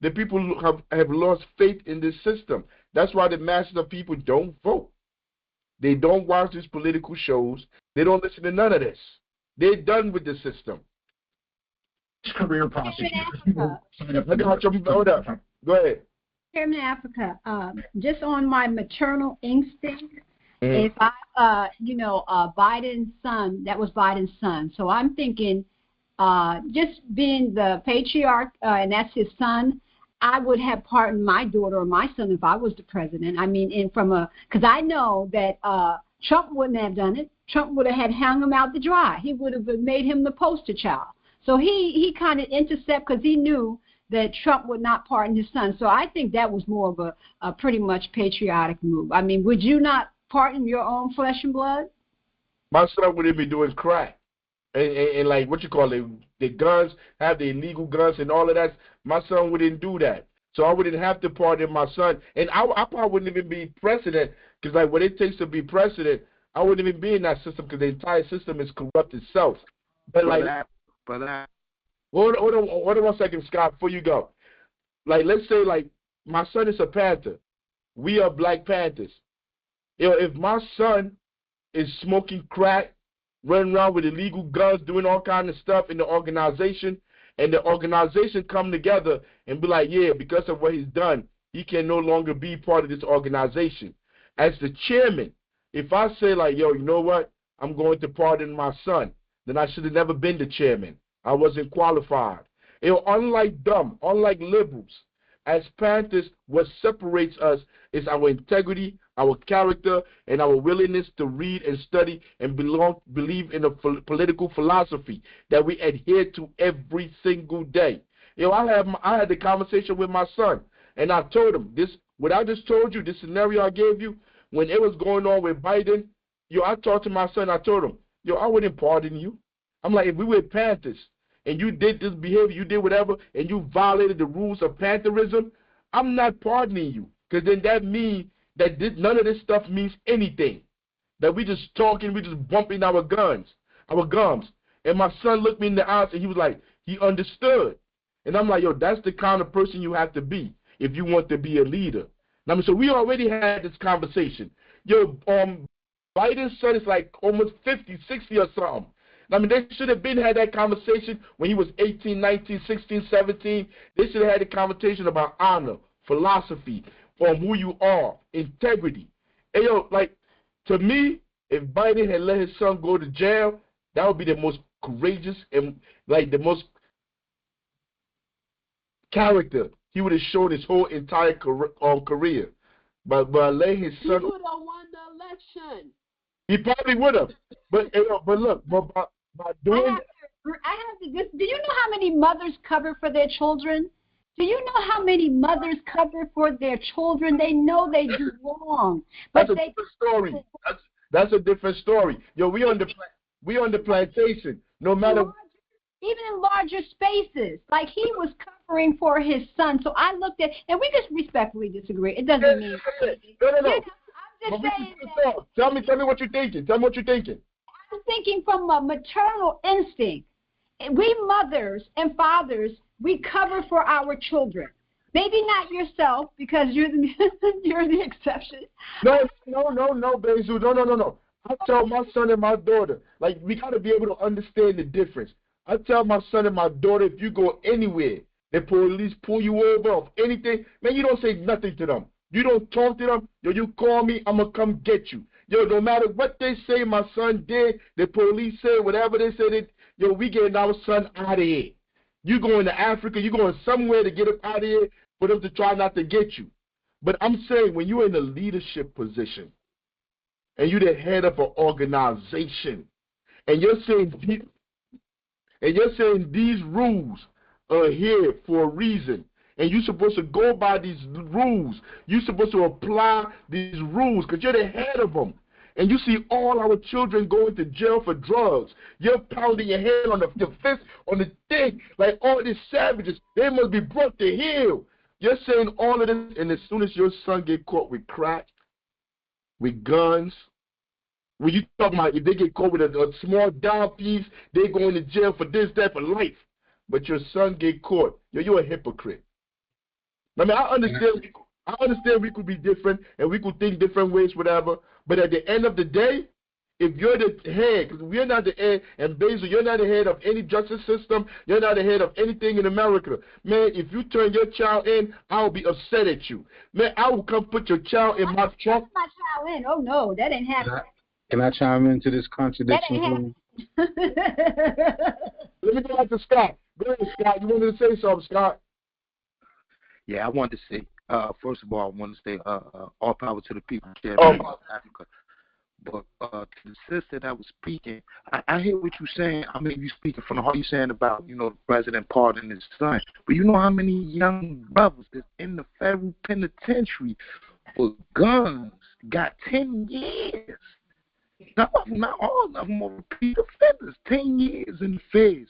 The people have lost faith in this system. That's why the masses of people don't vote. They don't watch these political shows. They don't listen to none of this. They're done with the system. Career prosecutors. Hold up. Go ahead. Chairman Africa, just on my maternal instinct, if Biden's son, that was Biden's son. So I'm thinking, just being the patriarch, and that's his son, I would have pardoned my daughter or my son if I was the president. I mean, because I know that Trump wouldn't have done it. Trump would have hung him out to dry. He would have made him the poster child. So he kind of intercepted because he knew that Trump would not pardon his son. So I think that was more of a pretty much patriotic move. I mean, would you not pardon your own flesh and blood? My son wouldn't be doing crack. And like what you call it, the guns, have the illegal guns and all of that. My son wouldn't do that. So I wouldn't have to pardon my son. And I probably wouldn't even be president because like what it takes to be president, I wouldn't even be in that system because the entire system is corrupt itself. But hold on 1 second, Scott, before you go. Like let's say like my son is a Panther. We are Black Panthers. If my son is smoking crack, running around with illegal guns, doing all kind of stuff in the organization, and the organization come together and be like, yeah, because of what he's done, he can no longer be part of this organization. As the chairman, if I say like, yo, you know what, I'm going to pardon my son, then I should have never been the chairman. I wasn't qualified. Unlike liberals, as Panthers, what separates us is our integrity, our character, and our willingness to read and study and believe in a political philosophy that we adhere to every single day. I had the conversation with my son, and I told him what I just told you, this scenario I gave you, when it was going on with Biden, I talked to my son, I told him, I wouldn't pardon you. I'm like, if we were Panthers, and you did this behavior, you did whatever, and you violated the rules of Pantherism, I'm not pardoning you. Because then that means that none of this stuff means anything. That we just talking, we just bumping our gums. And my son looked me in the eyes and he was like, he understood. And I'm like, yo, that's the kind of person you have to be if you want to be a leader. I mean, so we already had this conversation. Biden's son is like almost 50, 60 or something. I mean, they should have had that conversation when he was 18, 19, 16, 17. They should have had a conversation about honor, philosophy, who you are, integrity. Hey, to me, if Biden had let his son go to jail, that would be the most courageous and, the most character he would have shown his whole entire career. But letting his son... He would have won the election. He probably would have. But look, by doing do you know how many mothers cover for their children? Do you know how many mothers cover for their children? They know they do wrong. But that's a different story. That's a different story. We on the plantation. No matter... Even in larger spaces. Like he was covering for his son. So I looked at... And we just respectfully disagree. It doesn't mean... No. I'm just saying that... Tell me what you're thinking. Tell me what you're thinking. I'm thinking from a maternal instinct. We mothers and fathers, we cover for our children. Maybe not yourself because you're the exception. No, Bezu. No. I tell my son and my daughter, we got to be able to understand the difference. I tell my son and my daughter, if you go anywhere, the police pull you over of anything, man, you don't say nothing to them. You don't talk to them. You call me, I'm going to come get you. No matter what they say my son did, the police say, whatever they said, we getting our son out of here. You going to Africa, you going somewhere to get him out of here for them to try not to get you. But I'm saying when you're in a leadership position and you're the head of an organization and you're saying these rules are here for a reason, and you're supposed to go by these rules. You're supposed to apply these rules because you're the head of them. And you see all our children going to jail for drugs. You're pounding your head on your fist on the thing like all these savages. They must be brought to heel. You're saying all of this, and as soon as your son get caught with crack, with guns, when you talk about if they get caught with a small dime piece, they going to jail for this, that, for life. But your son get caught. You're a hypocrite. I mean, I understand we could be different and we could think different ways, whatever. But at the end of the day, if you're the head, because we're not the head, and Basil, you're not the head of any justice system, you're not the head of anything in America. Man, if you turn your child in, I'll be upset at you. Man, I will come put your child in my trunk. My child in. Oh, no, that ain't happening. Can I chime into this contradiction? Let me go back to Scott. Go ahead, Scott. You wanted to say something, Scott? Yeah, I wanted to say, first of all, I want to say all power to the people of Africa. But to the sister that was speaking, I hear what you're saying. I mean, you speaking from the heart. You're saying about, the president pardoning his son. But you know how many young brothers that's in the federal penitentiary for guns got 10 years. Not all of them are repeat offenders. 10 years in the feds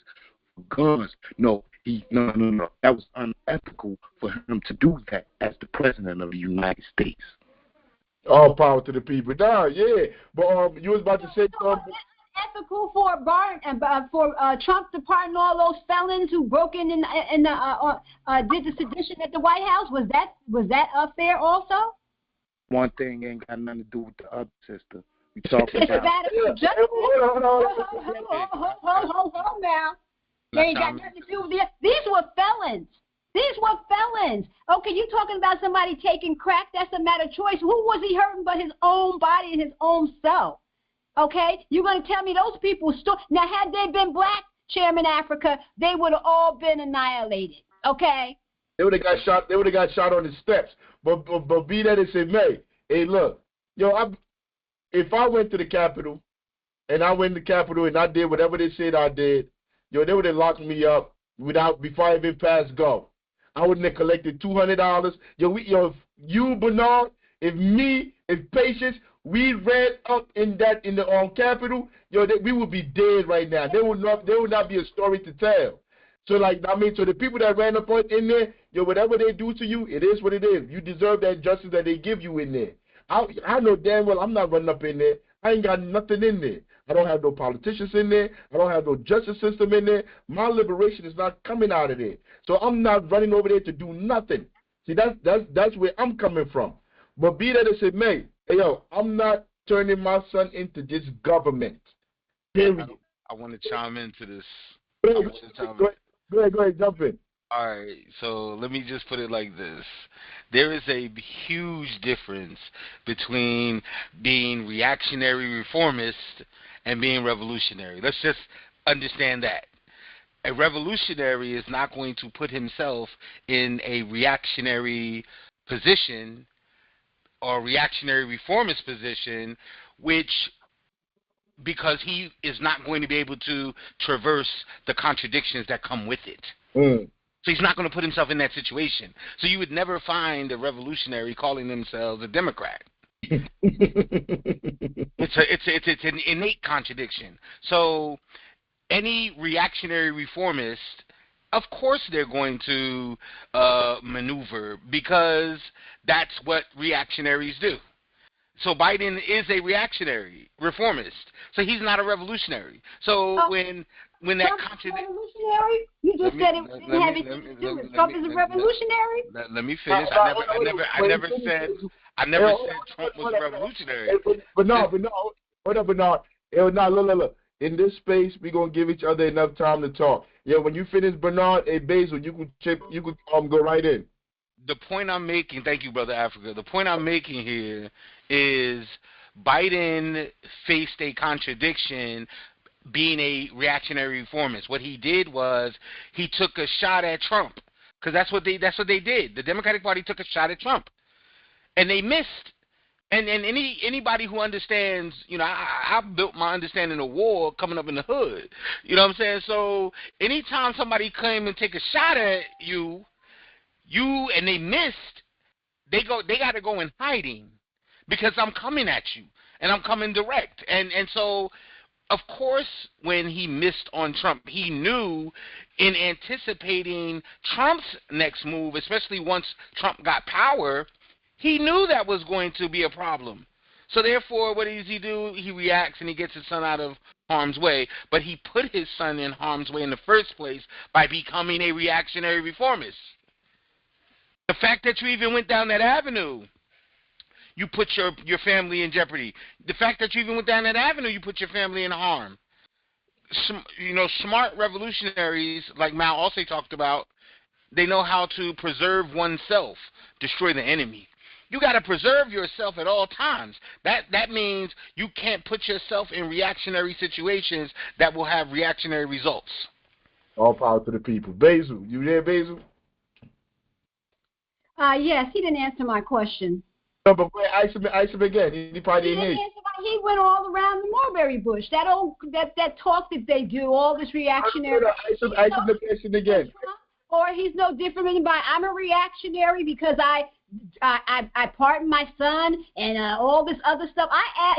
for guns. No. That was unethical for him to do that as the president of the United States. All power to the people. Nah, yeah. But you was about to say something. Ethical for Trump to pardon all those felons who broke in did the sedition at the White House? Was that fair also? One thing ain't got nothing to do with the other, sister. We talking about. Hold on now. They ain't got nothing to do with it. These were felons. Okay, you talking about somebody taking crack? That's a matter of choice. Who was he hurting but his own body and his own self? Okay, you're going to tell me those people now, had they been black, Chairman Africa, they would have all been annihilated. Okay. They would have got shot. They would have got shot on the steps. But be that as it may, hey, look, if I went to the Capitol, and I went to the Capitol and I did whatever they said I did, they would have locked me up before I even passed go. I wouldn't have collected $200. You, Bernard, if Patience, we ran up in the Capitol, we would be dead right now. There would not be a story to tell. So so the people that ran up in there, whatever they do to you, it is what it is. You deserve that justice that they give you in there. I know damn well I'm not running up in there. I ain't got nothing in there. I don't have no politicians in there. I don't have no justice system in there. My liberation is not coming out of there. So I'm not running over there to do nothing. See, that's where I'm coming from. But be that as it may, I'm not turning my son into this government. Period. I want to chime into this. Go ahead, jump in. All right, so let me just put it like this. There is a huge difference between being reactionary reformist and being revolutionary. Let's just understand that. A revolutionary is not going to put himself in a reactionary position or reactionary reformist position, because he is not going to be able to traverse the contradictions that come with it. So he's not going to put himself in that situation. So you would never find a revolutionary calling themselves a Democrat. It's an innate contradiction. So any reactionary reformist, of course they're going to maneuver, because that's what reactionaries do. So Biden is a reactionary reformist. So he's not a revolutionary. So when that contradiction, revolutionary? You just said it didn't have anything to do with Trump is a revolutionary. Let me finish. I never said Trump was a revolutionary. But no, hold up, Bernard. Look. In this space, we're gonna give each other enough time to talk. Yeah, when you finish, Bernard, Basil, you could go right in. The point I'm making, thank you, Brother Africa. The point I'm making here is Biden faced a contradiction being a reactionary reformist. What he did was he took a shot at Trump, because that's what they did. The Democratic Party took a shot at Trump, and they missed. And anybody who understands, I built my understanding of war coming up in the hood. You know what I'm saying? So anytime somebody came and take a shot at you, and they missed, they got to go in hiding because I'm coming at you and I'm coming direct. And so, of course, when he missed on Trump, he knew in anticipating Trump's next move, especially once Trump got power, he knew that was going to be a problem. So therefore, what does he do? He reacts and he gets his son out of harm's way. But he put his son in harm's way in the first place by becoming a reactionary reformist. The fact that you even went down that avenue, you put your family in jeopardy. The fact that you even went down that avenue, you put your family in harm. Smart revolutionaries, like Mao also talked about, they know how to preserve oneself, destroy the enemy. You got to preserve yourself at all times. That means you can't put yourself in reactionary situations that will have reactionary results. All power to the people. Basil, you there, Basil? Yes, he didn't answer my question. No, but ask him again. He probably didn't hear you. He went all around the mulberry bush. That talk that they do, all this reactionary. Ask him the question again. Or he's no different than anybody. I'm a reactionary because I pardoned my son and all this other stuff.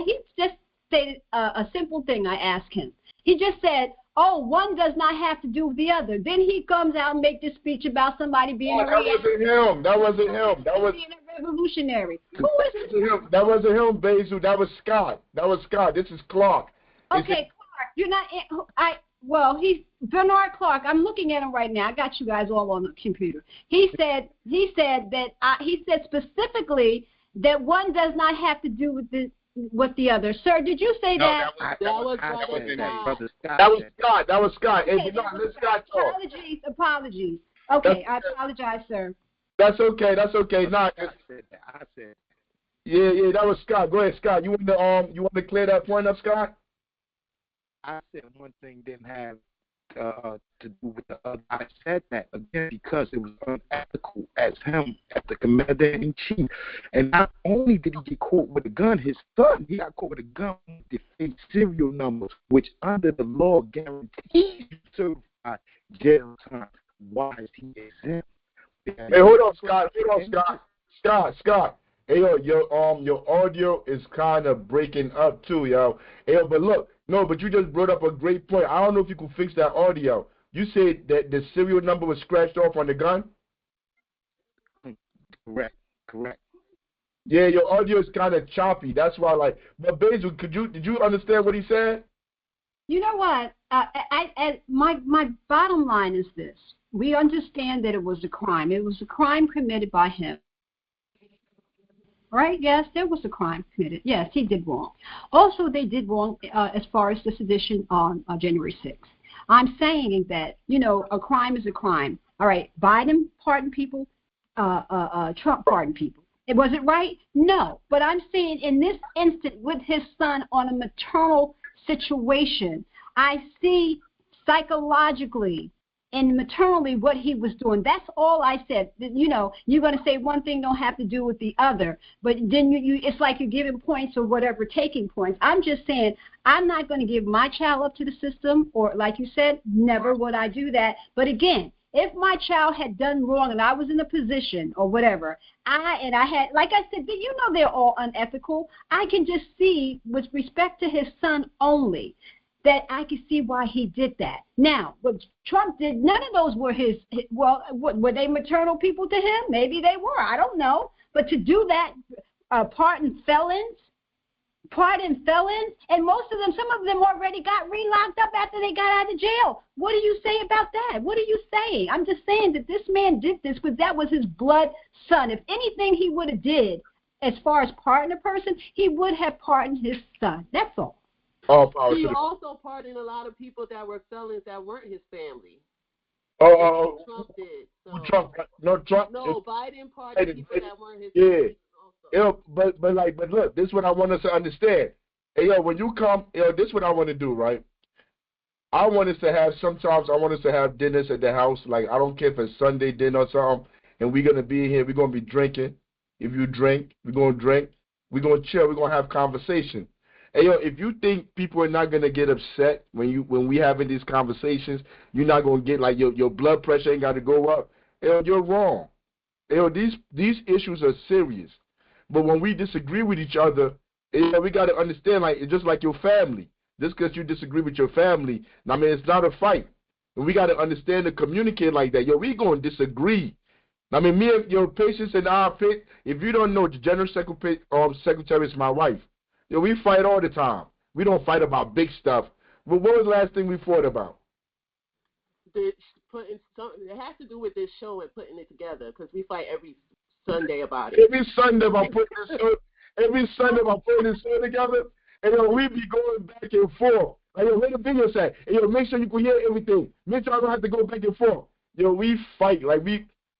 He just stated a simple thing. I asked him. He just said, "Oh, one does not have to do with the other." Then he comes out and make this speech about somebody being a reactionary. That wasn't him. That was being a revolutionary. Who is it? That wasn't him, Basil. That was Scott. This is Clark. Okay, Clark. You're not. Well, he's Bernard Clark. I'm looking at him right now. I got you guys all on the computer. He said specifically that one does not have to do with the other. Sir, did you say that? That was Scott. That was Scott. Okay, Let Scott talk. Apologies. Okay, I apologize, sir. That's okay. Nah, I said. Yeah, that was Scott. Go ahead, Scott. You want to clear that point up, Scott? I said one thing didn't have to do with the other. I said that again because it was unethical as him, as the commander-in-chief. And not only did he get caught with a gun, his son, he got caught with a gun with the serial numbers, which under the law guarantees certified jail time. Why is he exempt? Hey, hold on, Scott. Scott. Hey, your audio is kind of breaking up too, yo. Hey, but look. No, but you just brought up a great point. I don't know if you can fix that audio. You said that the serial number was scratched off on the gun? Correct. Yeah, your audio is kind of choppy. That's why, but Basil, did you understand what he said? You know what? My bottom line is this. We understand that it was a crime. It was a crime committed by him. Right? Yes, there was a crime committed. Yes, he did wrong. Also, they did wrong as far as the sedition on January 6th. I'm saying that, a crime is a crime. All right, Biden pardoned people, Trump pardoned people. Was it right? No. But I'm saying in this instant with his son on a maternal situation, I see psychologically and maternally what he was doing. That's all I said. You're going to say one thing don't have to do with the other, but then it's like you're giving points or whatever, taking points. I'm just saying I'm not going to give my child up to the system, or like you said, never would I do that. But again, if my child had done wrong and I was in a position or whatever, I had, like I said, they're all unethical. I can just see with respect to his son only, that I can see why he did that. Now, what Trump did, none of those were were they maternal people to him? Maybe they were. I don't know. But to do that, pardon felons, and most of them, some of them already got re-locked up after they got out of jail. What do you say about that? What are you saying? I'm just saying that this man did this because that was his blood son. If anything he would have did as far as pardon a person, he would have pardoned his son. That's all. He also pardoned a lot of people that were felons that weren't his family. Trump did. So. Trump. No, Biden pardoned people that weren't his family. But look, this is what I want us to understand. Hey, when you come, this is what I want to do, right? Sometimes I want us to have dinners at the house. Like, I don't care if it's Sunday dinner or something, and we're going to be here. We're going to be drinking. If you drink, we're going to drink. We're going to chill. We're going to have conversation. Hey, if you think people are not gonna get upset when we having these conversations, you're not gonna get your blood pressure ain't got to go up. You're wrong. these issues are serious. But when we disagree with each other, we got to understand, like, it's just like your family. Just because you disagree with your family, I mean, it's not a fight. And we got to understand and communicate like that. We going to disagree. I mean, me and your patients and our fit, if you don't know, the general secretary is my wife. We fight all the time. We don't fight about big stuff. But what was the last thing we fought about? It has to do with this show and putting it together, because we fight every Sunday about it. Every Sunday about putting this show, together, and we be going back and forth. Like, where the video say? And make sure you can hear everything. Make sure I don't have to go back and forth. We fight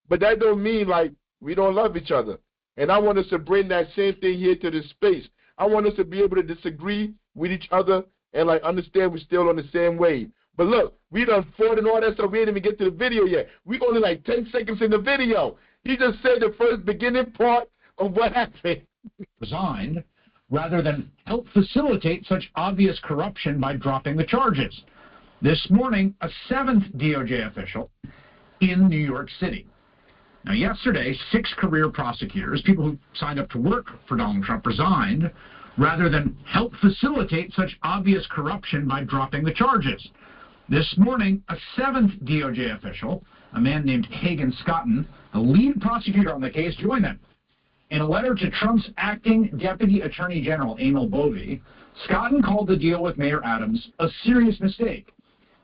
but that don't mean like we don't love each other. And I want us to bring that same thing here to this space. I want us to be able to disagree with each other and like understand we're still on the same wave. But look, we done fought and all that stuff. We didn't even get to the video yet. We only like 10 seconds in the video. He just said the first beginning part of what happened. Resigned rather than help facilitate such obvious corruption by dropping the charges. This morning, a 7th DOJ official in New York City. Now, yesterday, 6 career prosecutors, people who signed up to work for Donald Trump, resigned rather than help facilitate such obvious corruption by dropping the charges. This morning, a 7th DOJ official, a man named Hagan Scotton, the lead prosecutor on the case, joined them. In a letter to Trump's acting Deputy Attorney General, Emil Bovee, Scotton called the deal with Mayor Adams a serious mistake.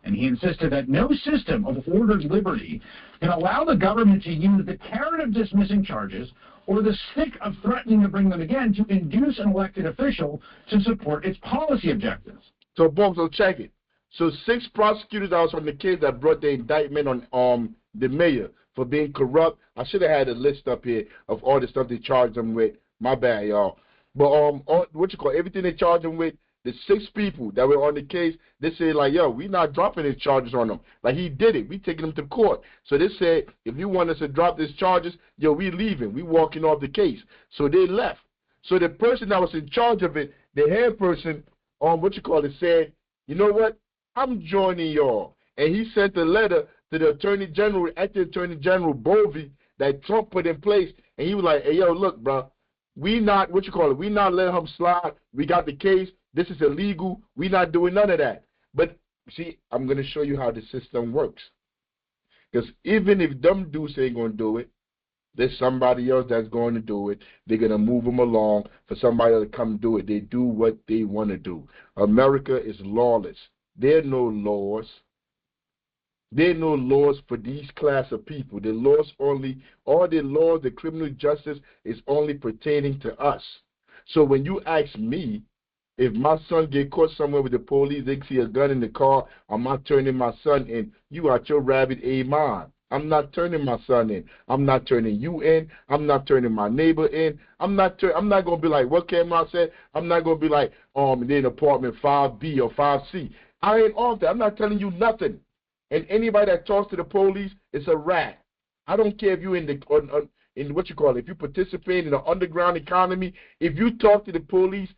And he insisted that no system of ordered liberty can allow the government to use the carrot of dismissing charges or the stick of threatening to bring them again to induce an elected official to support its policy objectives. So, boom, so check it. So 6 prosecutors that was on the case that brought the indictment on the mayor for being corrupt. I should have had a list up here of all the stuff they charged him with. My bad, y'all. But everything they charged him with, the 6 people that were on the case, they said, like, yo, we not dropping his charges on him. Like, he did it. We taking him to court. So they said, if you want us to drop these charges, we leaving. We walking off the case. So they left. So the person that was in charge of it, the head person, said, you know what? I'm joining y'all. And he sent a letter to the acting Attorney General Bovee that Trump put in place. And he was like, hey, yo, look, bro, we not letting him slide. We got the case. This is illegal. We not doing none of that. But, see, I'm going to show you how the system works. Because even if them dudes ain't going to do it, there's somebody else that's going to do it. They're going to move them along for somebody to come do it. They do what they want to do. America is lawless. There are no laws. There are no laws for these class of people. The laws the criminal justice is only pertaining to us. So when you ask me, if my son get caught somewhere with the police, they see a gun in the car, I'm not turning my son in. You out your rabbit mind. I'm not turning my son in. I'm not turning you in. I'm not turning my neighbor in. I'm not going to be like, what Cameron said? I'm not going to be like, in apartment 5B or 5C. I ain't off that. I'm not telling you nothing. And anybody that talks to the police is a rat. I don't care if you if you participate in the underground economy, if you talk to the police,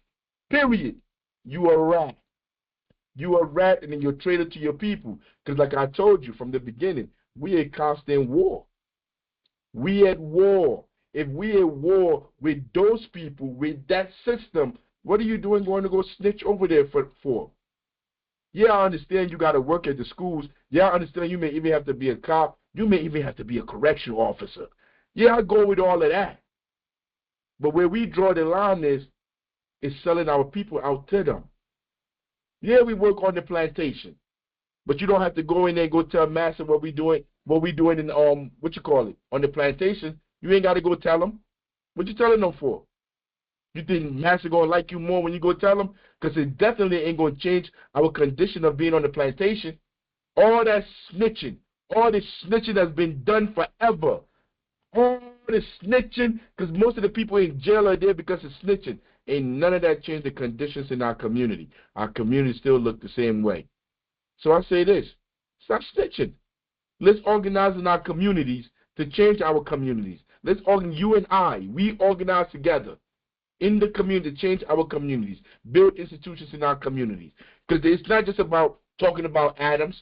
period, you are a rat. You are a rat, and then you're a traitor to your people. Because like I told you from the beginning, we at constant war. We at war. If we at war with those people, with that system, what are you doing going to go snitch over there for? Yeah, I understand you got to work at the schools. Yeah, I understand you may even have to be a cop. You may even have to be a correctional officer. Yeah, I go with all of that. But where we draw the line is selling our people out to them. Yeah, we work on the plantation. But you don't have to go in there and go tell Master what we doing in, on the plantation. You ain't got to go tell them. What you telling them for? You think Master going to like you more when you go tell them? Because it definitely ain't going to change our condition of being on the plantation. All that snitching, all this snitching has been done forever. All this snitching, because most of the people in jail are there because of snitching. Ain't none of that changed the conditions in our community. Our community still look the same way. So I say this, stop snitching. Let's organize in our communities to change our communities. Let's organize, you and I, we organize together in the community to change our communities, build institutions in our communities. Because it's not just about talking about Adams.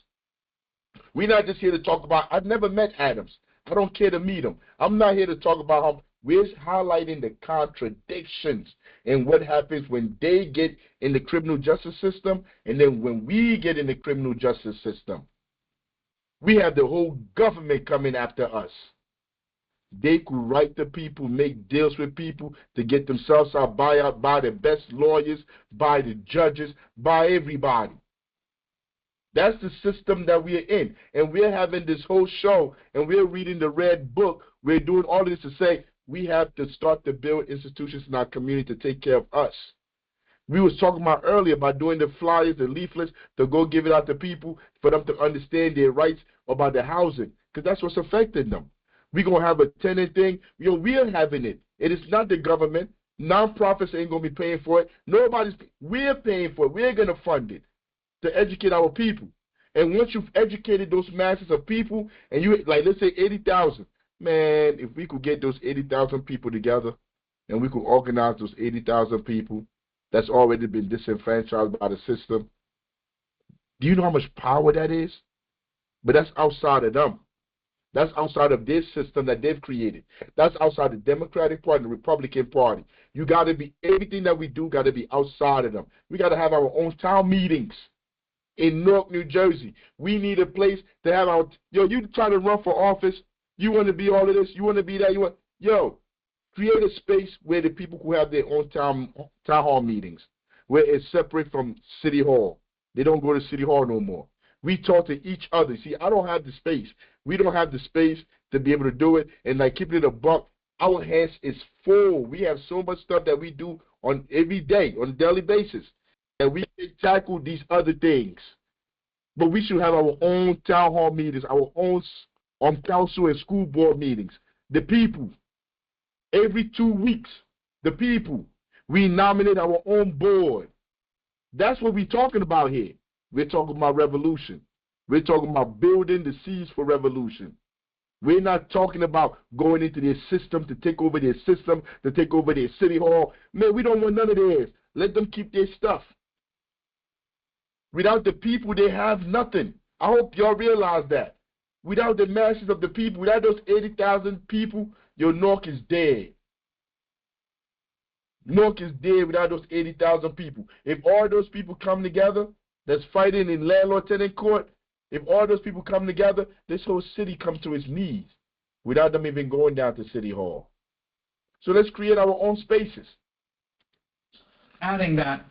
We're not just here to talk about, I've never met Adams. I don't care to meet them. I'm not here to talk about how we're highlighting the contradictions and what happens when they get in the criminal justice system and then when we get in the criminal justice system. We have the whole government coming after us. They could write the people, make deals with people to get themselves out, buy the best lawyers, buy the judges, buy everybody. That's the system that we're in. And we're having this whole show, and we're reading the red book. We're doing all of this to say we have to start to build institutions in our community to take care of us. We was talking about earlier about doing the flyers, the leaflets, to go give it out to people for them to understand their rights about the housing, because that's what's affecting them. We're going to have a tenant thing. We're having it. It is not the government. Non-profits ain't going to be paying for it. We're paying for it. We're going to fund it to educate our people. And once you've educated those masses of people, and you, like, let's say 80,000, man, if we could get those 80,000 people together and we could organize those 80,000 people that's already been disenfranchised by the system, do you know how much power that is? But that's outside of them. That's outside of their system that they've created. That's outside the Democratic Party, the Republican Party. You got to be, everything that we do got to be outside of them. We got to have our own town meetings in Newark, New Jersey. We need a place to have our, you try to run for office, you want to be all of this, you want to be that, create a space where the people who have their own town hall meetings, where it's separate from City Hall. They don't go to City Hall no more. We talk to each other. See, I don't have the space. We don't have the space to be able to do it. And like keeping it a buck, our hands is full. We have so much stuff that we do on every day, on a daily basis, that we can tackle these other things. But we should have our own town hall meetings, our own council and school board meetings. The people, every 2 weeks, the people, we nominate our own board. That's what we're talking about here. We're talking about revolution. We're talking about building the seeds for revolution. We're not talking about going into their system to take over their system, to take over their city hall. Man, we don't want none of theirs. Let them keep their stuff. Without the people, they have nothing. I hope y'all realize that. Without the masses of the people, without those 80,000 people, your Newark is dead. Newark is dead without those 80,000 people. If all those people come together that's fighting in landlord-tenant court, if all those people come together, this whole city comes to its knees without them even going down to City Hall. So let's create our own spaces. Adding that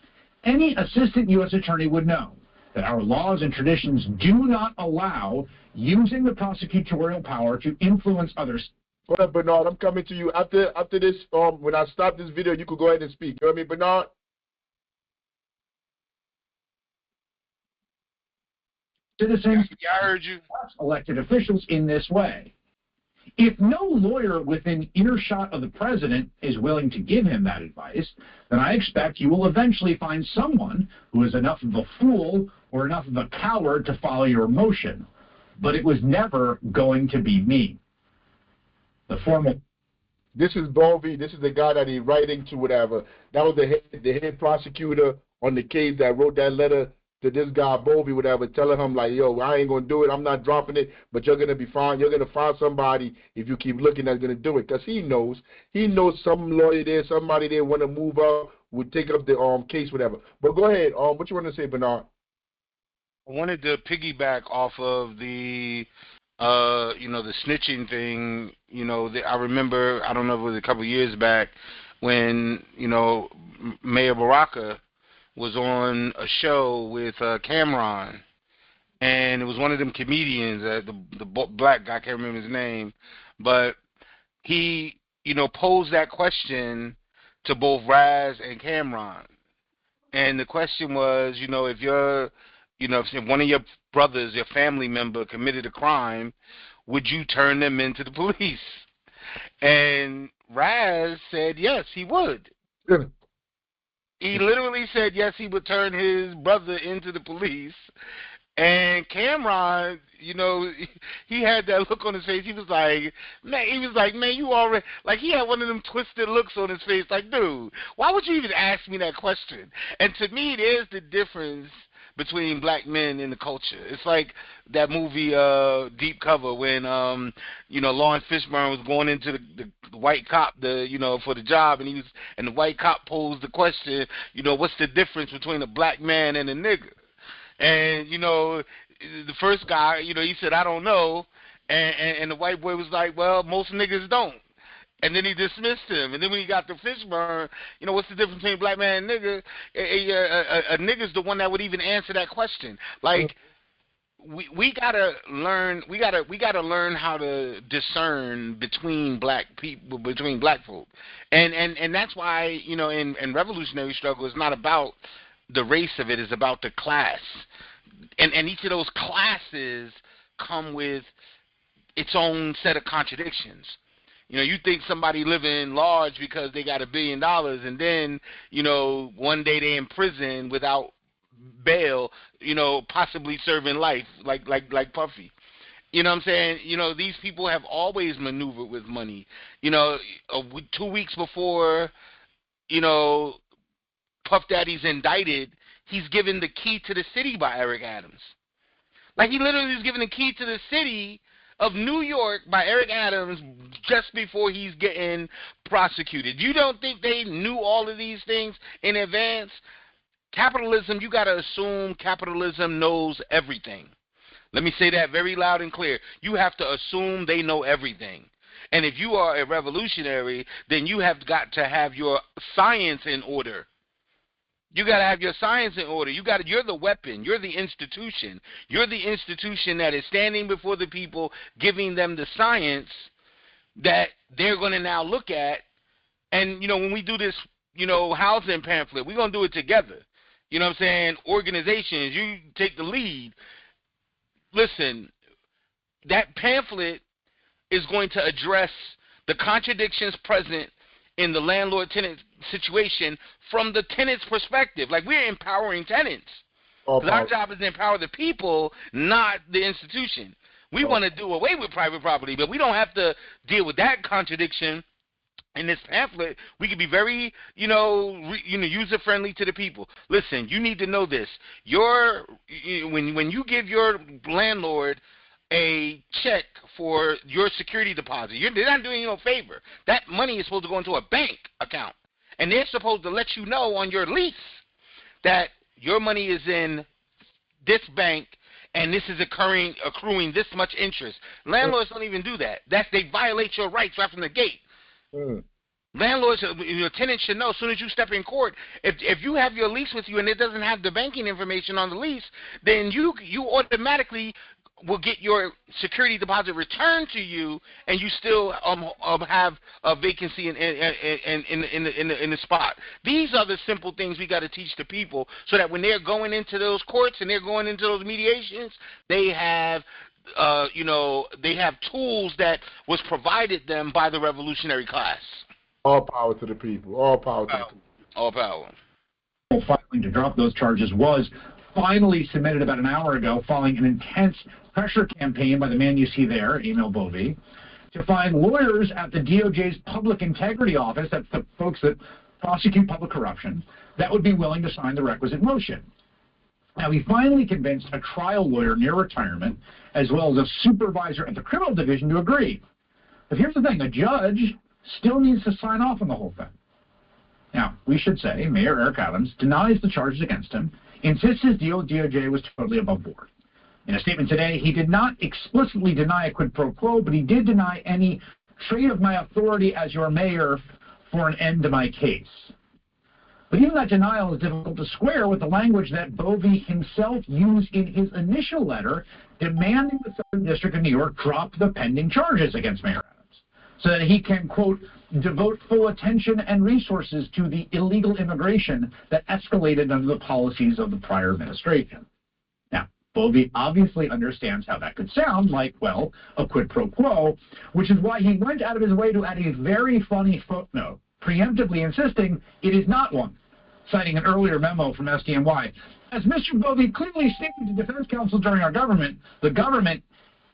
any assistant U.S. attorney would know that our laws and traditions do not allow using the prosecutorial power to influence others. Hold on, Bernard, I'm coming to you. After this, when I stop this video, you could go ahead and speak. You hear me, Bernard? Citizens, yeah, I heard you. Elected officials in this way. If no lawyer within earshot of the president is willing to give him that advice, then I expect you will eventually find someone who is enough of a fool or enough of a coward to follow your motion. But it was never going to be me. The formal. This is Bovey. This is the guy that he's writing to, whatever. That was the head prosecutor on the case that wrote that letter to this guy Bovey, whatever, telling him like, yo, I ain't gonna do it. I'm not dropping it, but you're gonna be fine. You're gonna find somebody if you keep looking that's gonna do it, because he knows some lawyer there, somebody there want to move up, would take up the case, whatever. But go ahead. What you want to say, Bernard? I wanted to piggyback off of the the snitching thing. I remember, I don't know if it was a couple of years back when, Mayor Baraka was on a show with Cameron, and it was one of them comedians, the black guy, I can't remember his name, but he, posed that question to both Raz and Cameron. And the question was, if you're, if one of your brothers, your family member committed a crime, would you turn them into the police? And Raz said yes, he would. He literally said yes, he would turn his brother into the police. And Cameron, he had that look on his face. He was like, man, you already, like, he had one of them twisted looks on his face. Like, dude, why would you even ask me that question? And to me, there's the difference between black men in the culture. It's like that movie Deep Cover when Lawrence Fishburne was going into the white cop for the job, and the white cop posed the question, what's the difference between a black man and a nigger? And the first guy, he said, I don't know, and the white boy was like, well, most niggas don't. And then he dismissed him. And then when he got to Fishburne, what's the difference between black man and nigger? A nigger's the one that would even answer that question. Like, we gotta learn. We gotta learn how to discern between black people, between black folk. And that's why in revolutionary struggle, it's not about the race of it. It's about the class. And each of those classes come with its own set of contradictions. You think somebody living large because they got $1 billion, and then, one day they in prison without bail, possibly serving life, like Puffy. You know what I'm saying? These people have always maneuvered with money. 2 weeks before, Puff Daddy's indicted, he's given the key to the city by Eric Adams. Like, he literally was given the key to the city of New York by Eric Adams just before he's getting prosecuted. You don't think they knew all of these things in advance? Capitalism, you got to assume capitalism knows everything. Let me say that very loud and clear. You have to assume they know everything. And if you are a revolutionary, then you have got to have your science in order. You got to have your science in order. You're the weapon. You're the institution. You're the institution that is standing before the people, giving them the science that they're going to now look at. And, when we do this, housing pamphlet, we're going to do it together. You know what I'm saying? Organizations, you take the lead. Listen, that pamphlet is going to address the contradictions present in the landlord-tenant situation from the tenant's perspective. Like, we're empowering tenants. Because our job is to empower the people, not the institution. We want to do away with private property, but we don't have to deal with that contradiction in this pamphlet. We can be very, user-friendly to the people. Listen, you need to know this. When you give your landlord a check for your security deposit, they're not doing you no favor. That money is supposed to go into a bank account. And they're supposed to let you know on your lease that your money is in this bank and this is accruing this much interest. Landlords don't even do that. They violate your rights right from the gate. Landlords, your tenants should know as soon as you step in court, if you have your lease with you and it doesn't have the banking information on the lease, then you automatically will get your security deposit returned to you, and you still have a vacancy in the spot. These are the simple things we got to teach the people, so that when they're going into those courts and they're going into those mediations, they have tools that was provided them by the revolutionary class. All power to the people. All power to the people. All power. Filing to drop those charges was finally submitted about an hour ago, following an intense pressure campaign by the man you see there, Emil Bovee, to find lawyers at the DOJ's Public Integrity Office, that's the folks that prosecute public corruption, that would be willing to sign the requisite motion. Now, he finally convinced a trial lawyer near retirement, as well as a supervisor at the criminal division, to agree. But here's the thing, a judge still needs to sign off on the whole thing. Now, we should say Mayor Eric Adams denies the charges against him, insists his deal with DOJ was totally above board. In a statement today, he did not explicitly deny a quid pro quo, but he did deny any trade of my authority as your mayor for an end to my case. But even that denial is difficult to square with the language that Bovee himself used in his initial letter demanding the Southern District of New York drop the pending charges against Mayor Adams, so that he can, quote, devote full attention and resources to the illegal immigration that escalated under the policies of the prior administration. Now, Bovee obviously understands how that could sound like, well, a quid pro quo, which is why he went out of his way to add a very funny footnote, preemptively insisting it is not one, citing an earlier memo from SDNY. As Mr. Bovee clearly stated to defense counsel during our government, the government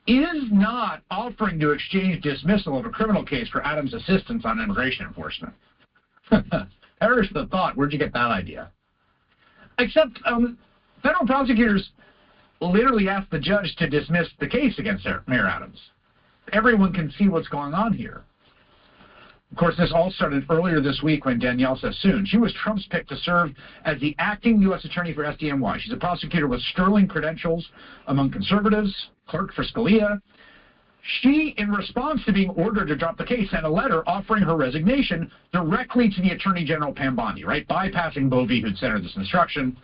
is not offering to exchange dismissal of a criminal case for Adams' assistance on immigration enforcement. Perish the thought. Where'd you get that idea? Except, Federal prosecutors literally asked the judge to dismiss the case against Mayor Adams. Everyone can see what's going on here. Of course, this all started earlier this week when Danielle Sassoon, she was Trump's pick to serve as the acting U.S. attorney for SDNY. She's a prosecutor with sterling credentials among conservatives, clerk for Scalia. She, in response to being ordered to drop the case, sent a letter offering her resignation directly to the Attorney General Pam Bondi, right, bypassing Bovee, who'd sent her this instruction,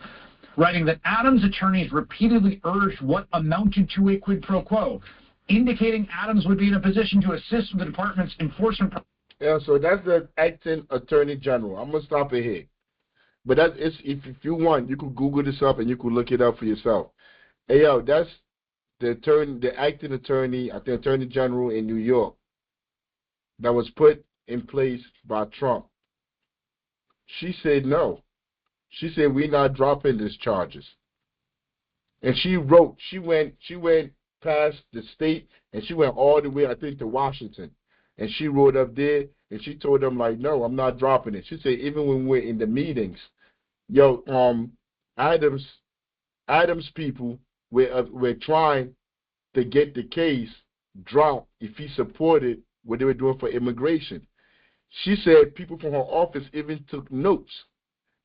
writing that Adams' attorneys repeatedly urged what amounted to a quid pro quo, indicating Adams would be in a position to assist with the department's enforcement. Yeah, so that's the acting attorney general. I'm gonna stop it here. But that is, if you want, you could Google this up and you could look it up for yourself. Hey, yo, that's the acting attorney, I think attorney general in New York, that was put in place by Trump. She said no. She said we're not dropping these charges. And she went past the state and she went all the way, I think, to Washington. And she wrote up there, and she told them, like, no, I'm not dropping it. She said, even when we're in the meetings, yo, Adams people were trying to get the case dropped if he supported what they were doing for immigration. She said people from her office even took notes.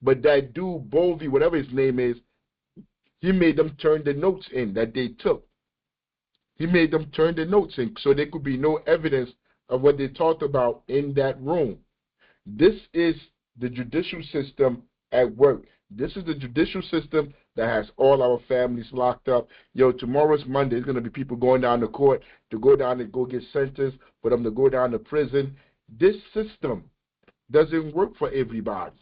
But that dude, Bovee, whatever his name is, he made them turn the notes in that they took. He made them turn the notes in so there could be no evidence of what they talked about in that room. This is the judicial system at work. This is the judicial system that has all our families locked up. Yo, tomorrow's Monday. There's going to be people going down to court to go down and go get sentenced, for them to go down to prison. This system doesn't work for everybody.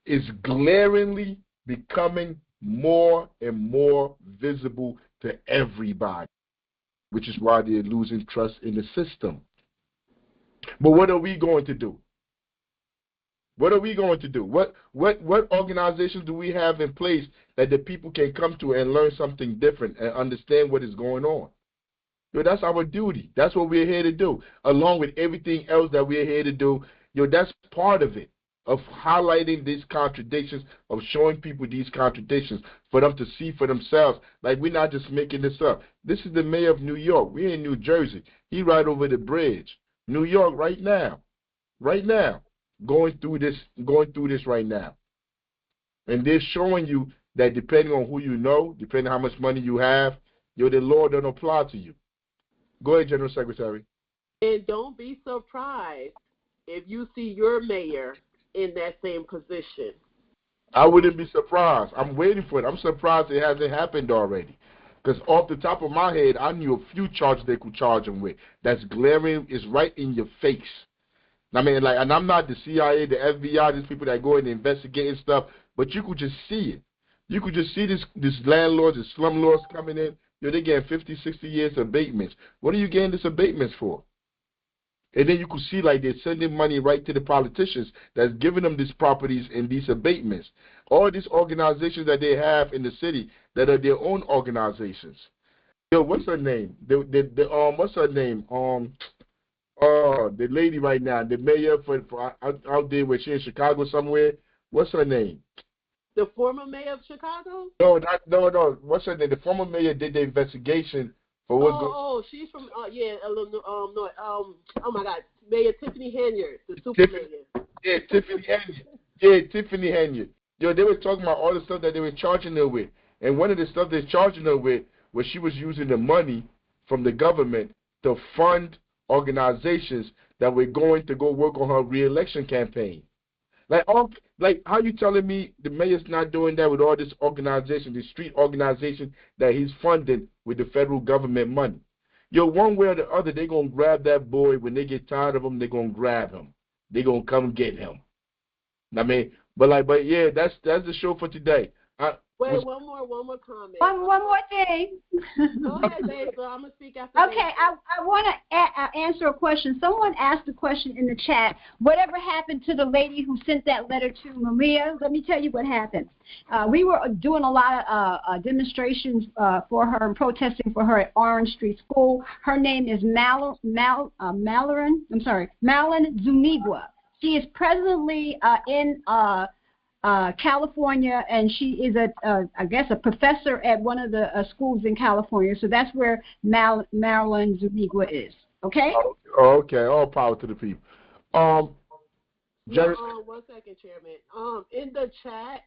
It's glaringly becoming more and more visible to everybody, which is why they're losing trust in the system. But what are we going to do? What are we going to do? What organizations do we have in place that the people can come to and learn something different and understand what is going on? Yo, that's our duty. That's what we're here to do, along with everything else that we're here to do. Yo, that's part of it, of highlighting these contradictions, of showing people these contradictions, for them to see for themselves. Like, we're not just making this up. This is the mayor of New York. We're in New Jersey. He right over the bridge. New York right now, going through this right now. And they're showing you that depending on who you know, depending on how much money you have, the law don't apply to you. Go ahead, General Secretary. And don't be surprised if you see your mayor in that same position. I wouldn't be surprised. I'm waiting for it. I'm surprised it hasn't happened already. Because off the top of my head, I knew a few charges they could charge him with. That's glaring, is right in your face. I mean, like, and I'm not the CIA, the FBI, these people that go and investigate and stuff, but you could just see it. You could just see this landlords, the slumlords coming in. Yo, they're getting 50, 60 years abatements. What are you getting this abatements for? And then you could see, like, they're sending money right to the politicians that's giving them these properties and these abatements. All these organizations that they have in the city that are their own organizations. Yo, what's her name? What's her name? The lady right now, the mayor for out there where she's in Chicago somewhere. What's her name? The former mayor of Chicago? No. What's her name? The former mayor did the investigation for what. She's from oh my God, Mayor Tiffany Henyard, the super mayor. Yeah, Tiffany Henyard. Yeah, Tiffany Henyard. Yo, they were talking about all the stuff that they were charging her with, and one of the stuff they're charging her with was she was using the money from the government to fund organizations that were going to go work on her re-election campaign. Like how you telling me the mayor's not doing that with all this organization, this street organization that he's funding with the federal government money? Yo, one way or the other, they're going to grab that boy. When they get tired of him, they're going to grab him. They're going to come get him. I mean, but yeah, that's the show for today. Wait, one more comment. One more thing. Go ahead, babe. I'm going to speak after Okay, I want to answer a question. Someone asked a question in the chat. Whatever happened to the lady who sent that letter to Maria? Let me tell you what happened. We were doing a lot of demonstrations for her and protesting for her at Orange Street School. Her name is Malin Zunigwa. She is presently in California, and she is I guess a professor at one of the schools in California. So that's where Marilyn Zuniga is. Okay. Okay. All power to the people. Jerry. 1 second, Chairman. In the chat,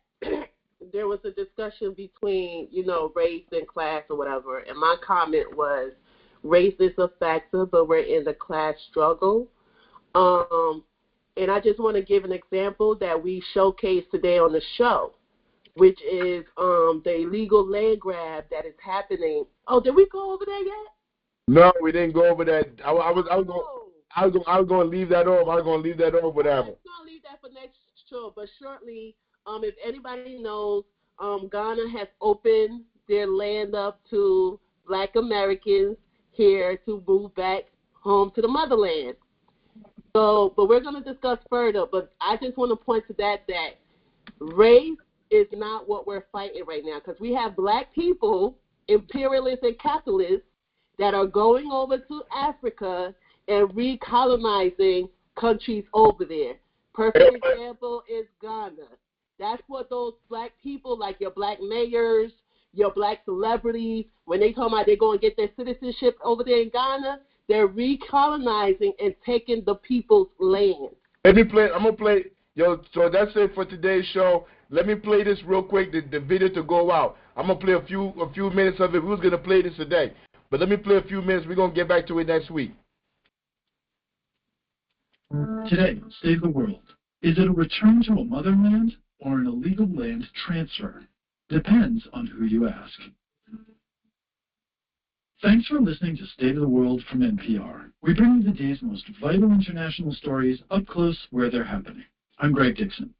there was a discussion between race and class or whatever, and my comment was race is a factor, but we're in the class struggle. And I just want to give an example that we showcased today on the show, which is the illegal land grab that is happening. Oh, did we go over there yet? No, we didn't go over that. I was going to leave that off. I was going to leave that off, whatever. Let's not leave that for next show. But shortly, if anybody knows, Ghana has opened their land up to Black Americans here to move back home to the motherland. So, but we're going to discuss further. But I just want to point to that race is not what we're fighting right now, because we have Black people, imperialists and capitalists, that are going over to Africa and recolonizing countries over there. Perfect example is Ghana. That's what those Black people, like your Black mayors, your Black celebrities, when they talk about they're going to get their citizenship over there in Ghana, they're recolonizing and taking the people's land. Let me play. I'm going to play. So that's it for today's show. Let me play this real quick, the video to go out. I'm going to play a few minutes of it. Who's going to play this today? But let me play a few minutes. We're going to get back to it next week. Today, State of the World. Is it a return to a motherland or an illegal land transfer? Depends on who you ask. Thanks for listening to State of the World from NPR. We bring you the day's most vital international stories up close where they're happening. I'm Greg Dixon.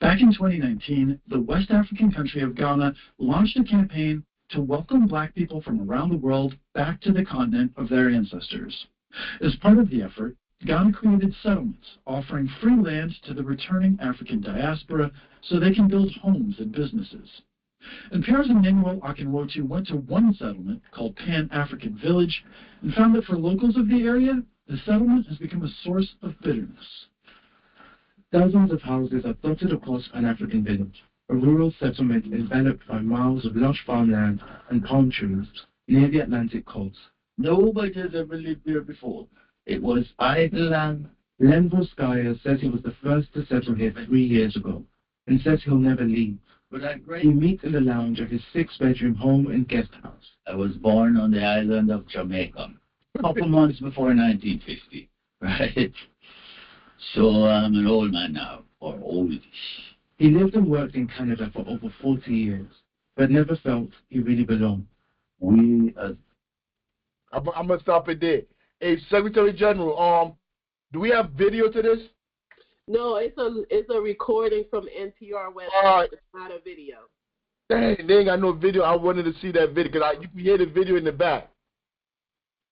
Back in 2019, the West African country of Ghana launched a campaign to welcome Black people from around the world back to the continent of their ancestors. As part of the effort, Ghana created settlements offering free land to the returning African diaspora so they can build homes and businesses. And Piers Emmanuel Akinwotu went to one settlement called Pan-African Village and found that for locals of the area, the settlement has become a source of bitterness. Thousands of houses are dotted across Pan-African Village, a rural settlement enveloped by miles of lush farmland and palm trees near the Atlantic coast. Nobody has ever lived there before. It was idle land. Len Voskaya says he was the first to settle here 3 years ago and says he'll never leave. He meets in the lounge of his 6-bedroom home and guest house. I was born on the island of Jamaica, a couple months before 1950, right? So I'm an old man now, or oldish. He lived and worked in Canada for over 40 years, but never felt he really belonged. I'm going to stop it there. Hey, Secretary General, do we have video to this? No, it's a recording from NPR website. It's not a video. Dang, they ain't got no video. I wanted to see that video because you can hear the video in the back.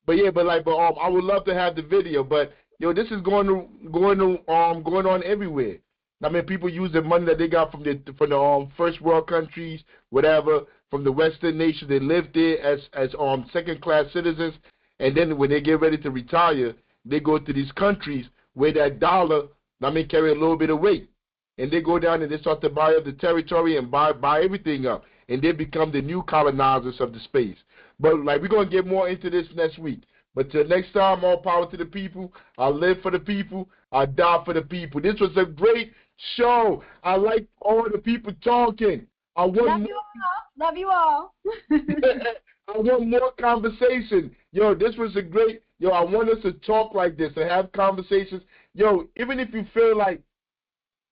But I would love to have the video. But this is going on everywhere. I mean, people use the money that they got from the first world countries, whatever, from the Western nations. They live there as second-class citizens, and then when they get ready to retire, they go to these countries where that dollar, carry a little bit of weight. And they go down and they start to buy up the territory and buy everything up. And they become the new colonizers of the space. But, we're going to get more into this next week. But till next time, all power to the people. I live for the people. I die for the people. This was a great show. I like all the people talking. Love you all. I want more conversation. This was a great... I want us to talk like this and have conversations. Even if you feel like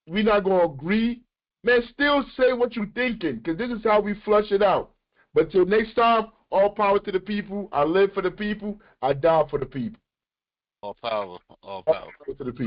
we're not going to agree, man, still say what you're thinking, because this is how we flush it out. But till next time, all power to the people. I live for the people. I die for the people. All power. All power. All power to the people.